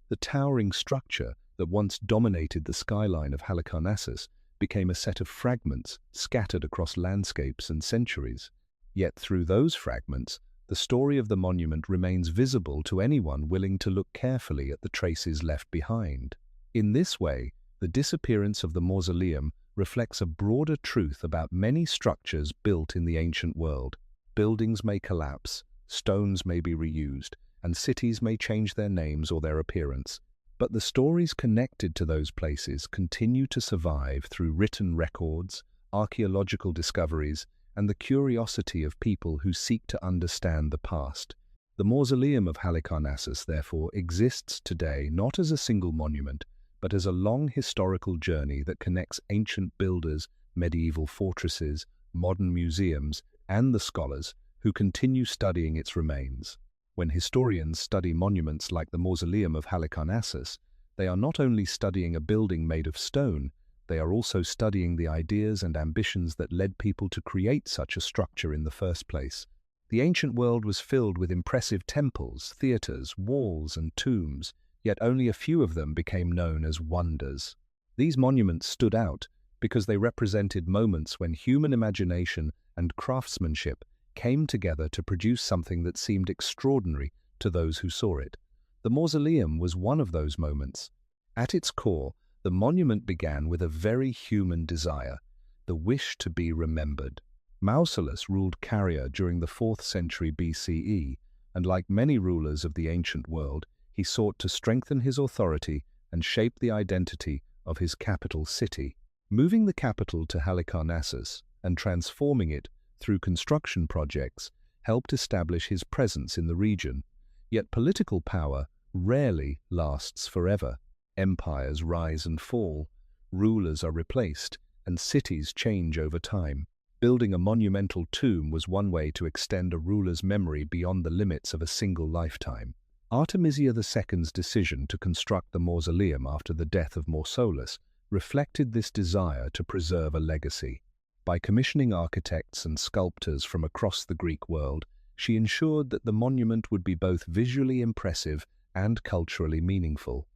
The towering structure that once dominated the skyline of Halicarnassus became a set of fragments scattered across landscapes and centuries. Yet through those fragments, the story of the monument remains visible to anyone willing to look carefully at the traces left behind. In this way, The disappearance of the mausoleum reflects a broader truth about many structures built in the ancient world. Buildings may collapse, stones may be reused, and cities may change their names or their appearance. But the stories connected to those places continue to survive through written records, archaeological discoveries, and the curiosity of people who seek to understand the past. The Mausoleum of Halicarnassus, therefore, exists today not as a single monument, but as a long historical journey that connects ancient builders, medieval fortresses, modern museums, and the scholars who continue studying its remains. When historians study monuments like the Mausoleum of Halicarnassus, they are not only studying a building made of stone, they are also studying the ideas and ambitions that led people to create such a structure in the first place. The ancient world was filled with impressive temples, theatres, walls, and tombs, yet only a few of them became known as wonders. These monuments stood out because they represented moments when human imagination and craftsmanship came together to produce something that seemed extraordinary to those who saw it. The mausoleum was one of those moments. At its core, the monument began with a very human desire, the wish to be remembered. Mausolus ruled Caria during the 4th century BCE, and like many rulers of the ancient world, he sought to strengthen his authority and shape the identity of his capital city. Moving the capital to Halicarnassus and transforming it through construction projects helped establish his presence in the region. Yet political power rarely lasts forever. Empires rise and fall, rulers are replaced, and cities change over time. Building a monumental tomb was one way to extend a ruler's memory beyond the limits of a single lifetime. Artemisia II's decision to construct the mausoleum after the death of Mausolus reflected this desire to preserve a legacy. By commissioning architects and sculptors from across the Greek world, she ensured that the monument would be both visually impressive and culturally meaningful.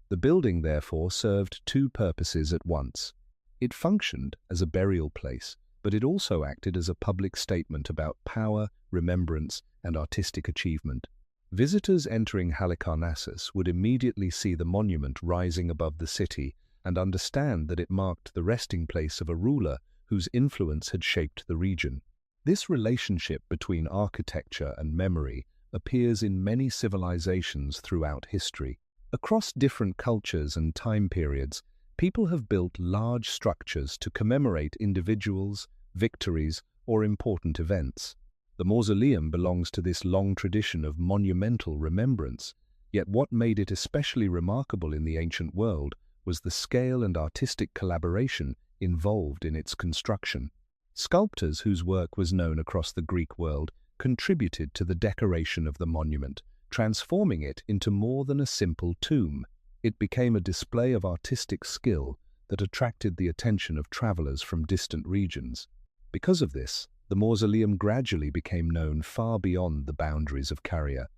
The building, therefore, served two purposes at once. It functioned as a burial place, but it also acted as a public statement about power, remembrance, and artistic achievement. Visitors entering Halicarnassus would immediately see the monument rising above the city and understand that it marked the resting place of a ruler whose influence had shaped the region. This relationship between architecture and memory appears in many civilizations throughout history. Across different cultures and time periods, people have built large structures to commemorate individuals, victories, or important events. The mausoleum belongs to this long tradition of monumental remembrance, yet what made it especially remarkable in the ancient world was the scale and artistic collaboration involved in its construction. Sculptors whose work was known across the Greek world contributed to the decoration of the monument, transforming it into more than a simple tomb. It became a display of artistic skill that attracted the attention of travelers from distant regions. Because of this, the mausoleum gradually became known far beyond the boundaries of Caria.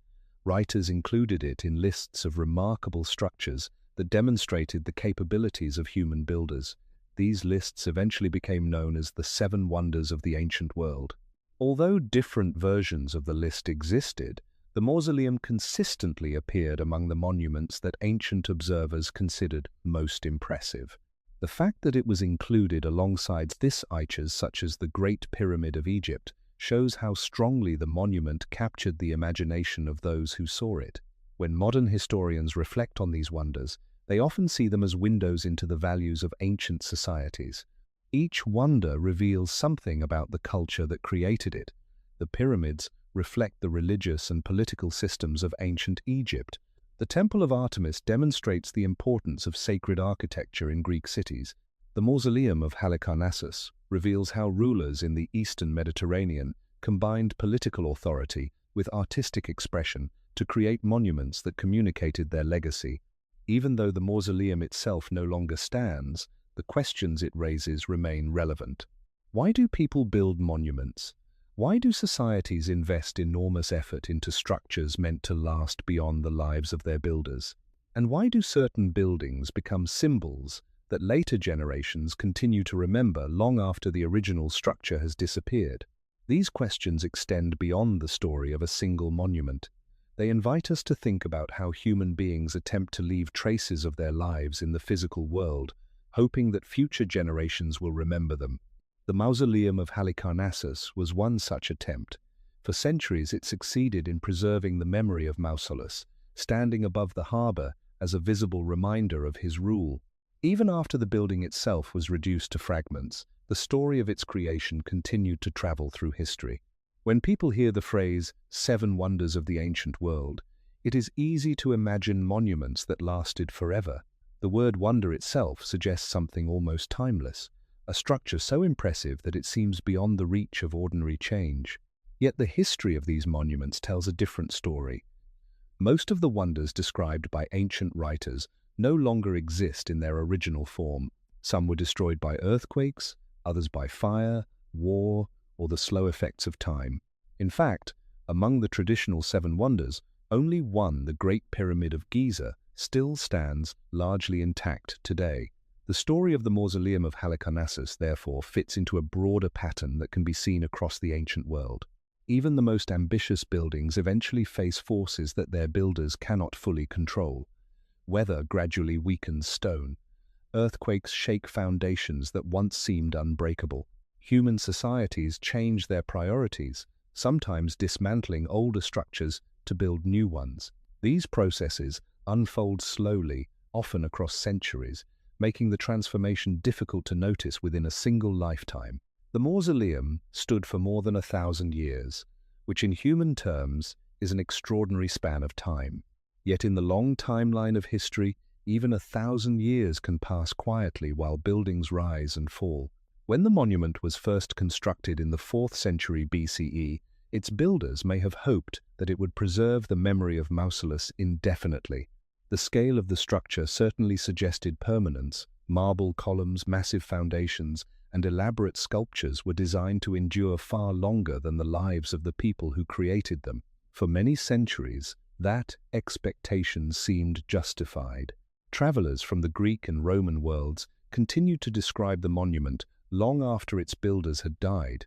Writers included it in lists of remarkable structures that demonstrated the capabilities of human builders. These lists eventually became known as the 7 Wonders of the Ancient World. Although different versions of the list existed, the mausoleum consistently appeared among the monuments that ancient observers considered most impressive. The fact that it was included alongside ichas such as the Great Pyramid of Egypt shows how strongly the monument captured the imagination of those who saw it. When modern historians reflect on these wonders, they often see them as windows into the values of ancient societies. Each wonder reveals something about the culture that created it. The pyramids reflect the religious and political systems of ancient Egypt. The Temple of Artemis demonstrates the importance of sacred architecture in Greek cities. The Mausoleum of Halicarnassus reveals how rulers in the Eastern Mediterranean combined political authority with artistic expression to create monuments that communicated their legacy. Even though the mausoleum itself no longer stands, the questions it raises remain relevant. Why do people build monuments? Why do societies invest enormous effort into structures meant to last beyond the lives of their builders? And why do certain buildings become symbols that later generations continue to remember long after the original structure has disappeared? These questions extend beyond the story of a single monument. They invite us to think about how human beings attempt to leave traces of their lives in the physical world, hoping that future generations will remember them. The Mausoleum of Halicarnassus was one such attempt. For centuries it succeeded in preserving the memory of Mausolus, standing above the harbour as a visible reminder of his rule. Even after the building itself was reduced to fragments, the story of its creation continued to travel through history. When people hear the phrase, "Seven Wonders of the Ancient World," it is easy to imagine monuments that lasted forever. The word wonder itself suggests something almost timeless, a structure so impressive that it seems beyond the reach of ordinary change. Yet the history of these monuments tells a different story. Most of the wonders described by ancient writers no longer exist in their original form. Some were destroyed by earthquakes, others by fire, war, or the slow effects of time. In fact, among the traditional seven wonders, only one, the Great Pyramid of Giza, still stands largely intact today. The story of the Mausoleum of Halicarnassus, therefore, fits into a broader pattern that can be seen across the ancient world. Even the most ambitious buildings eventually face forces that their builders cannot fully control. Weather gradually weakens stone. Earthquakes shake foundations that once seemed unbreakable. Human societies change their priorities, sometimes dismantling older structures to build new ones. These processes unfold slowly, often across centuries, making the transformation difficult to notice within a single lifetime. The mausoleum stood for more than 1,000 years, which in human terms is an extraordinary span of time. Yet in the long timeline of history, even 1,000 years can pass quietly while buildings rise and fall. When the monument was first constructed in the 4th century BCE, its builders may have hoped that it would preserve the memory of Mausolus indefinitely. The scale of the structure certainly suggested permanence. Marble columns, massive foundations, and elaborate sculptures were designed to endure far longer than the lives of the people who created them. For many centuries, that expectation seemed justified. Travelers from the Greek and Roman worlds continued to describe the monument long after its builders had died.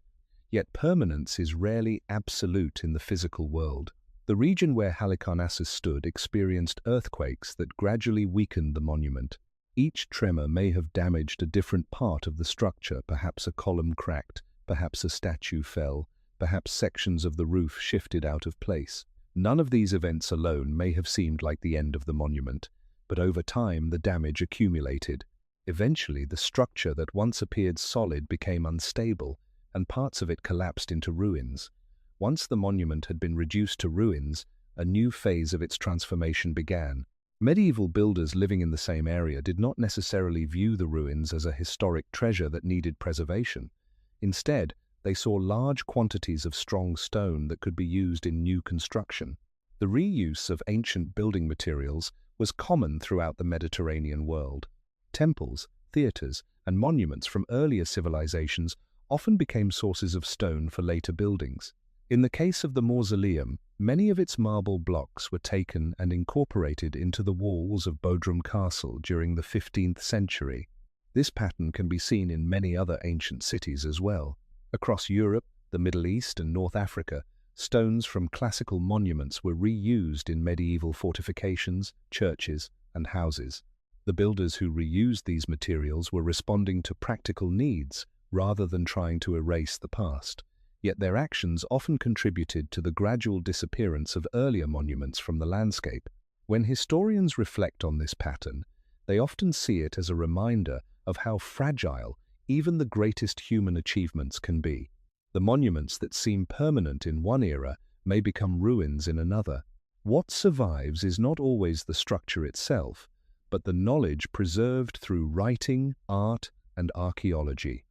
Yet permanence is rarely absolute in the physical world. The region where Halicarnassus stood experienced earthquakes that gradually weakened the monument. Each tremor may have damaged a different part of the structure. Perhaps a column cracked, perhaps a statue fell, perhaps sections of the roof shifted out of place. None of these events alone may have seemed like the end of the monument, but over time the damage accumulated. Eventually, the structure that once appeared solid became unstable, and parts of it collapsed into ruins. Once the monument had been reduced to ruins, a new phase of its transformation began. Medieval builders living in the same area did not necessarily view the ruins as a historic treasure that needed preservation. Instead, they saw large quantities of strong stone that could be used in new construction. The reuse of ancient building materials was common throughout the Mediterranean world. Temples, theatres, and monuments from earlier civilizations often became sources of stone for later buildings. In the case of the mausoleum, many of its marble blocks were taken and incorporated into the walls of Bodrum Castle during the 15th century. This pattern can be seen in many other ancient cities as well. Across Europe, the Middle East, and North Africa, stones from classical monuments were reused in medieval fortifications, churches, and houses. The builders who reused these materials were responding to practical needs rather than trying to erase the past. Yet their actions often contributed to the gradual disappearance of earlier monuments from the landscape. When historians reflect on this pattern, they often see it as a reminder of how fragile even the greatest human achievements can be. The monuments that seem permanent in one era may become ruins in another. What survives is not always the structure itself, but the knowledge preserved through writing, art, and archaeology.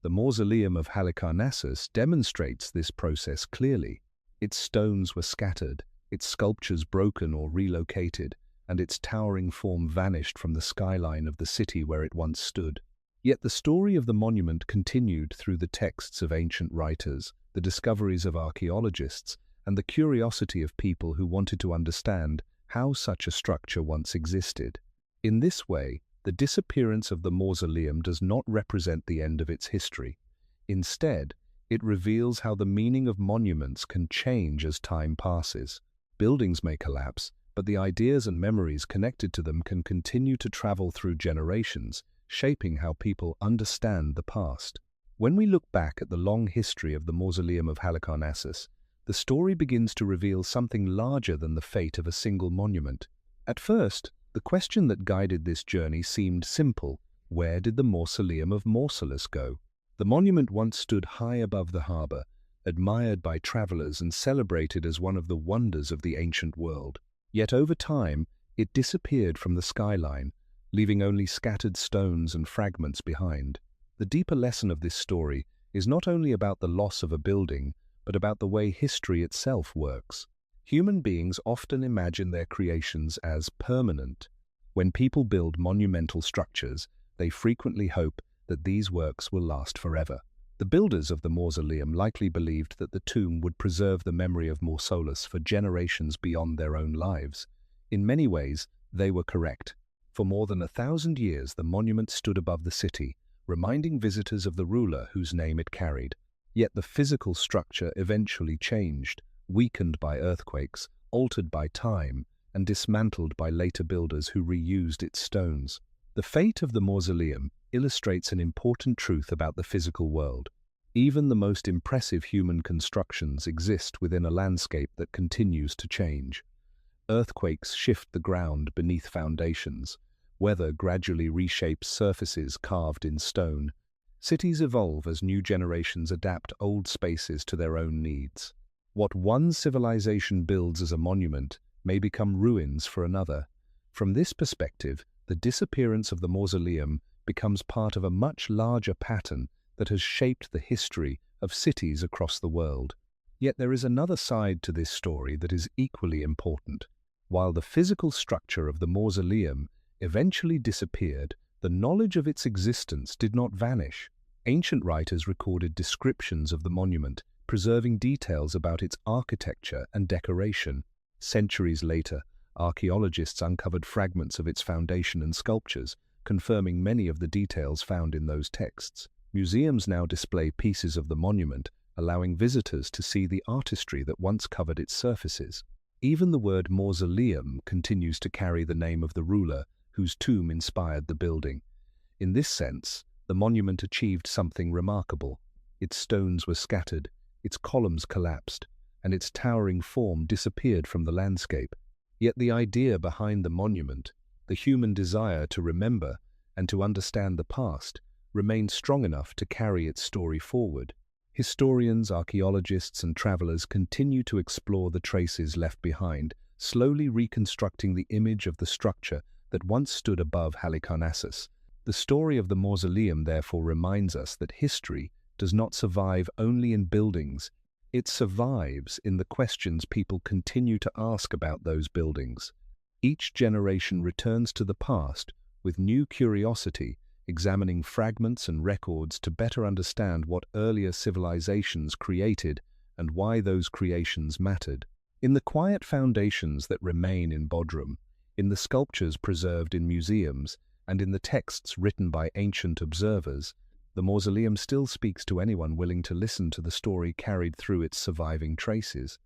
The Mausoleum of Halicarnassus demonstrates this process clearly. Its stones were scattered, its sculptures broken or relocated, and its towering form vanished from the skyline of the city where it once stood. Yet the story of the monument continued through the texts of ancient writers, the discoveries of archaeologists, and the curiosity of people who wanted to understand how such a structure once existed. In this way, the disappearance of the mausoleum does not represent the end of its history. Instead, it reveals how the meaning of monuments can change as time passes. Buildings may collapse, but the ideas and memories connected to them can continue to travel through generations, shaping how people understand the past. When we look back at the long history of the Mausoleum of Halicarnassus, the story begins to reveal something larger than the fate of a single monument. At first, the question that guided this journey seemed simple: where did the Mausoleum of Mausolus go? The monument once stood high above the harbor, admired by travelers and celebrated as one of the wonders of the ancient world. Yet over time, it disappeared from the skyline, leaving only scattered stones and fragments behind. The deeper lesson of this story is not only about the loss of a building, but about the way history itself works. Human beings often imagine their creations as permanent. When people build monumental structures, they frequently hope that these works will last forever. The builders of the mausoleum likely believed that the tomb would preserve the memory of Mausolus for generations beyond their own lives. In many ways, they were correct. For more than 1,000 years, the monument stood above the city, reminding visitors of the ruler whose name it carried. Yet the physical structure eventually changed, weakened by earthquakes, altered by time, and dismantled by later builders who reused its stones. The fate of the mausoleum illustrates an important truth about the physical world. Even the most impressive human constructions exist within a landscape that continues to change. Earthquakes shift the ground beneath foundations. Weather gradually reshapes surfaces carved in stone. Cities evolve as new generations adapt old spaces to their own needs. What one civilization builds as a monument may become ruins for another. From this perspective, the disappearance of the mausoleum becomes part of a much larger pattern that has shaped the history of cities across the world. Yet there is another side to this story that is equally important. While the physical structure of the mausoleum eventually disappeared, the knowledge of its existence did not vanish. Ancient writers recorded descriptions of the monument, preserving details about its architecture and decoration. Centuries later, archaeologists uncovered fragments of its foundation and sculptures, confirming many of the details found in those texts. Museums now display pieces of the monument, allowing visitors to see the artistry that once covered its surfaces. Even the word mausoleum continues to carry the name of the ruler whose tomb inspired the building. In this sense, the monument achieved something remarkable. Its stones were scattered, its columns collapsed, and its towering form disappeared from the landscape. Yet the idea behind the monument, the human desire to remember and to understand the past, remained strong enough to carry its story forward. Historians, archaeologists, and travelers continue to explore the traces left behind, slowly reconstructing the image of the structure that once stood above Halicarnassus. The story of the mausoleum therefore reminds us that history does not survive only in buildings. It survives in the questions people continue to ask about those buildings. Each generation returns to the past with new curiosity, examining fragments and records to better understand what earlier civilizations created and why those creations mattered. In the quiet foundations that remain in Bodrum, in the sculptures preserved in museums, and in the texts written by ancient observers, the mausoleum still speaks to anyone willing to listen to the story carried through its surviving traces.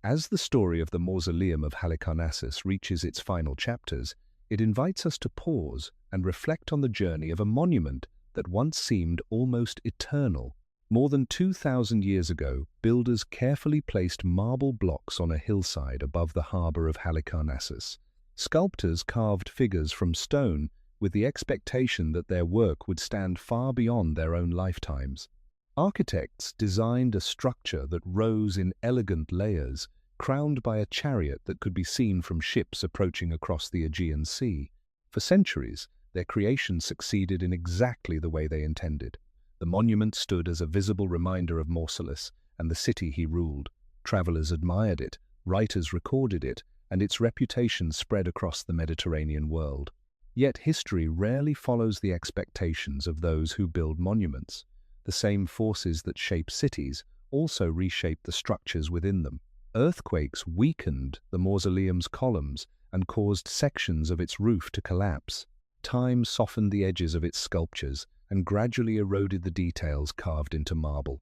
As the story of the Mausoleum of Halicarnassus reaches its final chapters, it invites us to pause and reflect on the journey of a monument that once seemed almost eternal. More than 2,000 years ago, builders carefully placed marble blocks on a hillside above the harbor of Halicarnassus. Sculptors carved figures from stone with the expectation that their work would stand far beyond their own lifetimes. Architects designed a structure that rose in elegant layers, crowned by a chariot that could be seen from ships approaching across the Aegean Sea. For centuries, their creation succeeded in exactly the way they intended. The monument stood as a visible reminder of Mausolus and the city he ruled. Travelers admired it, writers recorded it, and its reputation spread across the Mediterranean world. Yet history rarely follows the expectations of those who build monuments. The same forces that shape cities also reshape the structures within them. Earthquakes weakened the mausoleum's columns and caused sections of its roof to collapse. Time softened the edges of its sculptures and gradually eroded the details carved into marble.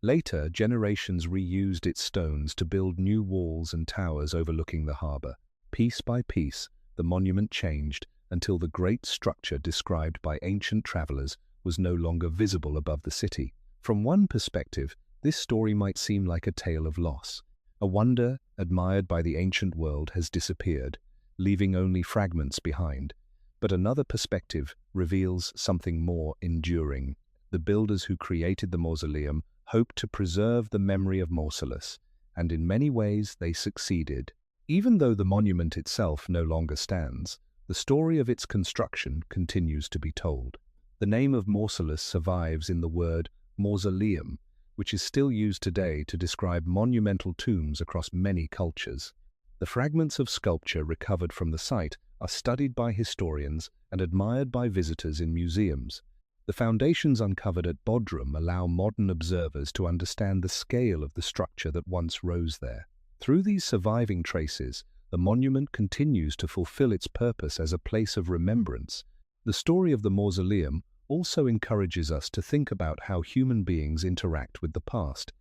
Later, generations reused its stones to build new walls and towers overlooking the harbor. Piece by piece, the monument changed until the great structure described by ancient travelers was no longer visible above the city. From one perspective, this story might seem like a tale of loss. A wonder admired by the ancient world has disappeared, leaving only fragments behind. But another perspective reveals something more enduring. The builders who created the mausoleum hoped to preserve the memory of Mausolus, and in many ways they succeeded. Even though the monument itself no longer stands, the story of its construction continues to be told. The name of Mausolus survives in the word mausoleum, which is still used today to describe monumental tombs across many cultures. The fragments of sculpture recovered from the site are studied by historians and admired by visitors in museums. The foundations uncovered at Bodrum allow modern observers to understand the scale of the structure that once rose there. Through these surviving traces, the monument continues to fulfill its purpose as a place of remembrance. The story of the mausoleum also encourages us to think about how human beings interact with the past.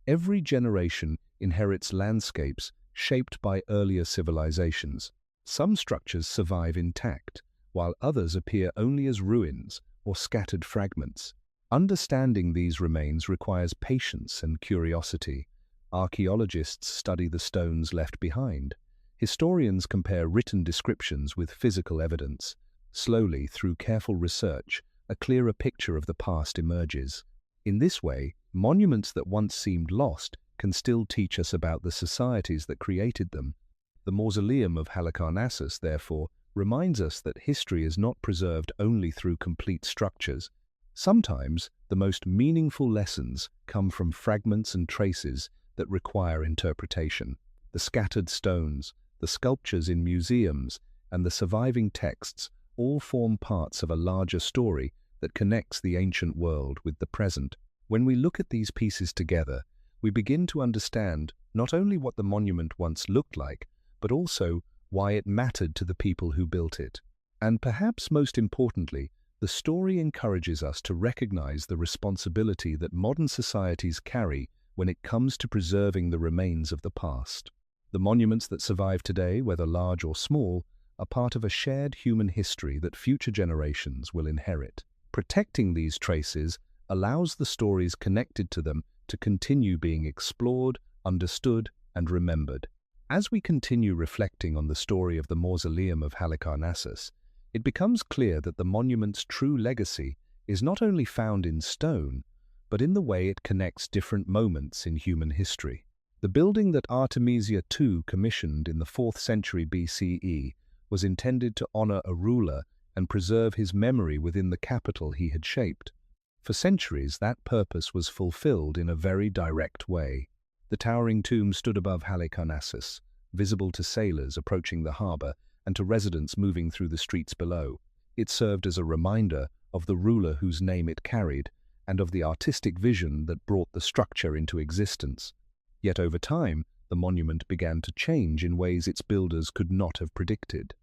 Every generation inherits landscapes shaped by earlier civilizations. Some structures survive intact, while others appear only as ruins or scattered fragments. Understanding these remains requires patience and curiosity. Archaeologists study the stones left behind. Historians compare written descriptions with physical evidence. Slowly, through careful research, a clearer picture of the past emerges. In this way, monuments that once seemed lost can still teach us about the societies that created them. The Mausoleum of Halicarnassus, therefore, reminds us that history is not preserved only through complete structures. Sometimes, the most meaningful lessons come from fragments and traces that require interpretation. The scattered stones, the sculptures in museums, and the surviving texts all form parts of a larger story that connects the ancient world with the present. When we look at these pieces together, we begin to understand not only what the monument once looked like, but also why it mattered to the people who built it. And perhaps most importantly, the story encourages us to recognize the responsibility that modern societies carry when it comes to preserving the remains of the past. The monuments that survive today, whether large or small, are part of a shared human history that future generations will inherit. Protecting these traces allows the stories connected to them to continue being explored, understood, and remembered. As we continue reflecting on the story of the Mausoleum of Halicarnassus, it becomes clear that the monument's true legacy is not only found in stone, but in the way it connects different moments in human history. The building that Artemisia II commissioned in the 4th century BCE was intended to honor a ruler and preserve his memory within the capital he had shaped. For centuries, that purpose was fulfilled in a very direct way. The towering tomb stood above Halicarnassus, visible to sailors approaching the harbor and to residents moving through the streets below. It served as a reminder of the ruler whose name it carried and of the artistic vision that brought the structure into existence. Yet over time, the monument began to change in ways its builders could not have predicted.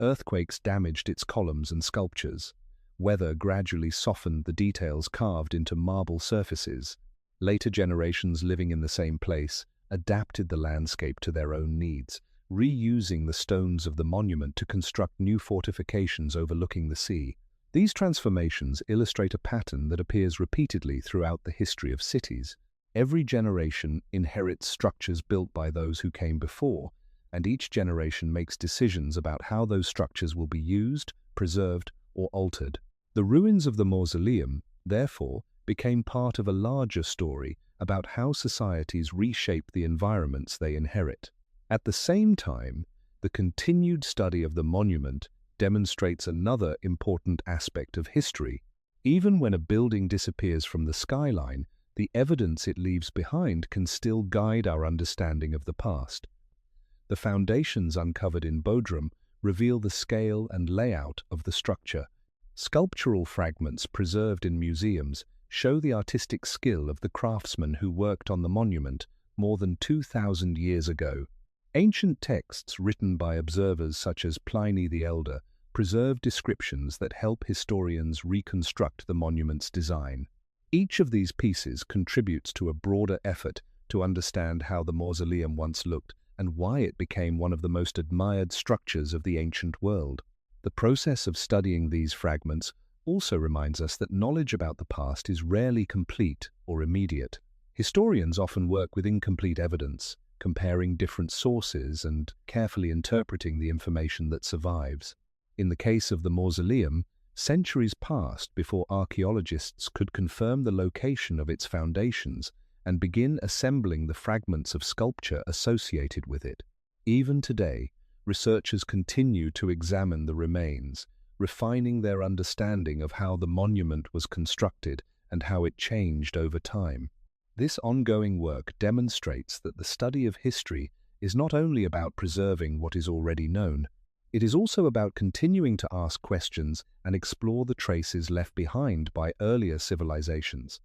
Earthquakes damaged its columns and sculptures. Weather gradually softened the details carved into marble surfaces. Later generations living in the same place adapted the landscape to their own needs, reusing the stones of the monument to construct new fortifications overlooking the sea. These transformations illustrate a pattern that appears repeatedly throughout the history of cities. Every generation inherits structures built by those who came before, and each generation makes decisions about how those structures will be used, preserved, or altered. The ruins of the mausoleum, therefore, became part of a larger story about how societies reshape the environments they inherit. At the same time, the continued study of the monument demonstrates another important aspect of history. Even when a building disappears from the skyline, the evidence it leaves behind can still guide our understanding of the past. The foundations uncovered in Bodrum reveal the scale and layout of the structure. Sculptural fragments preserved in museums show the artistic skill of the craftsmen who worked on the monument more than 2,000 years ago. Ancient texts written by observers such as Pliny the Elder preserve descriptions that help historians reconstruct the monument's design. Each of these pieces contributes to a broader effort to understand how the mausoleum once looked and why it became one of the most admired structures of the ancient world. The process of studying these fragments also reminds us that knowledge about the past is rarely complete or immediate. Historians often work with incomplete evidence, comparing different sources and carefully interpreting the information that survives. In the case of the mausoleum, centuries passed before archaeologists could confirm the location of its foundations and begin assembling the fragments of sculpture associated with it. Even today, researchers continue to examine the remains, refining their understanding of how the monument was constructed and how it changed over time. This ongoing work demonstrates that the study of history is not only about preserving what is already known, it is also about continuing to ask questions and explore the traces left behind by earlier civilizations.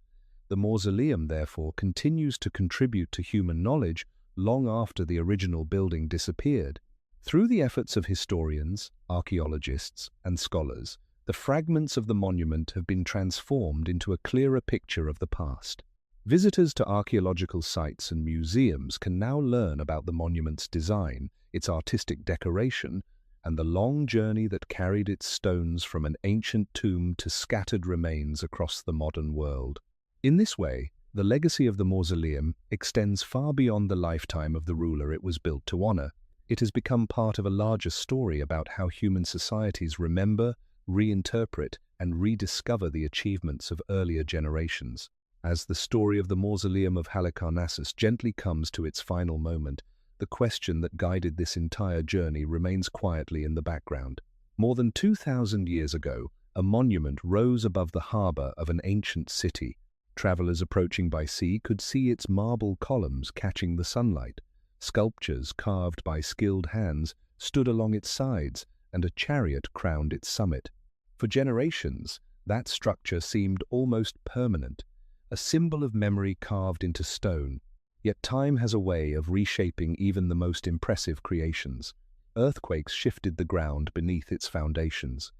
The mausoleum, therefore, continues to contribute to human knowledge long after the original building disappeared. Through the efforts of historians, archaeologists, and scholars, the fragments of the monument have been transformed into a clearer picture of the past. Visitors to archaeological sites and museums can now learn about the monument's design, its artistic decoration, and the long journey that carried its stones from an ancient tomb to scattered remains across the modern world. In this way, the legacy of the mausoleum extends far beyond the lifetime of the ruler it was built to honor. It has become part of a larger story about how human societies remember, reinterpret, and rediscover the achievements of earlier generations. As the story of the Mausoleum of Halicarnassus gently comes to its final moment, the question that guided this entire journey remains quietly in the background. More than 2,000 years ago, a monument rose above the harbor of an ancient city. Travelers approaching by sea could see its marble columns catching the sunlight. Sculptures carved by skilled hands stood along its sides, and a chariot crowned its summit. For generations, that structure seemed almost permanent, a symbol of memory carved into stone. Yet time has a way of reshaping even the most impressive creations. Earthquakes shifted the ground beneath its foundations.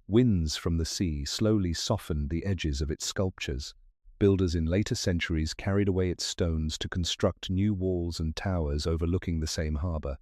Winds from the sea slowly softened the edges of its sculptures. Builders in later centuries carried away its stones to construct new walls and towers overlooking the same harbor.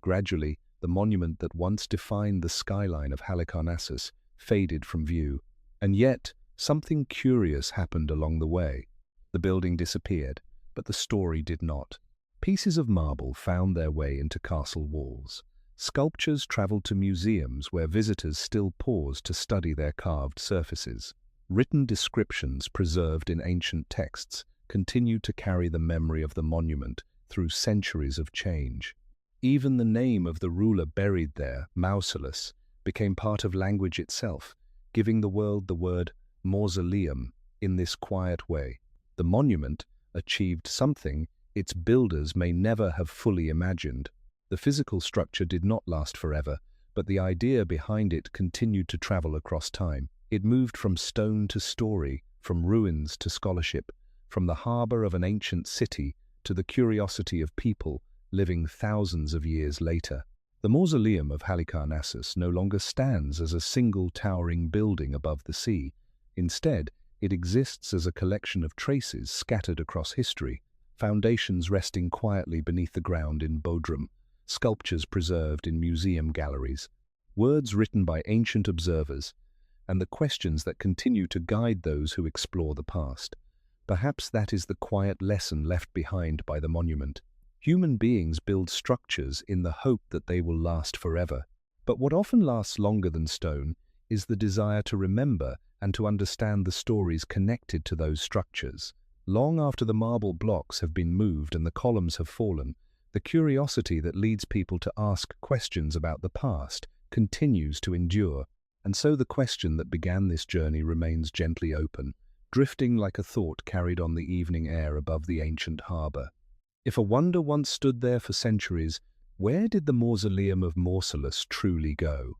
Gradually, the monument that once defined the skyline of Halicarnassus faded from view. And yet, something curious happened along the way. The building disappeared, but the story did not. Pieces of marble found their way into castle walls. Sculptures traveled to museums where visitors still paused to study their carved surfaces. Written descriptions preserved in ancient texts continued to carry the memory of the monument through centuries of change. Even the name of the ruler buried there, Mausolus, became part of language itself, giving the world the word mausoleum in this quiet way. The monument achieved something its builders may never have fully imagined. The physical structure did not last forever, but the idea behind it continued to travel across time. It moved from stone to story, from ruins to scholarship, from the harbor of an ancient city to the curiosity of people living thousands of years later. The Mausoleum of Halicarnassus no longer stands as a single towering building above the sea. Instead, it exists as a collection of traces scattered across history, foundations resting quietly beneath the ground in Bodrum, sculptures preserved in museum galleries, words written by ancient observers, and the questions that continue to guide those who explore the past. Perhaps that is the quiet lesson left behind by the monument. Human beings build structures in the hope that they will last forever. But what often lasts longer than stone is the desire to remember and to understand the stories connected to those structures. Long after the marble blocks have been moved and the columns have fallen, the curiosity that leads people to ask questions about the past continues to endure. And so the question that began this journey remains gently open, drifting like a thought carried on the evening air above the ancient harbor. If a wonder once stood there for centuries, where did the Mausoleum of Mausolus truly go?